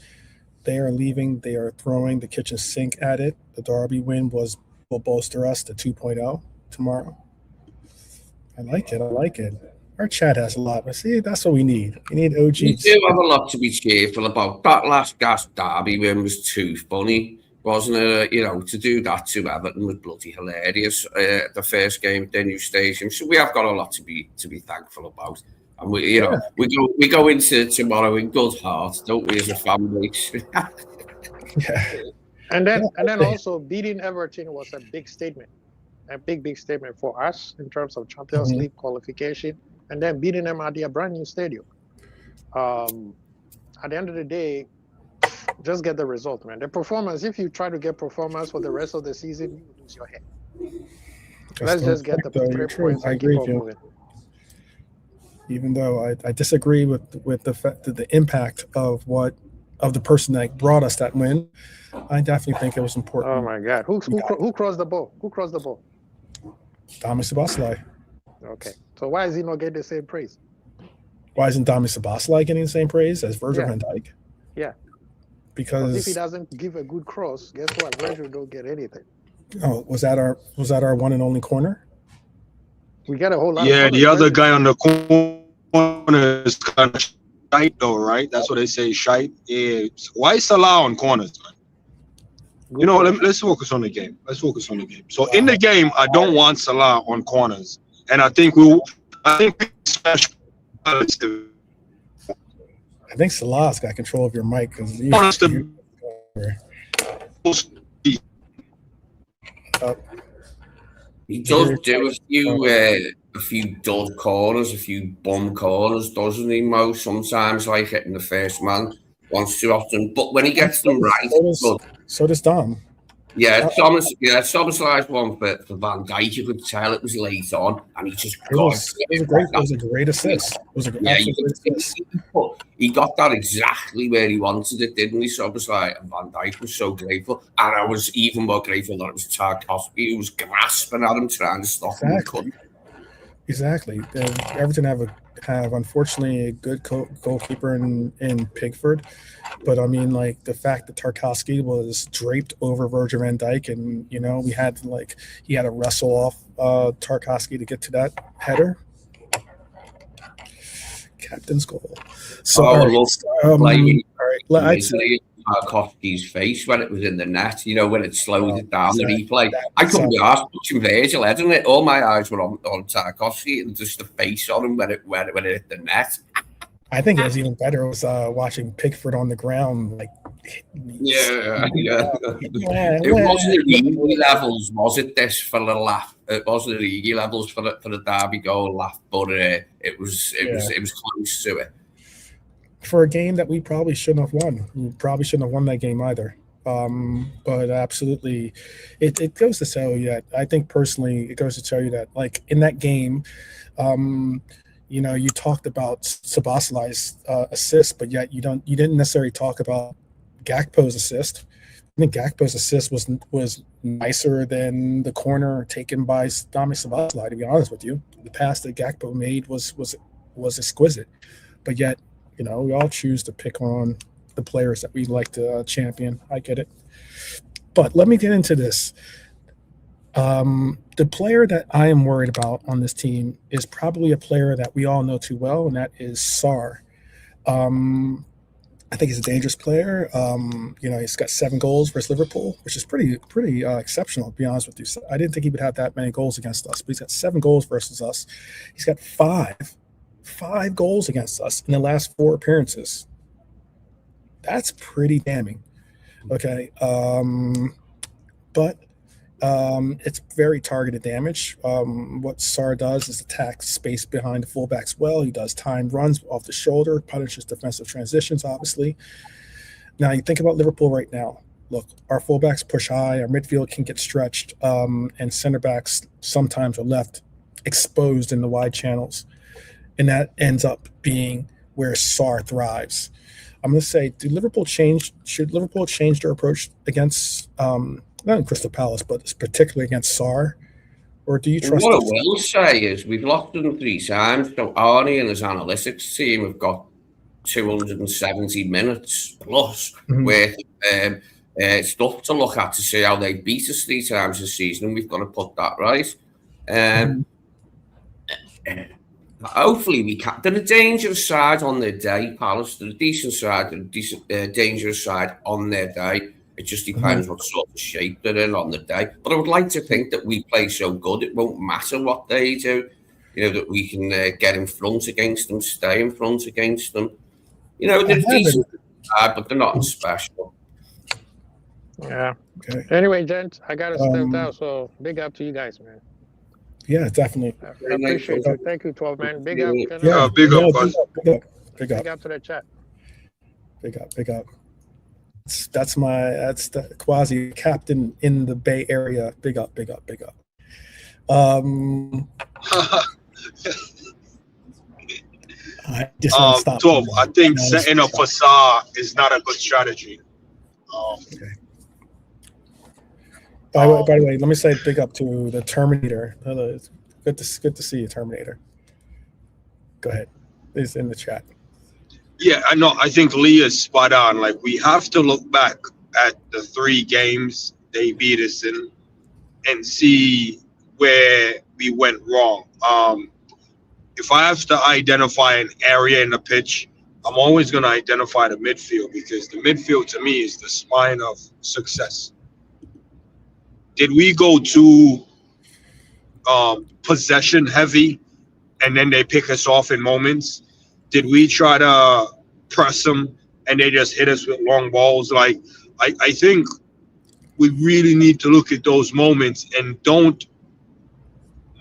They are throwing the kitchen sink at it. The Derby win will bolster us to 2.0 tomorrow. I like it. Our chat has a lot, but see, that's what we need. We need OGs. We do have a lot to be cheerful about. That last gas Derby win was too funny, wasn't it? To do that to Everton was bloody hilarious. The first game at their new stadium, so we have got a lot to be thankful about. And we go into tomorrow in good heart, don't we, as a fan base? Yeah. And then also beating Everton was a big statement. A big statement for us in terms of Champions League qualification, and then beating them at their brand new stadium. At the end of the day, just get the result, man. The performance, if you try to get performance for the rest of the season, you lose your head. Let's just get the 3 points and keep on moving. Even though I disagree with the fact that the impact of the person that brought us that win, I definitely think it was important. Oh my God, who crossed the ball? Who crossed the ball? Dami Szoboszlai. Okay, so why is he not getting the same praise? Why isn't Dami Szoboszlai getting the same praise as Virgil van Dijk? Yeah. Because if he doesn't give a good cross, guess what? Virgil don't get anything. Oh, was that our one and only corner? We got a whole lot. Yeah, the other guy on the corner is kind of shite, though, right? That's what they say, shite. Yeah. Why is Salah on corners, man? Let's focus on the game. So in the game, I don't want Salah on corners, and I think Salah's got control of your mic because he does do a few dull corners, a few bum corners, doesn't he, Mo? Sometimes, like hitting the first man once too often, but when he gets them right, so does Dom. Yeah, Szoboszlai's one for Van Dijk. You could tell it was late on, and he just got it was a great assist. He got that exactly where he wanted it, didn't he? Szoboszlai, and Van Dijk was so grateful, and I was even more grateful that it was Tarkowski who was grasping at him, trying to stop him. Exactly. Everton have unfortunately a good goalkeeper in Pickford, but I mean, like, the fact that Tarkowski was draped over Virgil van Dijk, and he had to wrestle off Tarkowski to get to that header. Captain's goal. So all right. Tarkowski's face when it was in the net, when it slowed it down, the replay. I couldn't be asked watching Virgil, hadn't it? All my eyes were on Tarkowski and just the face on him when it hit the net. I think it was even better. It was watching Pickford on the ground, like. Yeah. It wasn't the Origi levels, was it? This for the laugh. It wasn't the Origi levels for the Derby goal laugh, but it was close to it. For a game that we probably shouldn't have won. We probably shouldn't have won that game either. But absolutely, it goes to show you that, I think personally, it goes to show you that, like, in that game, you talked about Szoboszlai's assist, but yet you didn't necessarily talk about Gakpo's assist. I think Gakpo's assist was nicer than the corner taken by Dami Szoboszlai, to be honest with you. The pass that Gakpo made was exquisite, but yet, we all choose to pick on the players that we like to champion. I get it. But let me get into this. The player that I am worried about on this team is probably a player that we all know too well, and that is Sarr. I think he's a dangerous player. He's got 7 goals versus Liverpool, which is pretty exceptional, to be honest with you. So I didn't think he would have that many goals against us, but he's got 7 goals versus us. He's got five goals against us in the last 4 appearances. That's pretty damning. Okay. But it's very targeted damage. What Sarr does is attack space behind the fullbacks well. He does timed runs off the shoulder, punishes defensive transitions, obviously. Now, you think about Liverpool right now. Look, our fullbacks push high, our midfield can get stretched, and center backs sometimes are left exposed in the wide channels. And that ends up being where Sarr thrives. I'm going to say, should Liverpool change their approach against, not in Crystal Palace, but particularly against Sarr? Or do you trust What I will say is we've locked them 3 times. So Arne and his analytics team have got 270 minutes plus worth of stuff to look at to see how they beat us 3 times this season. And we've got to put that right. Hopefully we can. They're a dangerous side on their day, Palace. They're a decent side. They're a decent, dangerous side on their day. It just depends what sort of shape they're in on the day. But I would like to think that we play so good, it won't matter what they do. That we can get in front against them, stay in front against them. They're a decent side, but they're not special. Yeah. Okay. Anyway, gents, I got to step out, so big up to you guys, man. Yeah, definitely. I appreciate you. Thank you, 12 man. Big up. Yeah, big up, bud. Big up to the chat. Big up. That's the quasi captain in the Bay Area. Big up. I just want to stop. 12. I think setting up for Sarr is not a good strategy. Okay. By the way, let me say big up to the Terminator. It's good to see you, Terminator. Go ahead. It's in the chat. Yeah, I know. I think Lee is spot on. Like, we have to look back at the 3 games they beat us in and see where we went wrong. If I have to identify an area in the pitch, I'm always going to identify the midfield, because the midfield to me is the spine of success. Did we go too possession heavy and then they pick us off in moments? Did we try to press them and they just hit us with long balls? Like, I think we really need to look at those moments and don't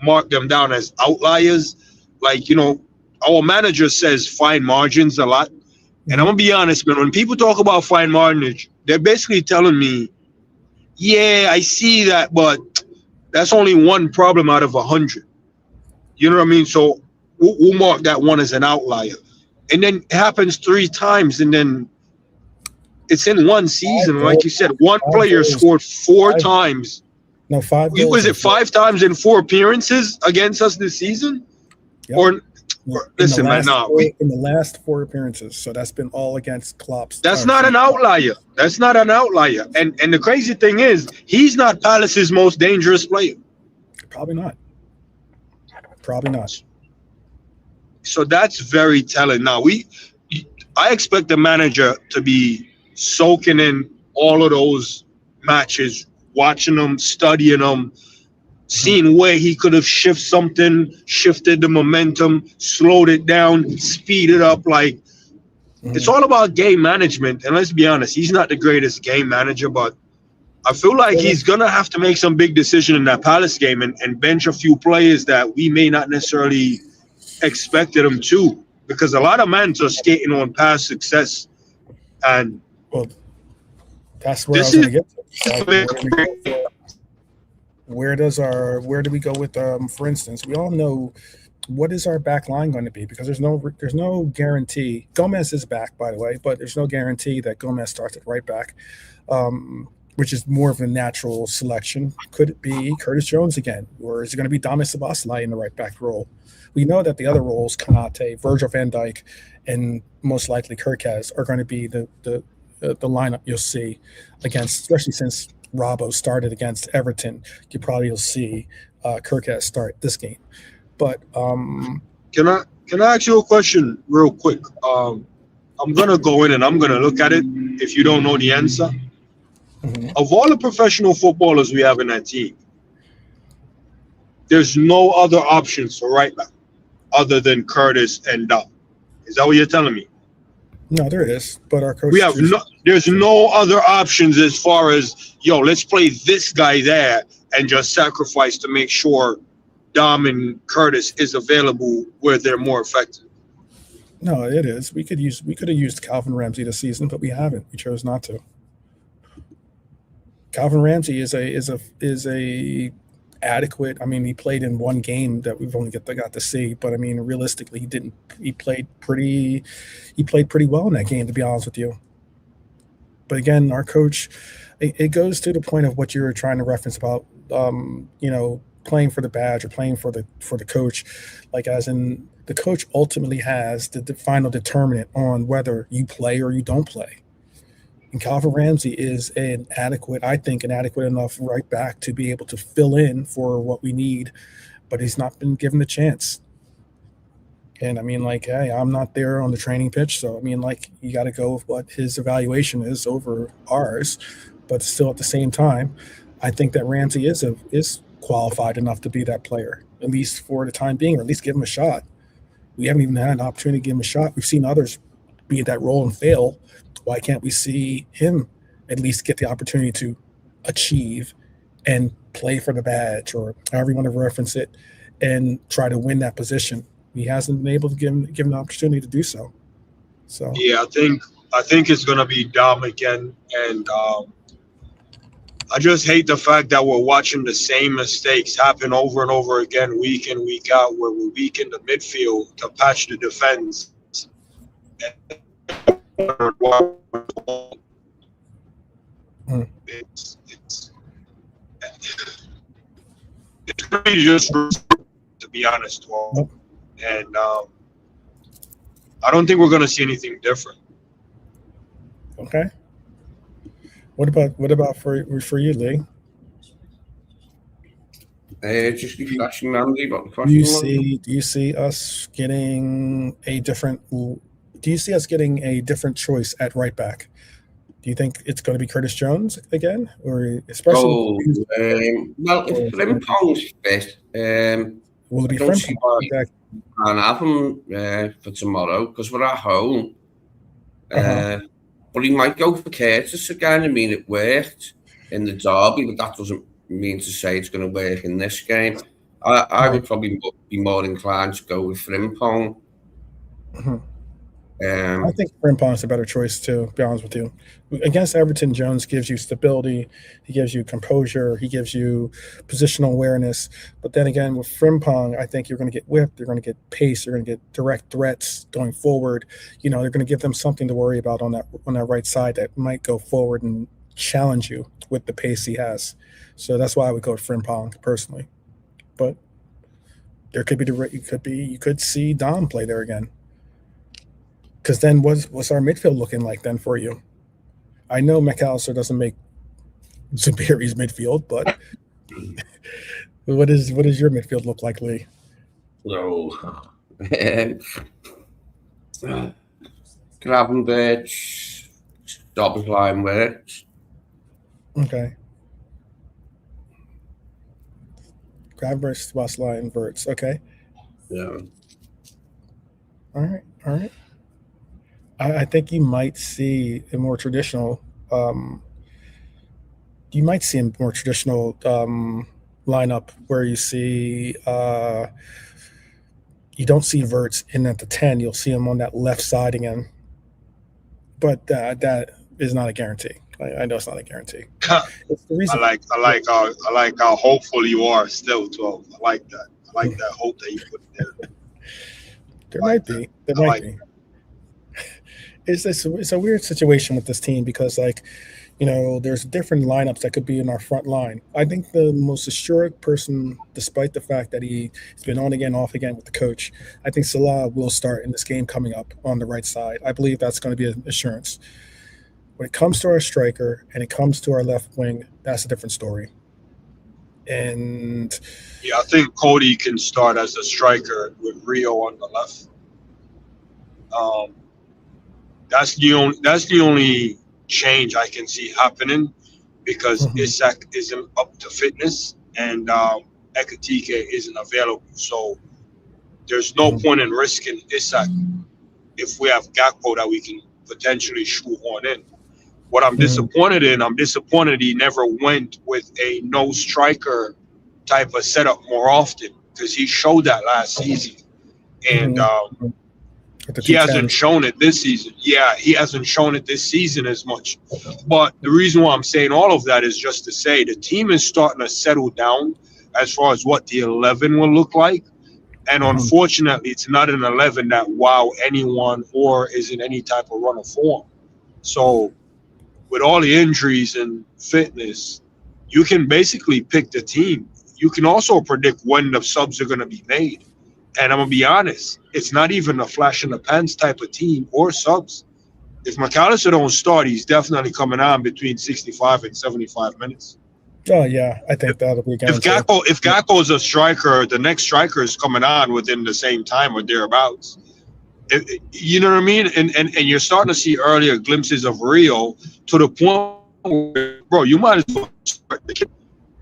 mark them down as outliers. Like, our manager says fine margins a lot. And I'm going to be honest, man, when people talk about fine margins, they're basically telling me, yeah, I see that, but that's only one problem out of 100. You know what I mean? So we'll mark that one as an outlier. And then it happens 3 times, and then it's in one season. Like you said, one player scored 4 times. No, 5 goals. Was it 5 times in 4 appearances against us this season? Yep. Or listen, man, in the last 4 appearances. So that's been all against Klopp's. That's not an outlier. That's not an outlier. And the crazy thing is, he's not Palace's most dangerous player. Probably not. So that's very telling. Now, I expect the manager to be soaking in all of those matches, watching them, studying them, seeing where he could have shifted the momentum, slowed it down, speed it up. Like, it's all about game management. And let's be honest, he's not the greatest game manager, but I feel like he's going to have to make some big decision in that Palace game and bench a few players that we may not necessarily expected him to, because a lot of men are skating on past success. And that's where I was going to get to. Where do we go with, for instance, we all know what is our back line going to be, because there's no guarantee. Gomez is back, by the way, but there's no guarantee that Gomez starts at right back, which is more of a natural selection. Could it be Curtis Jones again, or is it going to be Dame Szoboszlai in the right back role? We know that the other roles, Konate, Virgil van Dijk, and most likely Kirkaz, are going to be the lineup you'll see against, especially since Robbo started against Everton. You'll see Kirkaz start this game. But can I ask you a question real quick? I I'm gonna go in and I'm gonna look at it. If you don't know the answer, of all the professional footballers we have in that team, there's no other options for right back other than Curtis and Dom. Is that what you're telling me? No, there is, but our coach. There's no other options as far as, let's play this guy there and just sacrifice to make sure Dom and Curtis is available where they're more effective. No, it is. We could have used Calvin Ramsey this season, but we haven't. We chose not to. Calvin Ramsey is a adequate. I mean, he played in one game that we've only got to see, but I mean, realistically, he didn't. He played pretty well in that game, to be honest with you. But again, our coach, it goes to the point of what you were trying to reference about, playing for the badge or playing for the coach, like as in the coach ultimately has the final determinant on whether you play or you don't play. And Calvin Ramsey is an adequate enough right back to be able to fill in for what we need, but he's not been given the chance. And I mean, hey, I'm not there on the training pitch, so I mean, you got to go with what his evaluation is over ours. But still, at the same time, I think that Ramsey is qualified enough to be that player, at least for the time being, or at least give him a shot. We haven't even had an opportunity to give him a shot. We've seen others be in that role and fail. Why can't we see him at least get the opportunity to achieve and play for the badge, or however you want to reference it, and try to win that position? He hasn't been able to give him the opportunity to do so. So yeah, I think it's gonna be Dom again, and I just hate the fact that we're watching the same mistakes happen over and over again, week in, week out, where we weaken the midfield to patch the defense. It's really just, to be honest, and I don't think we're going to see anything different. Okay. What about for you, Lee? Just refreshing memory about the question. Do you see us getting a different? Do you see us getting a different choice at right back? Do you think it's going to be Curtis Jones again, or especially? Well, if Frimpong's fit, will it be Frimpong? I can't have him for tomorrow because we're at home. But he might go for Curtis again. I mean, it worked in the derby, but that doesn't mean to say it's going to work in this game. I would probably be more inclined to go with Frimpong. I think Frimpong's a better choice too, to be honest with you. Against Everton, Jones gives you stability, he gives you composure, he gives you positional awareness. But then again, with Frimpong, I think you're going to get whipped, you're going to get pace, you're going to get direct threats going forward. They're going to give them something to worry about on that right side that might go forward and challenge you with the pace he has. So that's why I would go with Frimpong personally. But there could be you could see Dom play there again. Because then what's our midfield looking like then for you? I know McAllister doesn't make Zuberi's midfield, but what does your midfield look like, Lee? So, Gravenberch, double line works. Okay. Gravenberch, Swasline, Verts. Okay. Yeah. All right. I think you might see a more traditional. Lineup where you see you don't see Verts in at the 10. You'll see him on that left side again, but that is not a guarantee. I know it's not a guarantee. It's the reason. I like how hopeful you are still, 12. I like that. I like that hope that you put there. There might be. It's a weird situation with this team because, there's different lineups that could be in our front line. I think the most assured person, despite the fact that he's been on again, off again with the coach, I think Salah will start in this game coming up on the right side. I believe that's going to be an assurance. When it comes to our striker and it comes to our left wing, that's a different story. And yeah, I think Cody can start as a striker with Rio on the left. That's the only change I can see happening, because Isak isn't up to fitness and Ekatike isn't available. So there's no point in risking Isak if we have Gakpo that we can potentially shoehorn in. What I'm disappointed he never went with a no striker type of setup more often, because he showed that last season. And he hasn't shown it this season. Yeah, he hasn't shown it this season as much. But the reason why I'm saying all of that is just to say the team is starting to settle down as far as what the 11 will look like. And unfortunately, it's not an 11 that wow anyone or is in any type of run of form. So with all the injuries and fitness, you can basically pick the team. You can also predict when the subs are going to be made. And I'm going to be honest, it's not even a flash in the pants type of team or subs. If McAllister don't start, he's definitely coming on between 65 and 75 minutes. Oh, yeah, I think that'll be If Gakpo is a striker, the next striker is coming on within the same time or thereabouts. You know what I mean? And you're starting to see earlier glimpses of Rio to the point where, bro, you might as well start the kid,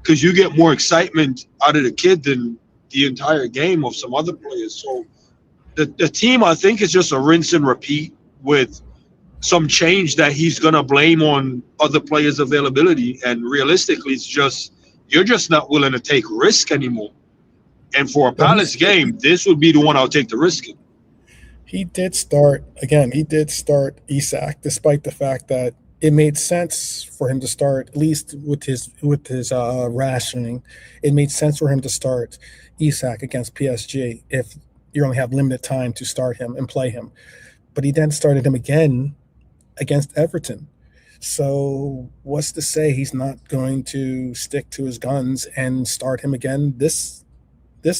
because you get more excitement out of the kid than the entire game of some other players. So the team, I think, is just a rinse and repeat with some change that he's going to blame on other players' availability. And realistically, it's just, you're just not willing to take risk anymore. And for a Palace game, this would be the one I'll take the risk in. He did start Isak, despite the fact that it made sense for him to start, at least with his rationing. It made sense for him to start Isak against PSG if you only have limited time to start him and play him. But he then started him again against Everton. So what's to say he's not going to stick to his guns and start him again this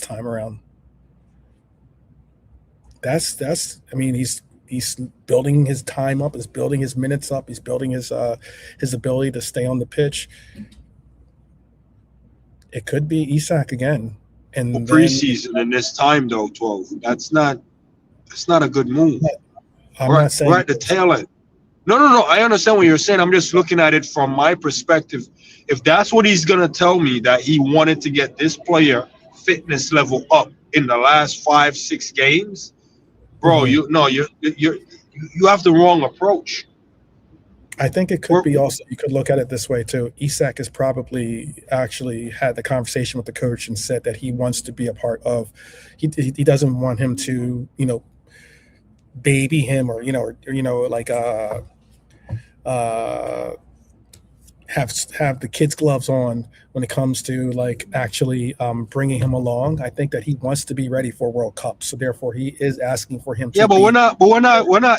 time around? I mean, he's building his time up, he's building his minutes up, he's building his ability to stay on the pitch. It could be Isak again. And preseason in this time though, 12. That's not a good move. I'm not saying we're at the tail end. No. I understand what you're saying. I'm just looking at it from my perspective. If that's what he's gonna tell me, that he wanted to get this player fitness level up in the last 5-6 games, bro, you have the wrong approach. I think it could be also, you could look at it this way too. Isak has probably actually had the conversation with the coach and said that he wants to be a part of, he doesn't want him to, baby him or have the kids' gloves on when it comes to like actually bringing him along. I think that he wants to be ready for World Cup, so therefore he is asking for him. We're not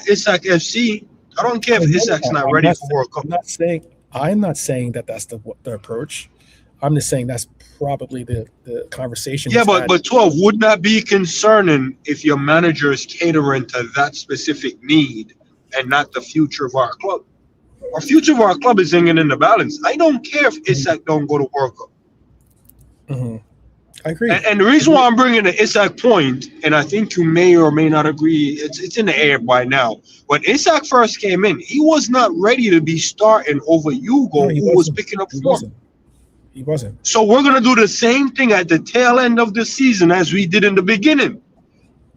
Isak FC. I don't care if Isak's not ready for World Cup. I'm not saying that that's the approach. I'm just saying that's probably the conversation. Yeah, but 12 would not be concerning if your manager is catering to that specific need and not the future of our club. Our future of our club is hanging in the balance. I don't care if Isak don't go to World Cup. I agree. And the reason why I'm bringing the Isak point, and I think you may or may not agree, it's in the air by now. When Isak first came in, he was not ready to be starting over Hugo, who was picking up form. He wasn't. So we're going to do the same thing at the tail end of the season as we did in the beginning.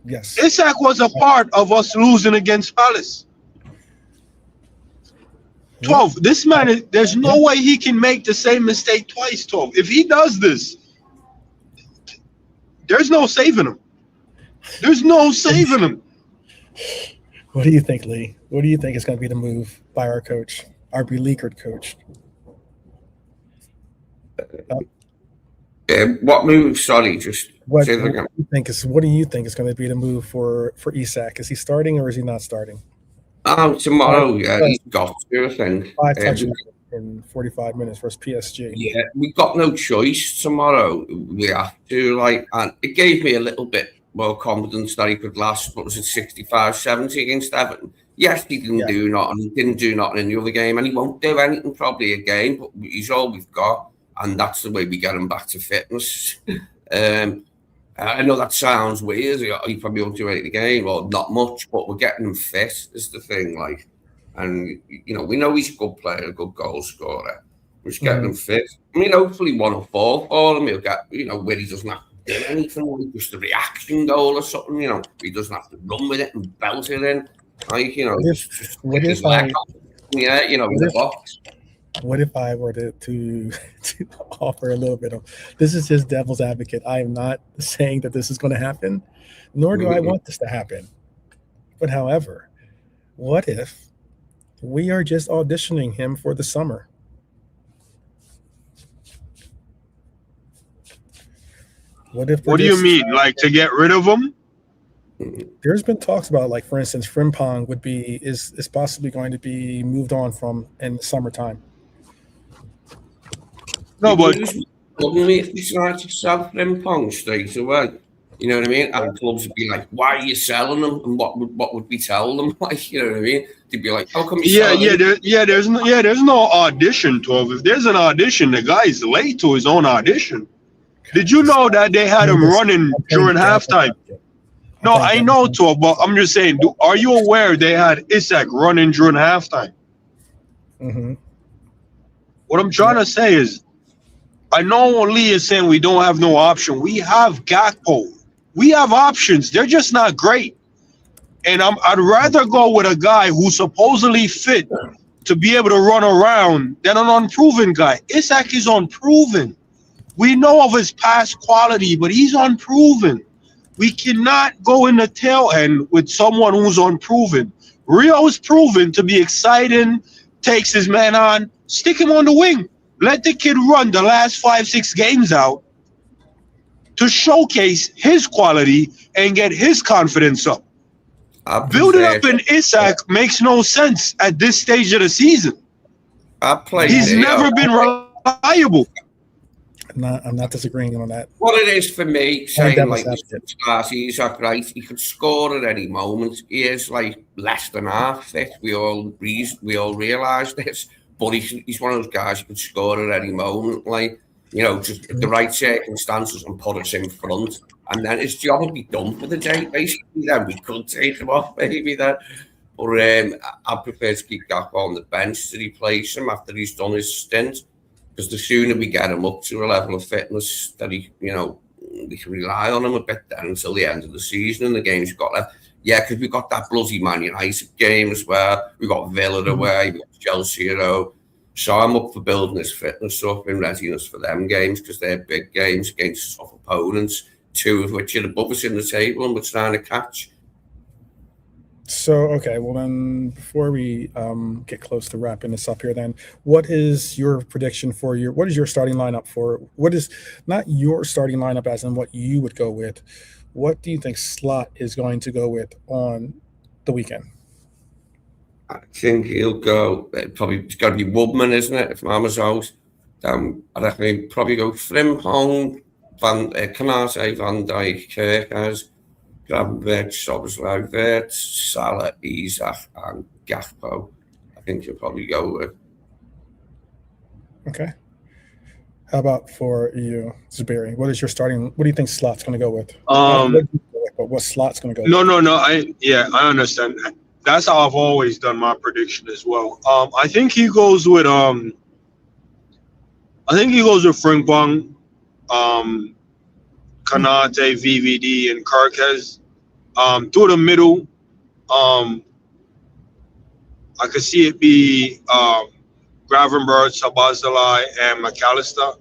Yes. Isak was a part of us losing against Palace. 12, this man, there's no way he can make the same mistake twice, 12. If he does this, there's no saving him. There's no saving him. What do you think, Lee? What do you think is going to be the move by our coach, our beleaguered coach? What move? Sorry, just what do you think is going to be the move for Isak? Is he starting or is he not starting? Tomorrow, he's got to, I think. 5 touches in 45 minutes versus PSG. Yeah, we've got no choice tomorrow. We have to, and it gave me a little bit more confidence that he could last, what was it, 65-70 against Everton. Yes, he didn't do nothing. He didn't do nothing in the other game, and he won't do anything probably again, but he's all we've got, and that's the way we get him back to fitness. I know that sounds weird. He probably won't do anything again, or not much, but we're getting him fit is the thing. Like, and we know he's a good player, a good goal scorer. We're just getting him fit. I mean, hopefully one will fall for him. He'll get, where he doesn't have to do anything, like just a reaction goal or something. He doesn't have to run with it and belt it in. Like, what if I, in the box. What if I were to offer a little bit of, this is just devil's advocate. I am not saying that this is going to happen, nor do I want this to happen. But however, what if we are just auditioning him for the summer? What do you mean? Like to get rid of him? There's been talks about, like, for instance, Frimpong is possibly going to be moved on from in the summertime. No, but if we start to sell Frimpong straight away, you know what I mean? And clubs would be like, "Why are you selling them?" And what would we tell them? Like, you know what I mean? They'd be like, "How come you?" There's no audition to him. If there's an audition, the guy's late to his own audition. Did you know that they had him running during halftime? No, I know, too, but I'm just saying, are you aware they had Isak running during halftime? Mm-hmm. What I'm trying to say is, I know Lee is saying we don't have no option. We have Gakpo. We have options. They're just not great. And I'd rather go with a guy who's supposedly fit to be able to run around than an unproven guy. Isak is unproven. We know of his past quality, but he's unproven. We cannot go in the tail end with someone who's unproven. Rio is proven to be exciting, takes his man on, stick him on the wing. Let the kid run the last 5-6 games out to showcase his quality and get his confidence up. Building up in Isak makes no sense at this stage of the season. He's never been reliable. I'm not disagreeing on that. What it is for me, saying like Isak, right? He could score at any moment. He is like less than half fit. We all realise this. But he's one of those guys who can score at any moment, like, just the right circumstances and put us in front. And then his job would be done for the day, basically. Then we could take him off, maybe then. But I prefer to keep Gakpo on the bench to replace him after he's done his stint. Because the sooner we get him up to a level of fitness that we can rely on him a bit then until the end of the season and the games we've got left. Yeah, because we've got that bloody Man United game as well. We've got Villa away, we've got Chelsea at home. So I'm up for building this fitness up in readiness for them games because they're big games against tough opponents, 2 of which are above us in the table and we're trying to catch. So, okay, well then, before we get close to wrapping this up here, then, what is your prediction for what is your starting lineup for, what is, not your starting lineup as in what you would go with, what do you think Slot is going to go with on the weekend? I think he'll go, it's got to be Woodman, isn't it, if Mama's out. I reckon he'll probably go Frimpong, Canate, Van Dijk, Kerkers, Gravenberch, Szoboszlai, Wirtz, Salah, Isak, and Gakpo. I think he'll probably go with. Okay. How about for you, Zuberi? What do you think Slot's going to go with? What Slot's going to go with? No. I understand. That's how I've always done my prediction as well. I think he goes with Frimpong, Canate, VVD, and Kerkez. Through the middle, I could see it be Gravenberch, Szoboszlai, and McAllister.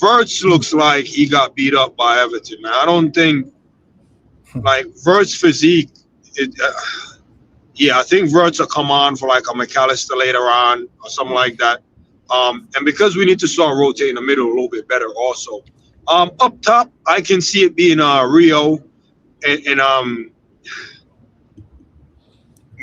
Wirtz looks like he got beat up by Everton, man. I don't think, like, Wirtz's physique, I think Wirtz will come on for like a McAllister later on or something like that. And because we need to start rotating the middle a little bit better also. Up top, I can see it being Rio and it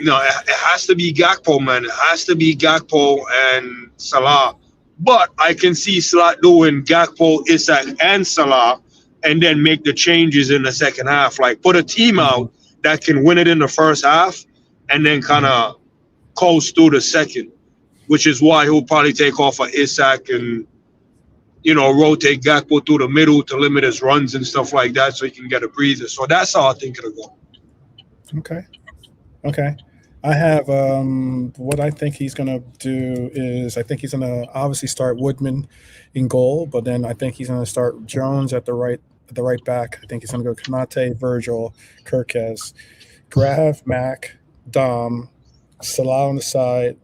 has to be Gakpo, man. It has to be Gakpo and Salah. But I can see Slot doing Gakpo, Isak, and Salah and then make the changes in the second half. Like, put a team out that can win it in the first half and then kind of coast through the second, which is why he'll probably take off Isak and rotate Gakpo through the middle to limit his runs and stuff like that so he can get a breather. So that's how I think it'll go. Okay. I have what I think he's gonna do is I think he's gonna obviously start Woodman in goal, but then I think he's gonna start Jones at the right back. I think he's gonna go Konate, Virgil, Kirkes, Grav, Mac, Dom, Salah on the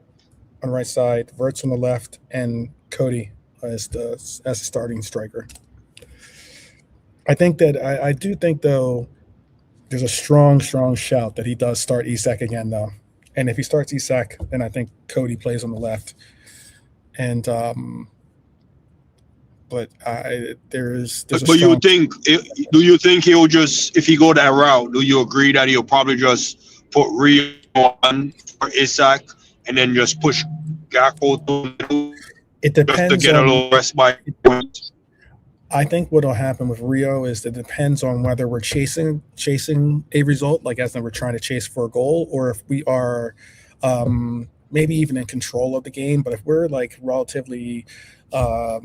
right side, Verts on the left, and Cody as the starting striker. I think that I do think though there's a strong shout that he does start Isak again though. And if he starts Isak, then I think Cody plays on the left. And but you think do you think he'll just, if he go that route, do you agree that he'll probably just put Rio on for Isak and then just push Gakpo through? It depends just to get a little rest by points. I think what will happen with Rio is that it depends on whether we're chasing a result, like as in we're trying to chase for a goal, or if we are maybe even in control of the game. But if we're like relatively, neck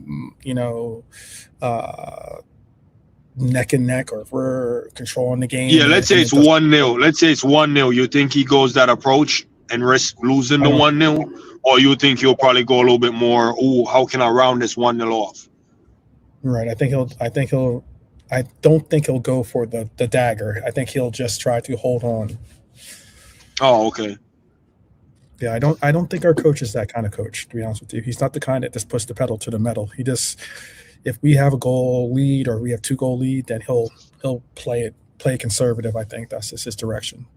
and neck, or if we're controlling the game. Yeah, let's say it's 1-0. Let's say it's 1-0. You think he goes that approach and risk losing the 1-0? Or you think he'll probably go a little bit more, how can I round this 1-0 off? Right. I don't think he'll go for the dagger. I think he'll just try to hold on. Oh, okay. Yeah, I don't think our coach is that kind of coach, to be honest with you. He's not the kind that just puts the pedal to the metal. He just, if we have a goal lead or we have 2-goal lead, then he'll play conservative. I think that's just his direction.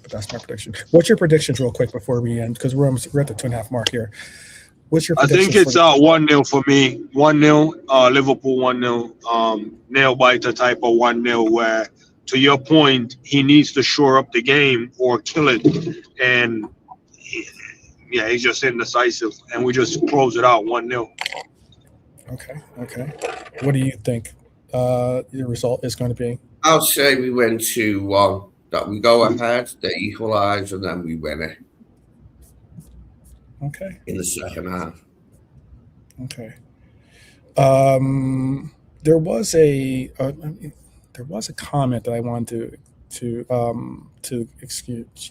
But that's my prediction. What's your predictions, real quick, before we end? Because we're at the 2.5 mark here. What's your prediction? I think it's 1-0 for me. 1-0, Liverpool 1-0. Nail biter type of 1-0 where, to your point, he needs to shore up the game or kill it. And he's just indecisive. And we just close it out 1-0. Okay. What do you think the result is going to be? I'll say we win 2-1. That we go ahead, they equalise, and then we win it. Okay. In the second half. Okay. There was a comment that I wanted to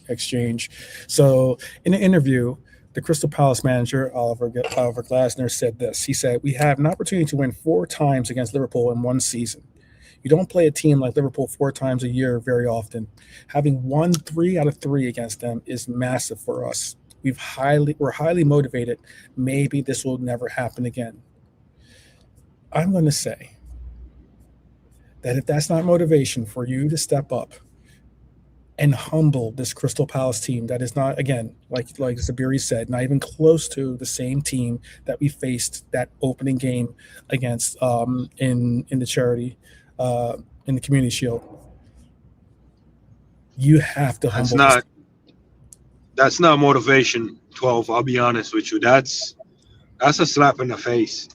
exchange. So in an interview, the Crystal Palace manager Oliver Glasner said this. He said, "We have an opportunity to win 4 times against Liverpool in one season. You don't play a team like Liverpool 4 times a year very often. Having won 3 out of 3 against them is massive for us. We're highly motivated. Maybe this will never happen again." I'm going to say that if that's not motivation for you to step up and humble this Crystal Palace team that is not, again, like Zabiri said, not even close to the same team that we faced that opening game against in the charity, in the Community Shield. You have to humble. That's not motivation, 12. I'll be honest with you. That's a slap in the face.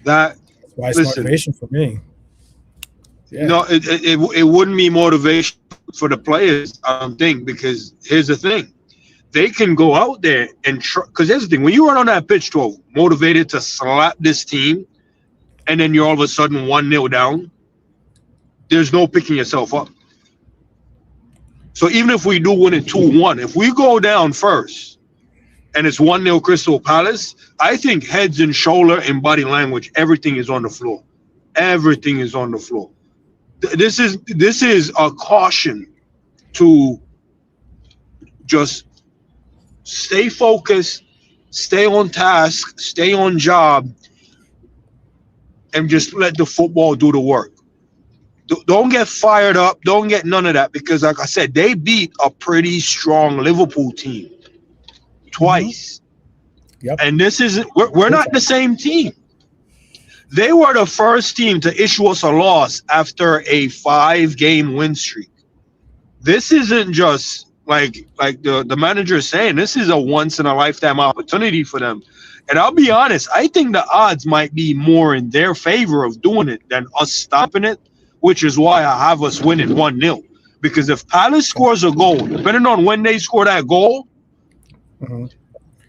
That's why it's motivation for me. Yeah. No, it wouldn't be motivation for the players, I don't think, because here's the thing. They can go out there and because here's the thing. When you run on that pitch, 12, motivated to slap this team, and then you're all of a sudden 1-0 down, there's no picking yourself up. So even if we do win it 2-1, if we go down first and it's 1-0 Crystal Palace, I think heads and shoulder and body language, everything is on the floor. Everything is on the floor. This is a caution to just stay focused, stay on task, stay on job, and just let the football do the work. Don't get fired up. Don't get none of that because, like I said, they beat a pretty strong Liverpool team twice. Yep. And this isn't. We're not the same team. They were the first team to issue us a loss after a 5-game win streak. This isn't just like the manager is saying. This is a once in a lifetime opportunity for them. And I'll be honest, I think the odds might be more in their favor of doing it than us stopping it, which is why I have us winning 1-0. Because if Palace scores a goal, depending on when they score that goal,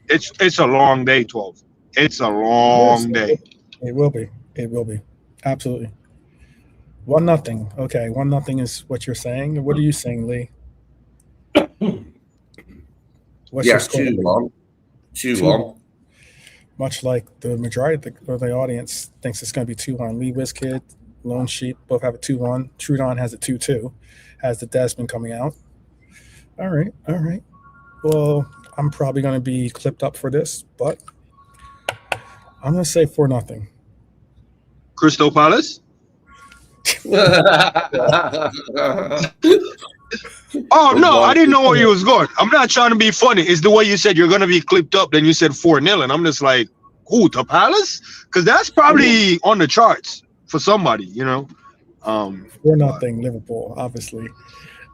it's a long day, 12. It's a long day. It will be. It will be. Absolutely. 1-0. Okay, 1-0 is what you're saying. What are you saying, Lee? What's your score? 2-1. 2-1. Much like the majority of the audience thinks it's going to be 2-1. Lee Wizkid, Lone Sheep both have a 2-1. Trudon has a 2-2. Has the Desmond coming out. All right. Well, I'm probably going to be clipped up for this, but I'm going to say 4-0. Crystal Palace? Oh, no, I didn't know where you was going. I'm not trying to be funny. It's the way you said you're going to be clipped up, then you said 4-0, and I'm just like, who, to Palace? Because that's probably on the charts for somebody, you know. 4-0 Liverpool, obviously.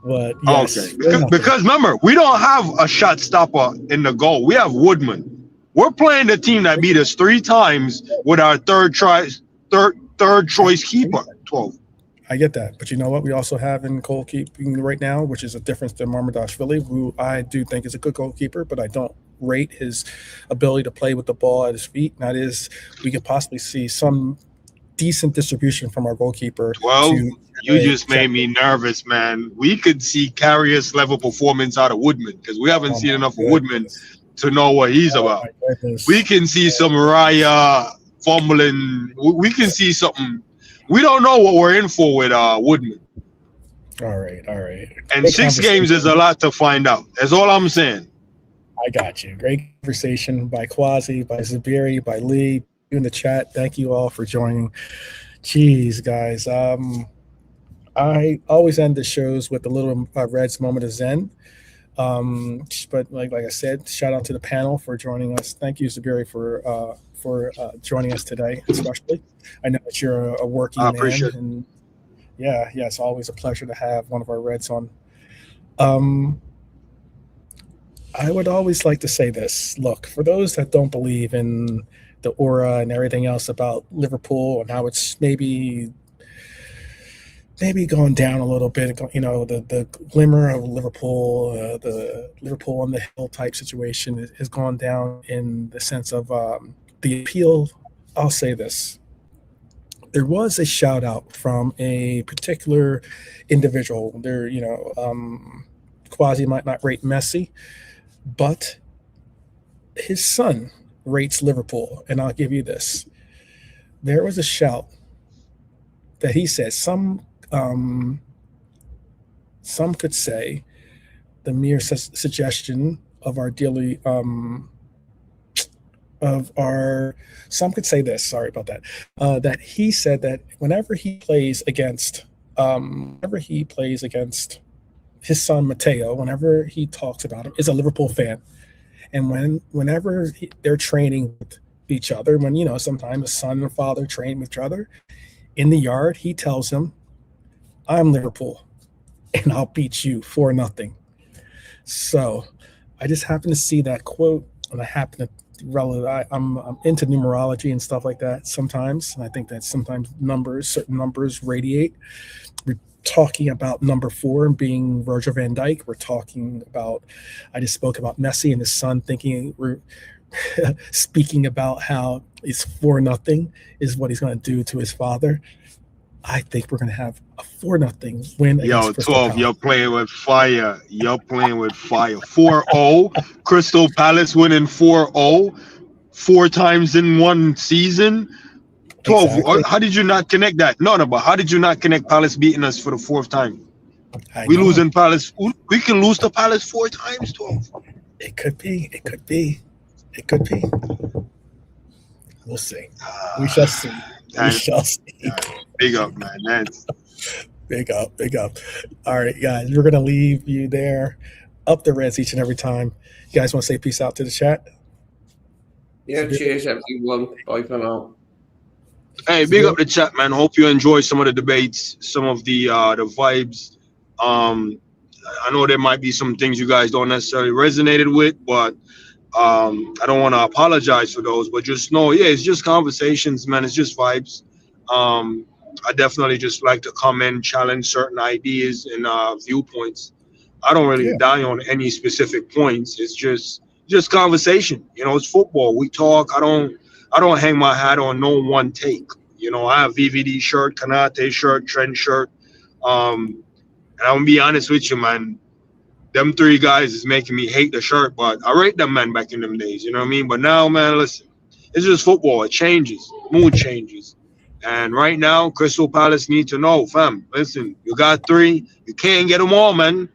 But yes, okay. Because remember, we don't have a shot stopper in the goal. We have Woodman. We're playing the team that beat us 3 times with our third choice keeper. 12. I get that, but you know what? We also have in goalkeeping right now, which is a difference than Marmadashvili, who I do think is a good goalkeeper, but I don't rate his ability to play with the ball at his feet. And that is, we could possibly see some decent distribution from our goalkeeper. Well, you just made me nervous, man. We could see Karius level performance out of Woodman because we haven't seen enough of Woodman to know what he's about. We can see some Raya fumbling. We can see something. We don't know what we're in for with Woodman. All right. And 6 games is a lot to find out. That's all I'm saying. I got you. Great conversation by Quasi, by Zabiri, by Lee, you in the chat. Thank you all for joining. Jeez, guys. I always end the shows with a little Reds moment of Zen. But like I said, shout out to the panel for joining us. Thank you, Zabiri, for joining us today, especially. I know that you're a working man. Appreciate it. And yeah, it's always a pleasure to have one of our Reds on. I would always like to say this. Look, for those that don't believe in the aura and everything else about Liverpool and how it's maybe gone down a little bit, you know, the glimmer of Liverpool, the Liverpool on the hill type situation has gone down in the sense of the appeal. I'll say this. There was a shout out from a particular individual. There, you know, Quasi might not rate Messi, but his son rates Liverpool. And I'll give you this. There was a shout that he said some could say the mere suggestion of our daily some could say this, sorry about that, that he said that whenever he plays against his son Matteo, whenever he talks about him, is a Liverpool fan. And whenever they're training with each other, when, you know, sometimes a son and father train with each other in the yard, he tells him, I'm Liverpool and I'll beat you 4-0. So I just happen to see that quote, and I happen to I'm into numerology and stuff like that sometimes, and I think that sometimes certain numbers radiate. We're talking about number 4 and being Virgil van Dijk. We're talking about, I just spoke about Messi and his son speaking about how it's 4-0 is what he's going to do to his father. I think we're going to have a 4-0 win. Yo, 12, you're playing with fire. 4-0. Crystal Palace winning 4-0 4 times in one season. 12, exactly. How did you not connect that? No, but how did you not connect Palace beating us for the 4th time? We losing Palace. We can lose to Palace 4 times, 12. It could be. We'll see. We shall see. Big up, man. That's big up. All right, guys, we're gonna leave you there. Up the Reds each and every time. You guys want to say peace out to the chat? Yeah, cheers everyone. Bye for now. Hey, big up the chat, man. Hope you enjoy some of the debates, some of the vibes. I know there might be some things you guys don't necessarily resonated with, but I don't want to apologize for those, but just know, it's just conversations, man. It's just vibes. I definitely just like to come in, challenge certain ideas and viewpoints. I don't really die on any specific points. It's just conversation. You know, it's football. We talk. I don't I don't hang my hat on no one take. You know, I have VVD shirt, Kanate shirt, Trent shirt. And I'm gonna be honest with you, man. Them 3 guys is making me hate the shirt, but I rate them, man, back in them days. You know what I mean? But now, man, listen, it's just football. It changes. Mood changes. And right now, Crystal Palace need to know, fam, listen, you got 3. You can't get them all, man.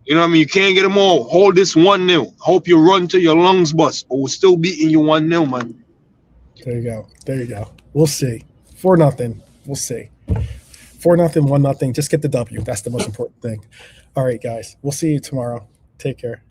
You know what I mean? You can't get them all. Hold this 1-0. Hope you run till your lungs bust, but we're still beating you 1-0, man. There you go. There you go. We'll see. 4-0. We'll see. 4-0, 1-0. Just get the W. That's the most important thing. All right, guys. We'll see you tomorrow. Take care.